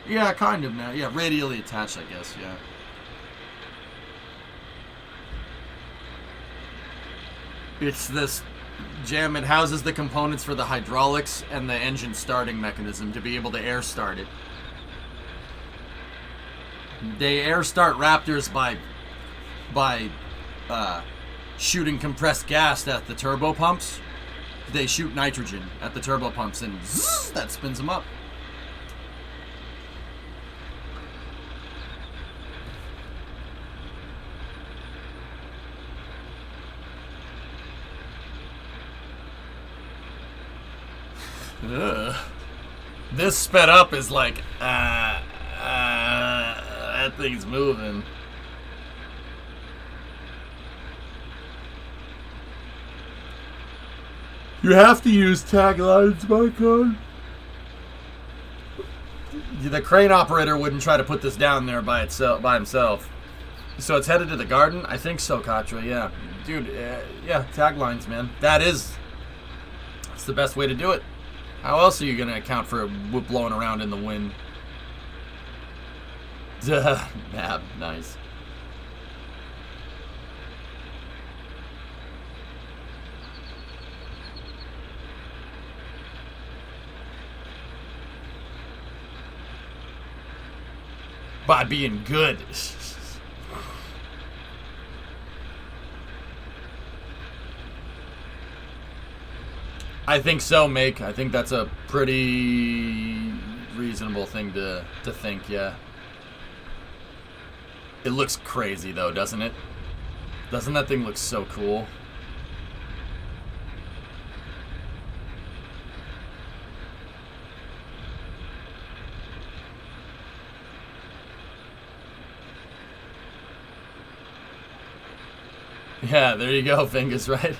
Yeah, kind of, man. Yeah, radially attached, I guess, yeah. It's this jam. It houses the components for the hydraulics and the engine starting mechanism to be able to air start it. They air start Raptors by shooting compressed gas at the turbo pumps. They shoot nitrogen at the turbo pumps, and zzz, that spins them up. Ugh. This sped up is like, that thing's moving. You have to use taglines, my god. The crane operator wouldn't try to put this down there by himself. So it's headed to the garden? I think so, Katra, yeah. Dude, yeah, taglines, man. That's the best way to do it. How else are you going to account for it blowing around in the wind? Yeah, nice. By being good. I think so, Make. I think that's a pretty reasonable thing to think, yeah. It looks crazy, though, doesn't it? Doesn't that thing look so cool? Yeah, there you go, Fingers, right?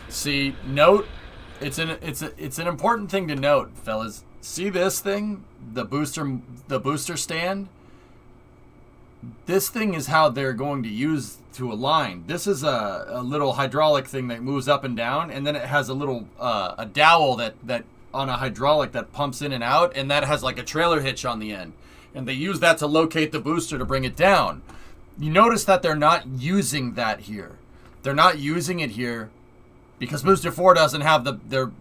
See, note, it's an important thing to note, fellas. See this thing, the booster stand. This thing is how they're going to use to align. This is a little hydraulic thing that moves up and down, and then it has a little a dowel that on a hydraulic that pumps in and out, and that has like a trailer hitch on the end, and they use that to locate the booster to bring it down. You notice that they're not using that here. They're not using it here because Booster 4 doesn't have the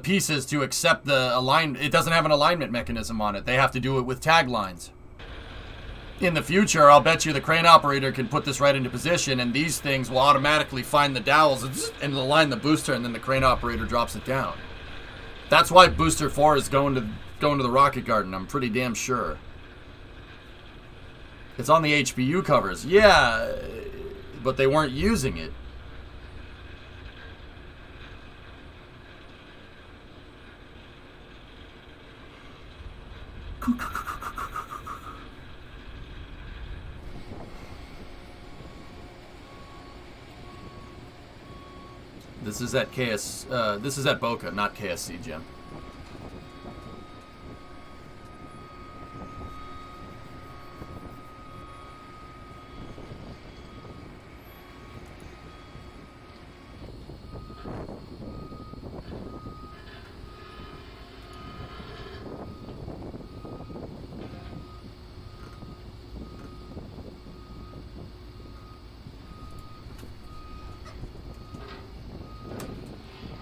pieces to accept the align. It doesn't have an alignment mechanism on it. They have to do it with taglines. In the future, I'll bet you the crane operator can put this right into position, and these things will automatically find the dowels and align the booster, and then the crane operator drops it down. That's why Booster 4 is going to the rocket garden. I'm pretty damn sure. It's on the HPU covers, yeah, but they weren't using it. This is at this is at Boca, not KSC, Jim.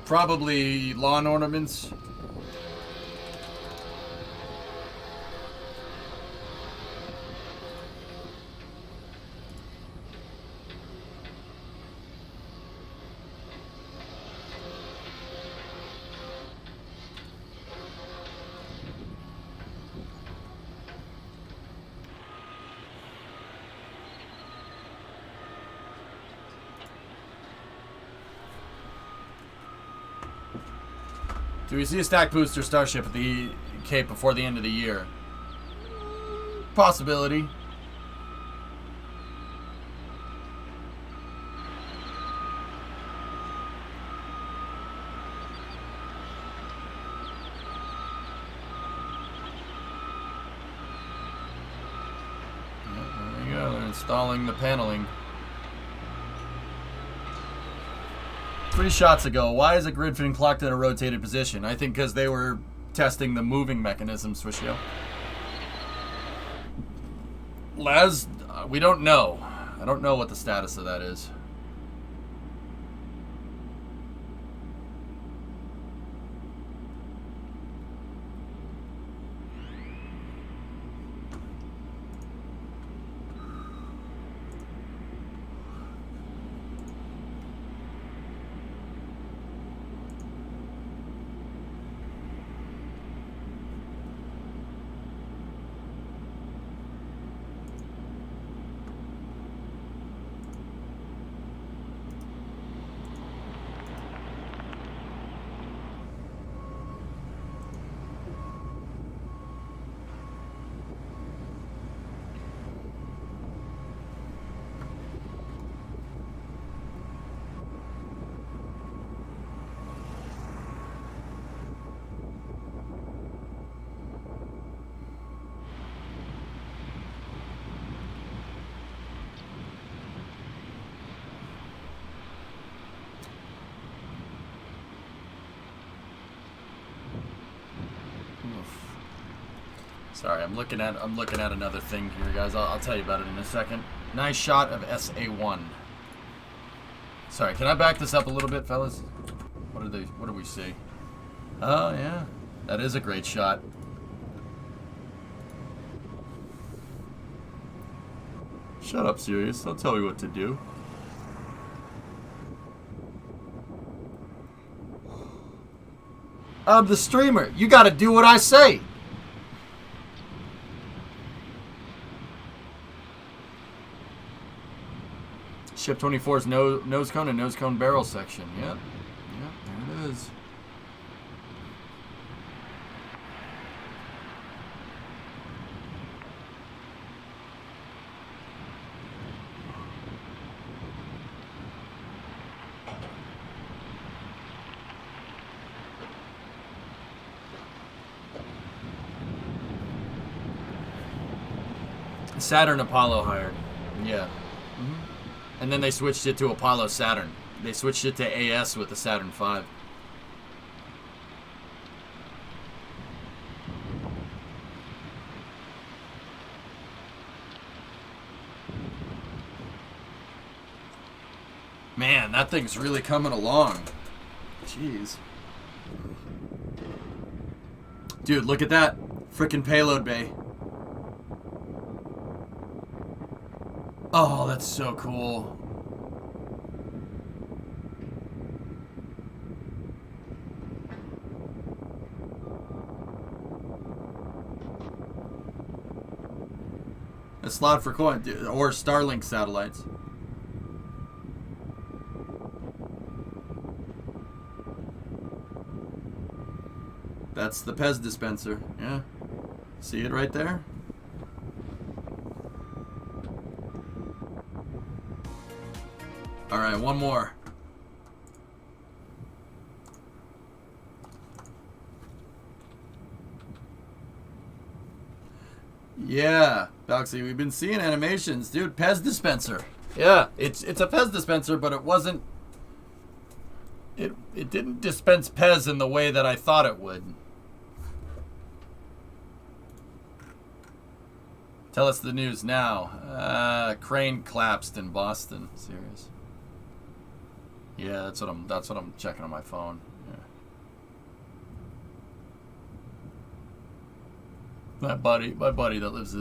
Probably lawn ornaments. Do we see a stack booster starship at the Cape before the end of the year? Possibility. Yeah, there you go. They're installing the paneling. 3 shots ago, why is a grid fin clocked in a rotated position? I think because they were testing the moving mechanism, Swishio. Laz, we don't know. I don't know what the status of that is. Sorry, I'm looking at another thing here, guys. I'll tell you about it in a second. Nice shot of SA1. Sorry, can I back this up a little bit, fellas? What do we see? Oh, yeah. That is a great shot. Shut up, Sirius. Don't tell me what to do. I'm the streamer. You gotta do what I say. Ship 24's nose cone and nose cone barrel section. Yep. Yep, there it is. Saturn Apollo hired. Yeah. And then they switched it to Apollo Saturn. They switched it to AS with the Saturn V. Man, that thing's really coming along. Jeez. Dude, look at that. Frickin' payload bay. Oh, that's so cool. A slot for coin or Starlink satellites. That's the Pez dispenser. Yeah. See it right there? All right, one more. Yeah, Boxy, we've been seeing animations, dude. Pez dispenser. Yeah, it's a Pez dispenser, but it wasn't. It didn't dispense Pez in the way that I thought it would. Tell us the news now. Crane collapsed in Boston. Serious. Yeah, that's what I'm checking on my phone. Yeah. My buddy that lives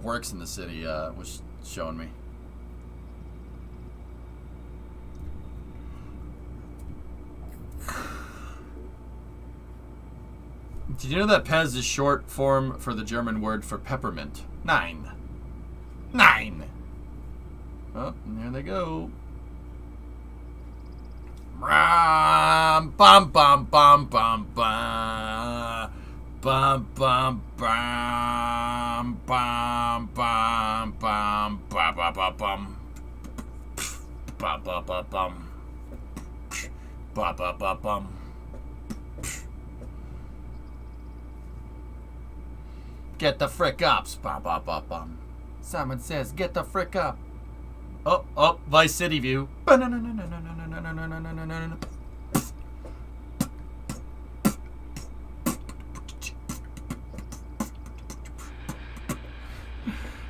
works in the city was showing me. Did you know that Pez is short form for the German word for peppermint? 9. Oh, and there they go. Bum bum bum bum bum bum bum bum bum bum bum bum bum bum bum bum. Get the frick up. Someone says, get the frick up. Oh, Vice City view.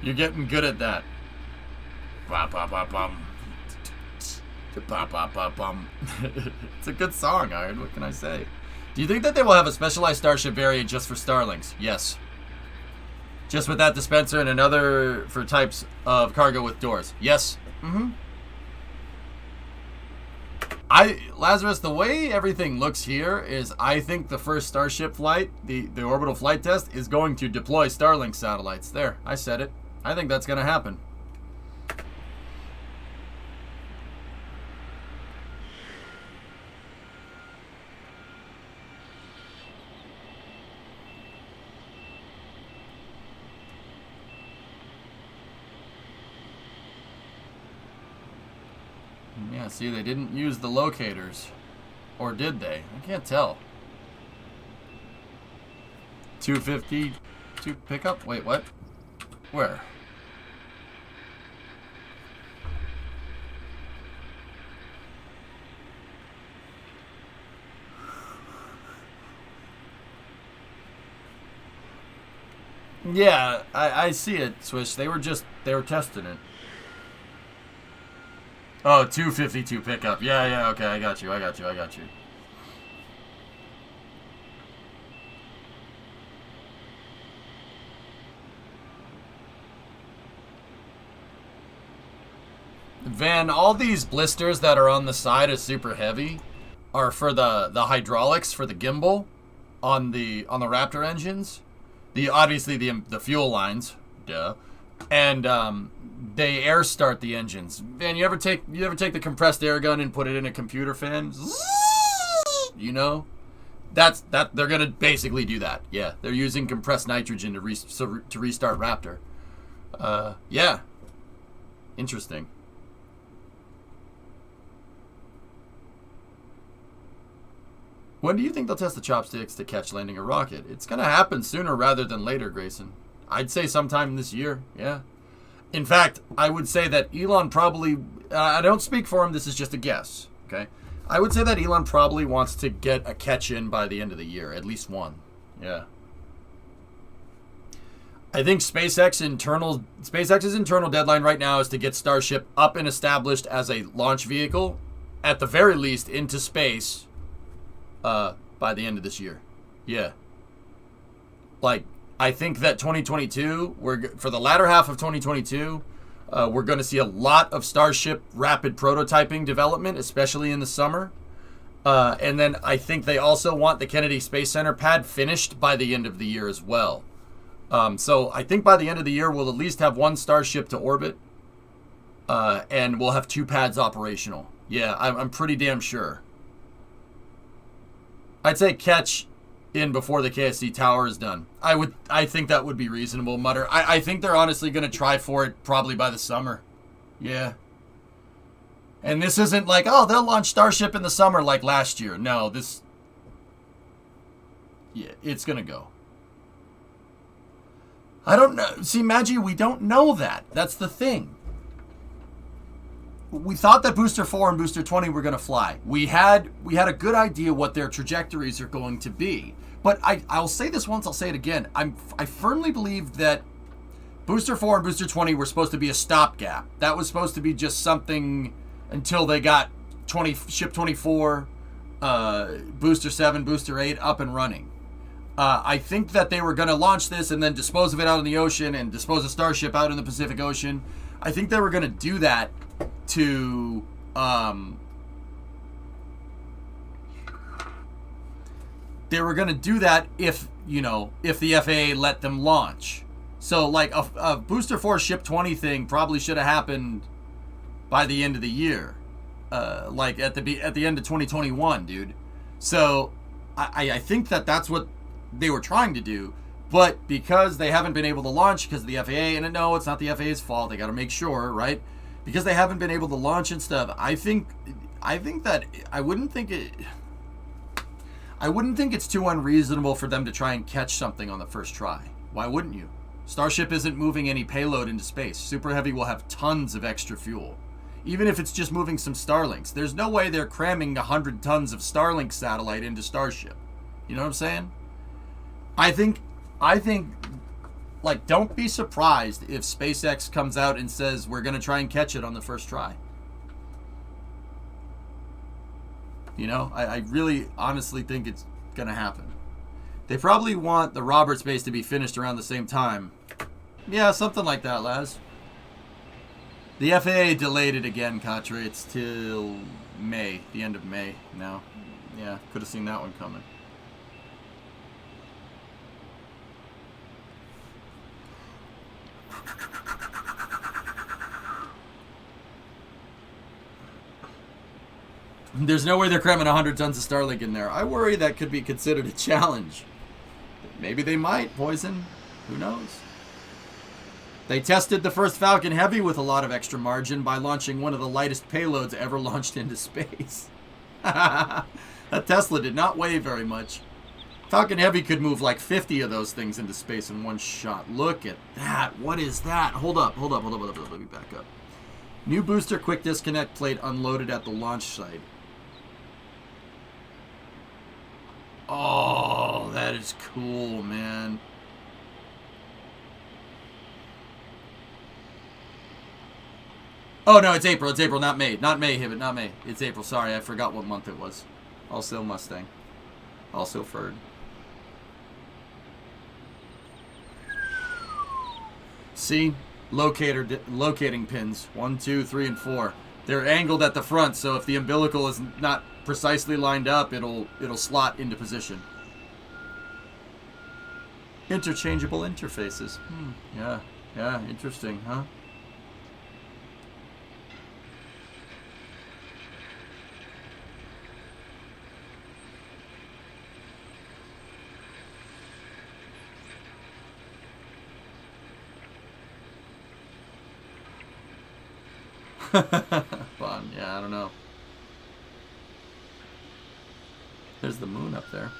You're getting good at that. It's a good song, Iron. What can I say? Do you think that they will have a specialized Starship variant just for Starlings? Yes. Just with that dispenser and another for types of cargo with doors. Yes. Lazarus, the way everything looks here is I think the first Starship flight, the orbital flight test, is going to deploy Starlink satellites. There, I said it. I think that's going to happen. Yeah, see, they didn't use the locators. Or did they? I can't tell. 252 pickup? Wait, what? Where? Yeah, I see it, Swish. They were testing it. Oh, 252 pickup. Yeah, okay, I got you. Van, all these blisters that are on the side of Super Heavy are for the hydraulics for the gimbal on the Raptor engines. Obviously the fuel lines, duh, and they air start the engines. Van, you ever take the compressed air gun and put it in a computer fan? You know, that they're gonna basically do that. Yeah, they're using compressed nitrogen to restart Raptor. Yeah, interesting. When do you think they'll test the chopsticks to catch landing a rocket? It's going to happen sooner rather than later, Grayson. I'd say sometime this year, yeah. In fact, I would say that Elon probably... I don't speak for him, this is just a guess, okay? I would say that Elon probably wants to get a catch in by the end of the year, at least one, yeah. I think SpaceX's internal deadline right now is to get Starship up and established as a launch vehicle, at the very least into space... by the end of this year. Yeah. Like, I think that 2022, for the latter half of 2022, we're going to see a lot of Starship rapid prototyping development, especially in the summer. And then I think they also want the Kennedy Space Center pad finished by the end of the year as well. So I think by the end of the year, we'll at least have one Starship to orbit. And we'll have 2 pads operational. Yeah, I'm pretty damn sure. I'd say catch in before the KSC tower is done. I think that would be reasonable, Mutter. I think they're honestly going to try for it probably by the summer. Yeah. And this isn't like, oh, they'll launch Starship in the summer like last year. No, this... Yeah, it's going to go. I don't know. See, Maggie, we don't know that. That's the thing. We thought that Booster 4 and Booster 20 were going to fly. We had a good idea what their trajectories are going to be. But I'll say this once, I'll say it again. I firmly believe that Booster 4 and Booster 20 were supposed to be a stopgap. That was supposed to be just something until they got Ship 24, Booster 7, Booster 8 up and running. I think that they were going to launch this and then dispose of it out in the ocean and dispose of Starship out in the Pacific Ocean. I think they were going to do that to if the FAA let them launch. So like a Booster 4 Ship 20 thing probably should have happened by the end of the year, like at the end of 2021, dude. So I think that's what they were trying to do, but because they haven't been able to launch because of the FAA, and no, it's not the FAA's fault. They got to make sure, right? Because they haven't been able to launch and stuff. I think that I wouldn't think it's too unreasonable for them to try and catch something on the first try. Why wouldn't you? Starship isn't moving any payload into space. Super Heavy will have tons of extra fuel. Even if it's just moving some Starlinks. There's no way they're cramming 100 tons of Starlink satellite into Starship. You know what I'm saying? I think, like, don't be surprised if SpaceX comes out and says we're going to try and catch it on the first try. You know, I really honestly think it's going to happen. They probably want the Roberts base to be finished around the same time. Yeah, something like that, Laz. The FAA delayed it again, Katre. It's till May, the end of May now. Yeah, could have seen that one coming. There's no way they're cramming 100 tons of Starlink in there. I worry that could be considered a challenge. Maybe they might, Poison. Who knows? They tested the first Falcon Heavy with a lot of extra margin by launching one of the lightest payloads ever launched into space. That Tesla did not weigh very much. Falcon Heavy could move like 50 of those things into space in one shot. Look at that. What is that? Hold up. Let me back up. New booster quick disconnect plate unloaded at the launch site. Oh, that is cool, man. Oh, no, it's April. It's April, not May. Not May, Hibbit, not May. It's April. Sorry, I forgot what month it was. Also Mustang. Also Ferd. See? locating pins. 1, 2, 3, and 4. They're angled at the front, so if the umbilical is not precisely lined up, it'll slot into position. Interchangeable interfaces. Yeah, interesting, huh? Fun, yeah, I don't know. There's the moon up there.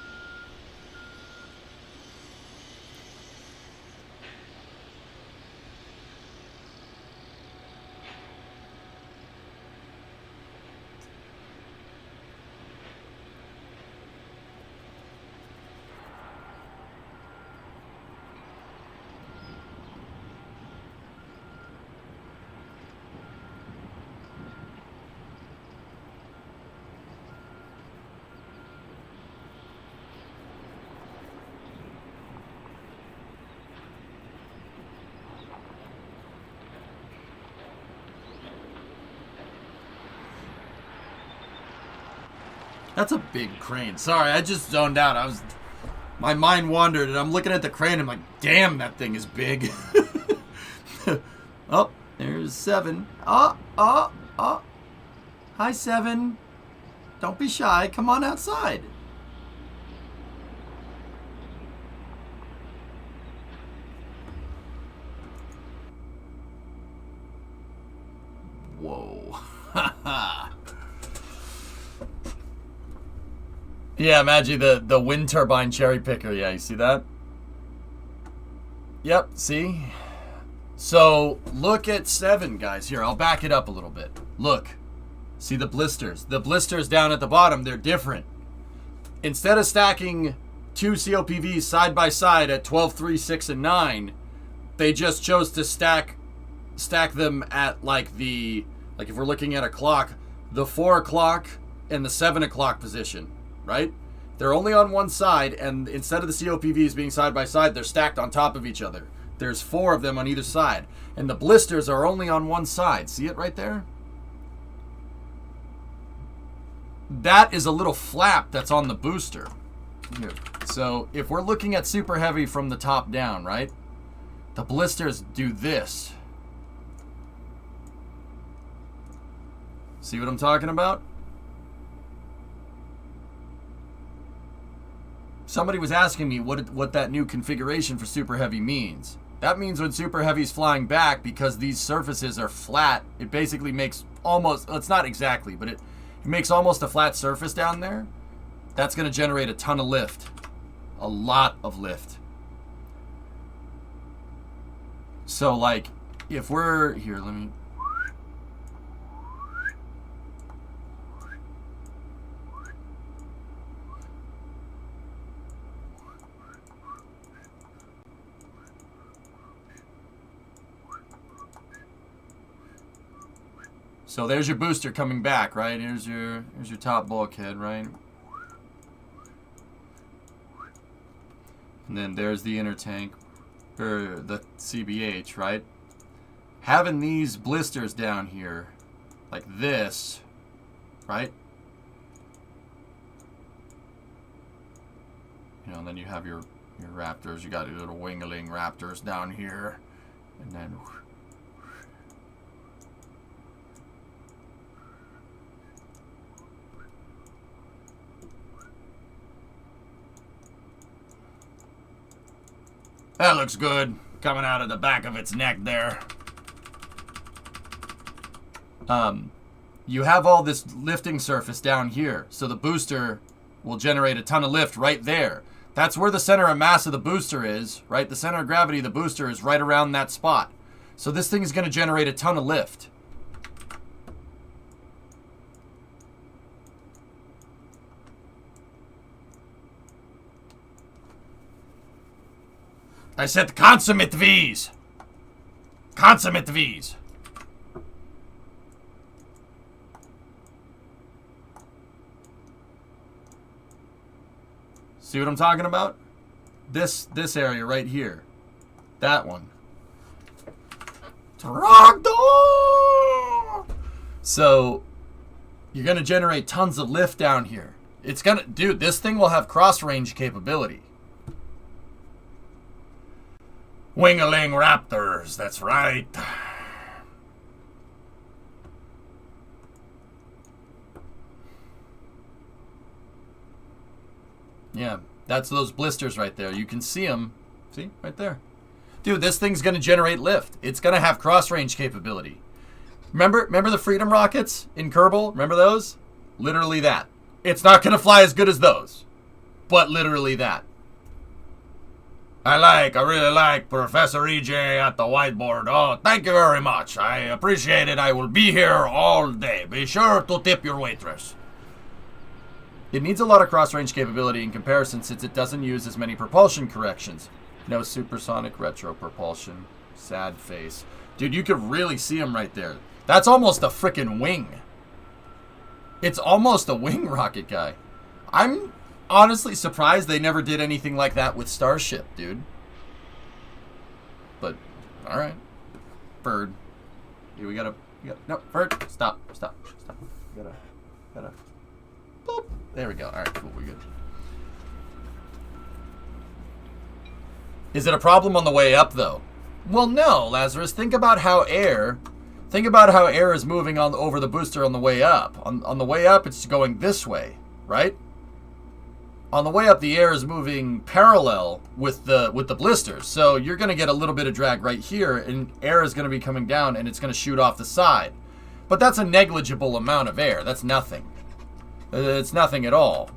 That's a big crane. Sorry, I just zoned out. My mind wandered, and I'm looking at the crane. I'm like, damn, that thing is big. Oh, there's 7. Oh. Hi, 7. Don't be shy. Come on outside. Whoa. Yeah, Maggie, the wind turbine cherry picker. Yeah, you see that? Yep, see? So, look at 7, guys. Here, I'll back it up a little bit. Look. See the blisters? The blisters down at the bottom, they're different. Instead of stacking 2 COPVs side by side at 12, 3, 6, and 9, they just chose to stack them at like if we're looking at a clock, the 4 o'clock and the 7 o'clock position. Right? They're only on one side, and instead of the COPVs being side by side, they're stacked on top of each other. There's 4 of them on either side, and the blisters are only on one side. See it right there? That is a little flap that's on the booster. Here. So if we're looking at Super Heavy from the top down, right? The blisters do this. See what I'm talking about? Somebody was asking me what that new configuration for Super Heavy means. That means when Super Heavy's flying back, because these surfaces are flat, it basically makes almost, it's not exactly, but it makes almost a flat surface down there. That's going to generate a ton of lift. A lot of lift. So like, if we're, here, let me... So there's your booster coming back, right? Here's your top bulkhead, right? And then there's the inner tank, or the CBH, right? Having these blisters down here, like this, right? You know, and then you have your Raptors. You got your little wingling Raptors down here, and then... That looks good, coming out of the back of its neck there. You have all this lifting surface down here, so the booster will generate a ton of lift right there. That's where the center of mass of the booster is, right? The center of gravity of the booster is right around that spot. So this thing is going to generate a ton of lift. I said consummate V's. Consummate V's. See what I'm talking about? This area right here. That one. Tractor! So, you're going to generate tons of lift down here. It's going to... Dude, this thing will have cross-range capability. Wing-a-ling Raptors, that's right. Yeah, that's those blisters right there. You can see them. See? Right there. Dude, this thing's going to generate lift. It's going to have cross-range capability. Remember the Freedom rockets in Kerbal? Remember those? Literally that. It's not going to fly as good as those. But literally that. I really like Professor EJ at the whiteboard. Oh, thank you very much. I appreciate it. I will be here all day. Be sure to tip your waitress. It needs a lot of cross-range capability in comparison since it doesn't use as many propulsion corrections. No supersonic retro propulsion. Sad face. Dude, you could really see him right there. That's almost a frickin' wing. It's almost a wing rocket guy. I'm honestly surprised they never did anything like that with Starship, dude. But, alright. Bird. Yeah, we gotta... No, bird. Stop. Gotta... Boop. There we go. Alright, cool. We're good. Is it a problem on the way up, though? Well, no, Lazarus. Think about how air is moving on over the booster on the way up. On the way up, it's going this way, right? On the way up, the air is moving parallel with the blisters. So you're going to get a little bit of drag right here, and air is going to be coming down, and it's going to shoot off the side. But that's a negligible amount of air. That's nothing. It's nothing at all.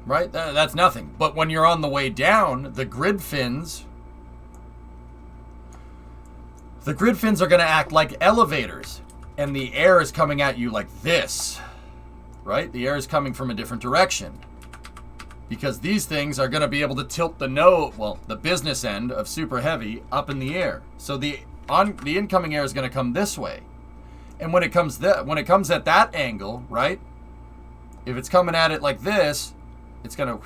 Right? That's nothing. But when you're on the way down, the grid fins are going to act like elevators. And the air is coming at you like this. Right? The air is coming from a different direction. Because these things are going to be able to tilt the business end of Super Heavy up in the air. So the incoming air is going to come this way. And when it comes at that angle, right? If it's coming at it like this, it's going to...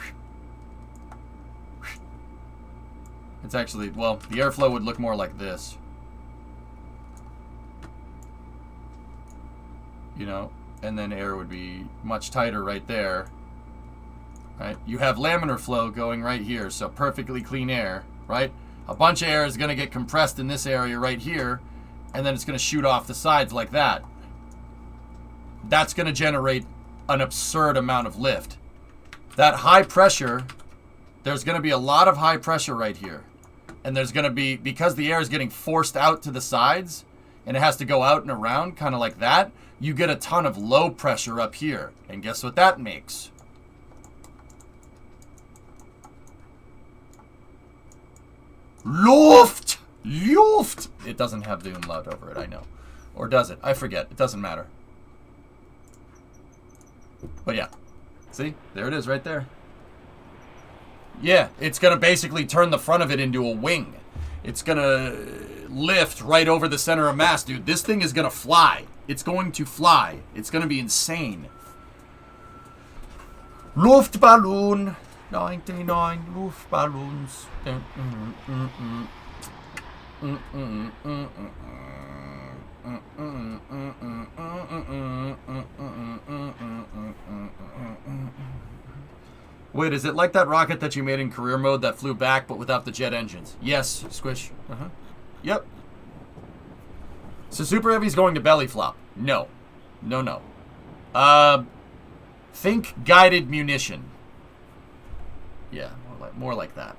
It's actually, the airflow would look more like this. You know? And then air would be much tighter right there. Right? You have laminar flow going right here, so perfectly clean air, right? A bunch of air is going to get compressed in this area right here, and then it's going to shoot off the sides like that. That's going to generate an absurd amount of lift. That high pressure, there's going to be a lot of high pressure right here. And there's going to be, because the air is getting forced out to the sides, and it has to go out and around, kind of like that, you get a ton of low pressure up here. And guess what that makes? Luft! Luft! It doesn't have the umlaut over it, I know. Or does it? I forget. It doesn't matter. But yeah. See? There it is right there. Yeah, it's going to basically turn the front of it into a wing. It's going to lift right over the center of mass, dude. This thing is going to fly. It's going to fly. It's going to be insane. Luftballon. 99 Luftballons. Wait, is it like that rocket that you made in career mode that flew back but without the jet engines? Yes, Squish. Yep. So Super Heavy's going to belly flop. No. No. Think guided munition. Yeah, more like that.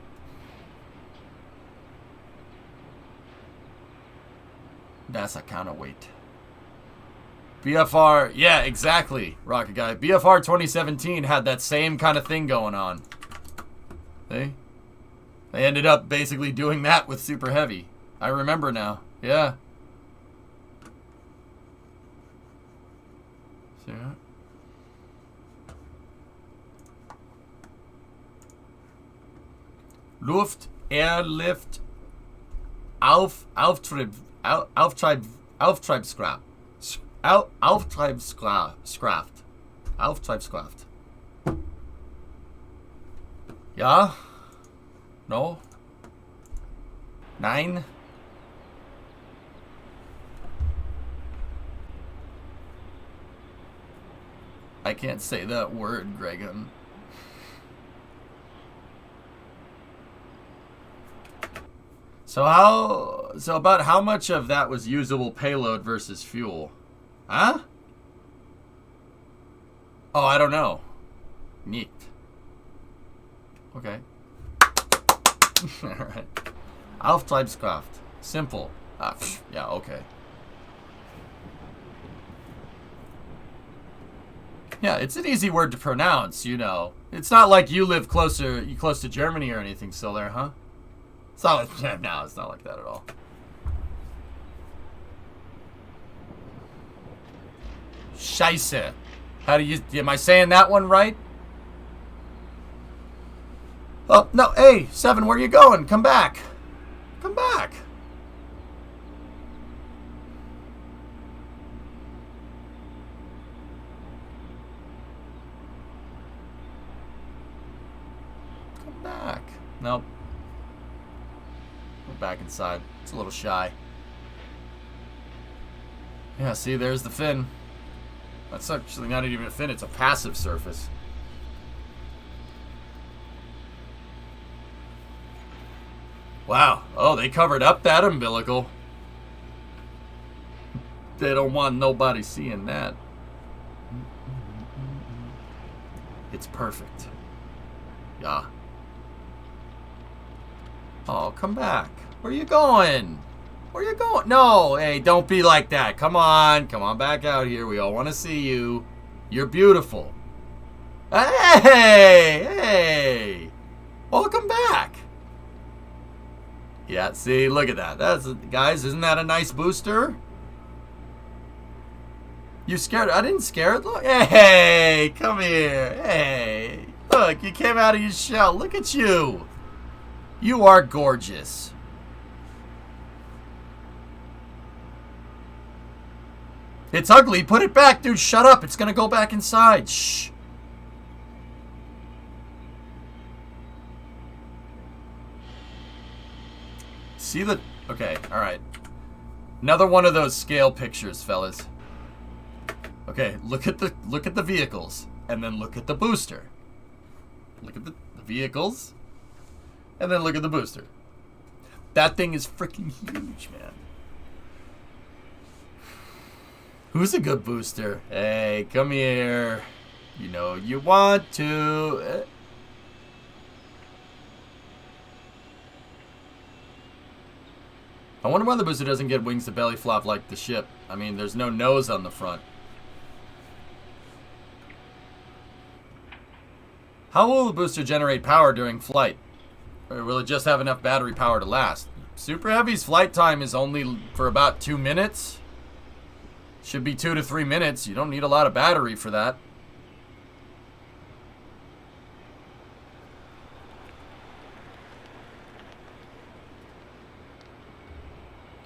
That's a counterweight. BFR, yeah, exactly, Rocket Guy. BFR 2017 had that same kind of thing going on. See? They ended up basically doing that with Super Heavy. I remember now. Yeah. See that? Luft, Airlift, Auftreibskraft. Auftreibskraft. Yeah? No? 9? I can't say that word, Gregan. So about how much of that was usable payload versus fuel? Huh? Oh, I don't know. Neat. Okay. Alright. Auftragskraft. Simple. Yeah, okay. Yeah, it's an easy word to pronounce, you know. It's not like you live close to Germany or anything still there, huh? It's not like, no, it's not like that at all. Scheiße. Am I saying that one right? Oh, no, hey, 7, where you going? Come back. Come back. Come back. Nope. Go back inside. It's a little shy. Yeah, see, there's the fin. That's actually not even a fin, it's a passive surface. Wow. Oh, they covered up that umbilical. They don't want nobody seeing that. It's perfect. Yeah. Oh, come back. Where you going? Where you going? No, hey, don't be like that. Come on. Come on back out here. We all want to see you. You're beautiful. Hey! Hey! Welcome back. Yeah, see, look at that. Guys, isn't that a nice booster? You scared? I didn't scare it. Look. Hey, come here. Hey. Look, you came out of your shell. Look at you. You are gorgeous. It's ugly. Put it back, dude. Shut up. It's going to go back inside. Shh. See the... Okay, alright. Another one of those scale pictures, fellas. Okay, look at the vehicles. And then look at the booster. Look at the vehicles. And then look at the booster. That thing is freaking huge, man. Who's a good booster? Hey, come here. You know you want to. I wonder why the booster doesn't get wings to belly flop like the ship. I mean, there's no nose on the front. How will the booster generate power during flight? Or will it just have enough battery power to last? Super Heavy's flight time is only for about 2 minutes. Should be 2 to 3 minutes. You don't need a lot of battery for that.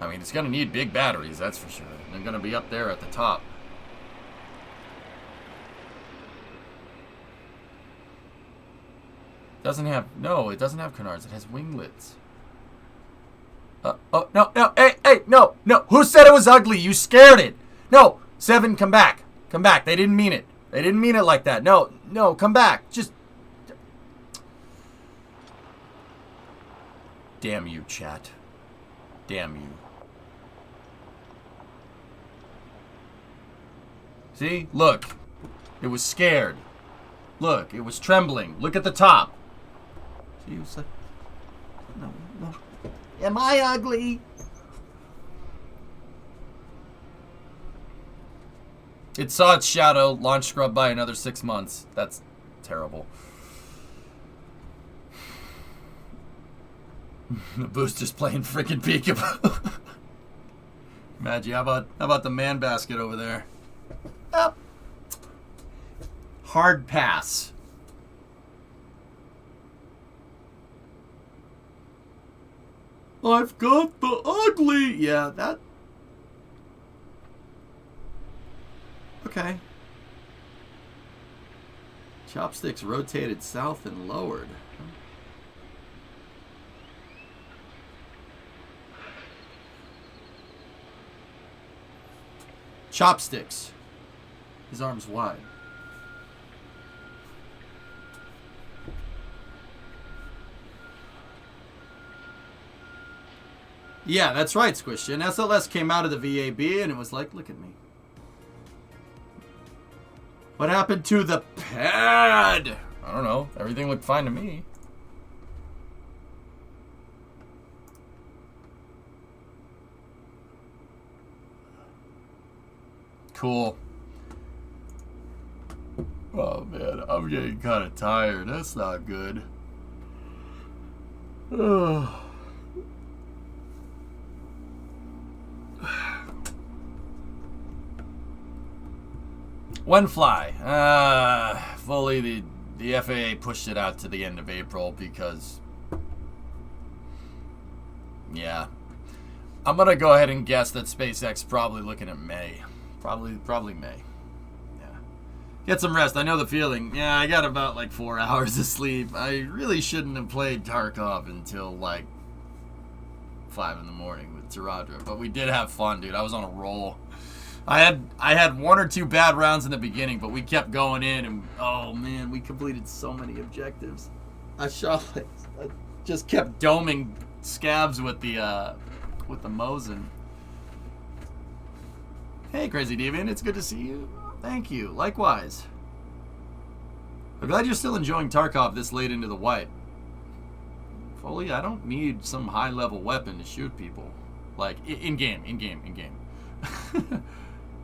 I mean, it's going to need big batteries, that's for sure. They're going to be up there at the top. Doesn't have... No, it doesn't have canards. It has winglets. Oh, no, no, hey, no, no. Who said it was ugly? You scared it. No, 7, come back. Come back. They didn't mean it. They didn't mean it like that. No, no, come back. Just... Damn you, chat. Damn you. See? Look. It was scared. Look, it was trembling. Look at the top. See, it was like... No, no. Am I ugly? It saw its shadow, launch scrub by another 6 months. That's terrible. The booster's playing freaking peekaboo. Imagine, how about the man basket over there? Oh. Hard pass. I've got the ugly. Yeah, that. Okay. Chopsticks rotated south and lowered. Chopsticks. His arms wide. Yeah, that's right, Squishy. And SLS came out of the VAB and it was like, look at me. What happened to the pad? I don't know. Everything looked fine to me. Cool. Oh man, I'm getting kind of tired. That's not good. Oh. One fly. Fully the FAA pushed it out to the end of April because, yeah. I'm gonna go ahead and guess that SpaceX probably looking at May. Probably May. Yeah. Get some rest. I know the feeling. Yeah, I got about like 4 hours of sleep. I really shouldn't have played Tarkov until like 5 in the morning with Taradra, but we did have fun, dude. I was on a roll. I had 1 or 2 bad rounds in the beginning, but we kept going in, and oh man, we completed so many objectives. I just kept doming scabs with the Mosin. Hey, Crazy Deviant, it's good to see you. Thank you. Likewise. I'm glad you're still enjoying Tarkov this late into the white. Foley, I don't need some high-level weapon to shoot people. Like, in-game.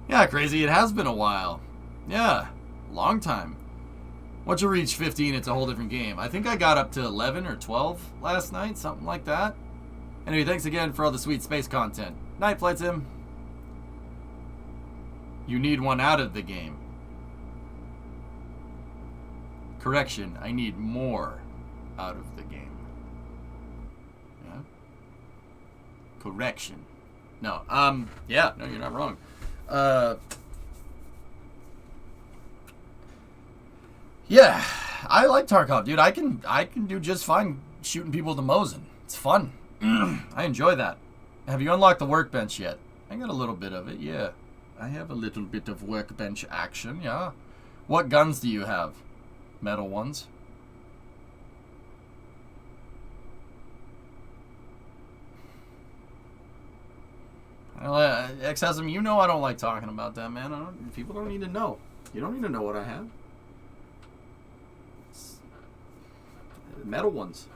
Yeah, Crazy, it has been a while. Yeah, long time. Once you reach 15, it's a whole different game. I think I got up to 11 or 12 last night, something like that. Anyway, thanks again for all the sweet space content. Night, Flight Sim. You need one out of the game. Correction, I need more out of the game. Yeah? Correction. No, yeah, no, you're not wrong. Yeah, I like Tarkov, dude. I can do just fine shooting people with the Mosin. It's fun. I enjoy that. Have you unlocked the workbench yet? I got a little bit of it, yeah. I have a little bit of workbench action, yeah. What guns do you have? Metal ones? XSM, you know I don't like talking about that, man. People don't need to know. You don't need to know what I have. Metal ones.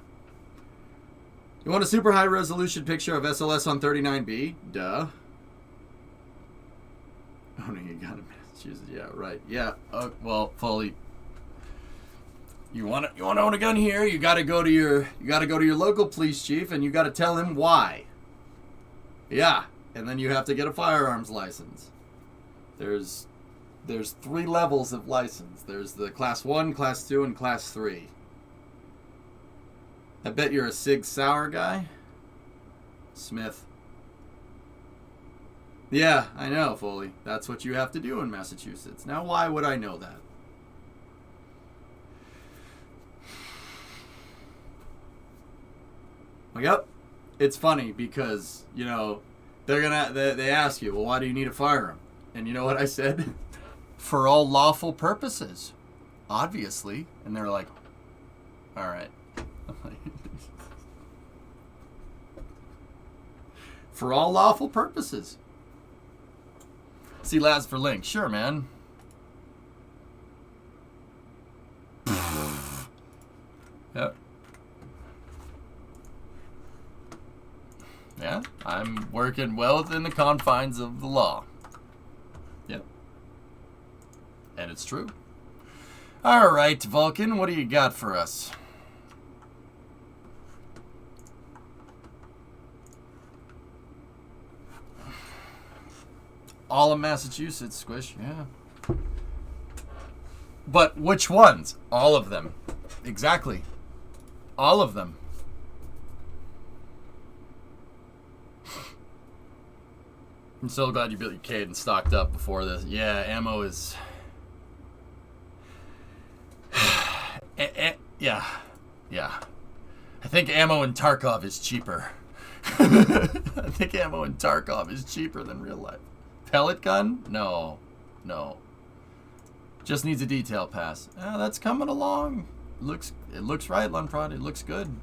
You want a super high resolution picture of SLS on 39B? Duh. Oh no, you got it, Massachusetts. Yeah, right. Yeah. Well, Foley. You want to own a gun here? You got to go to your local police chief, and you got to tell him why. Yeah. And then you have to get a firearms license. There's 3 levels of license. There's the Class 1, Class 2, and Class 3. I bet you're a Sig Sauer guy. Smith. Yeah, I know, Foley. That's what you have to do in Massachusetts. Now, why would I know that? Well, yep. It's funny because, you know, they ask you, well, why do you need a firearm? And you know what I said? For all lawful purposes, obviously. And they're like, all right. For all lawful purposes. See labs for link. Sure, man. Yep. Yeah, I'm working well within the confines of the law. Yep. And it's true. All right, Vulcan, what do you got for us? All of Massachusetts, Squish, yeah. But which ones? All of them. Exactly. All of them. I'm so glad you built your Cade and stocked up before this. Yeah, ammo is... yeah. I think ammo in Tarkov is cheaper. I think ammo in Tarkov is cheaper than real life. pellet gun? No. No. Just needs a detail pass. That's coming along. It looks right, Lunprod. It looks good.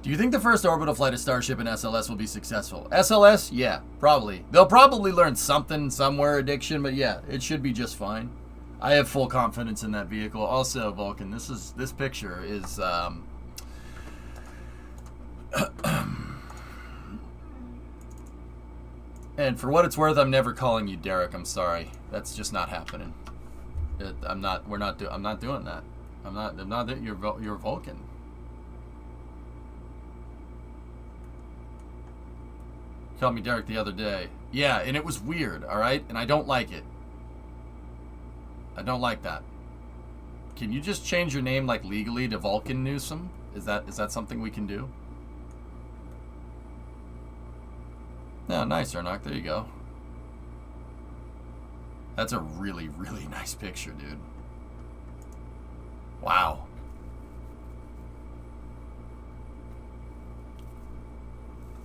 Do you think the first orbital flight of Starship and SLS will be successful? SLS? Yeah, probably. They'll probably learn something somewhere, addiction, but yeah, it should be just fine. I have full confidence in that vehicle. Also, Vulcan, this picture is and for what it's worth, I'm never calling you Derek. I'm sorry. That's just not happening. I'm not doing that. I'm not you're Vulcan. Called me Derek the other day. Yeah, and it was weird, all right? And I don't like it. I don't like that. Can you just change your name, like, legally to Vulcan Newsom? Is that something we can do? No, nice, Ernock. There you go. That's a really, really nice picture, dude. Wow.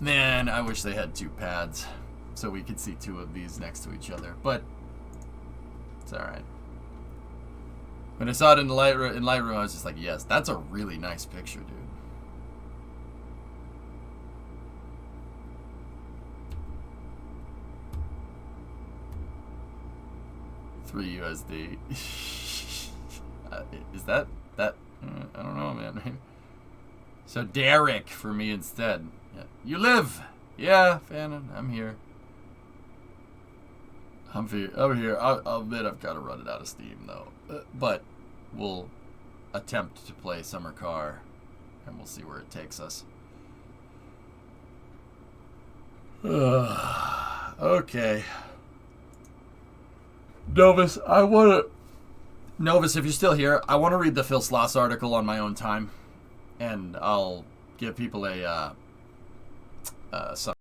Man, I wish they had two pads so we could see two of these next to each other, but it's alright. When I saw it in Lightroom, I was just like, yes, that's a really nice picture, dude. $3 USD. Is that? I don't know, man. So Derek for me instead. Yeah. You live. Yeah, Fannin, I'm here. I'm here. I'll admit I've got to run it out of steam, though. But we'll attempt to play Summer Car, and we'll see where it takes us. Okay. Novus, Novus, if you're still here, I want to read the Phil Sloss article on my own time, and I'll give people a some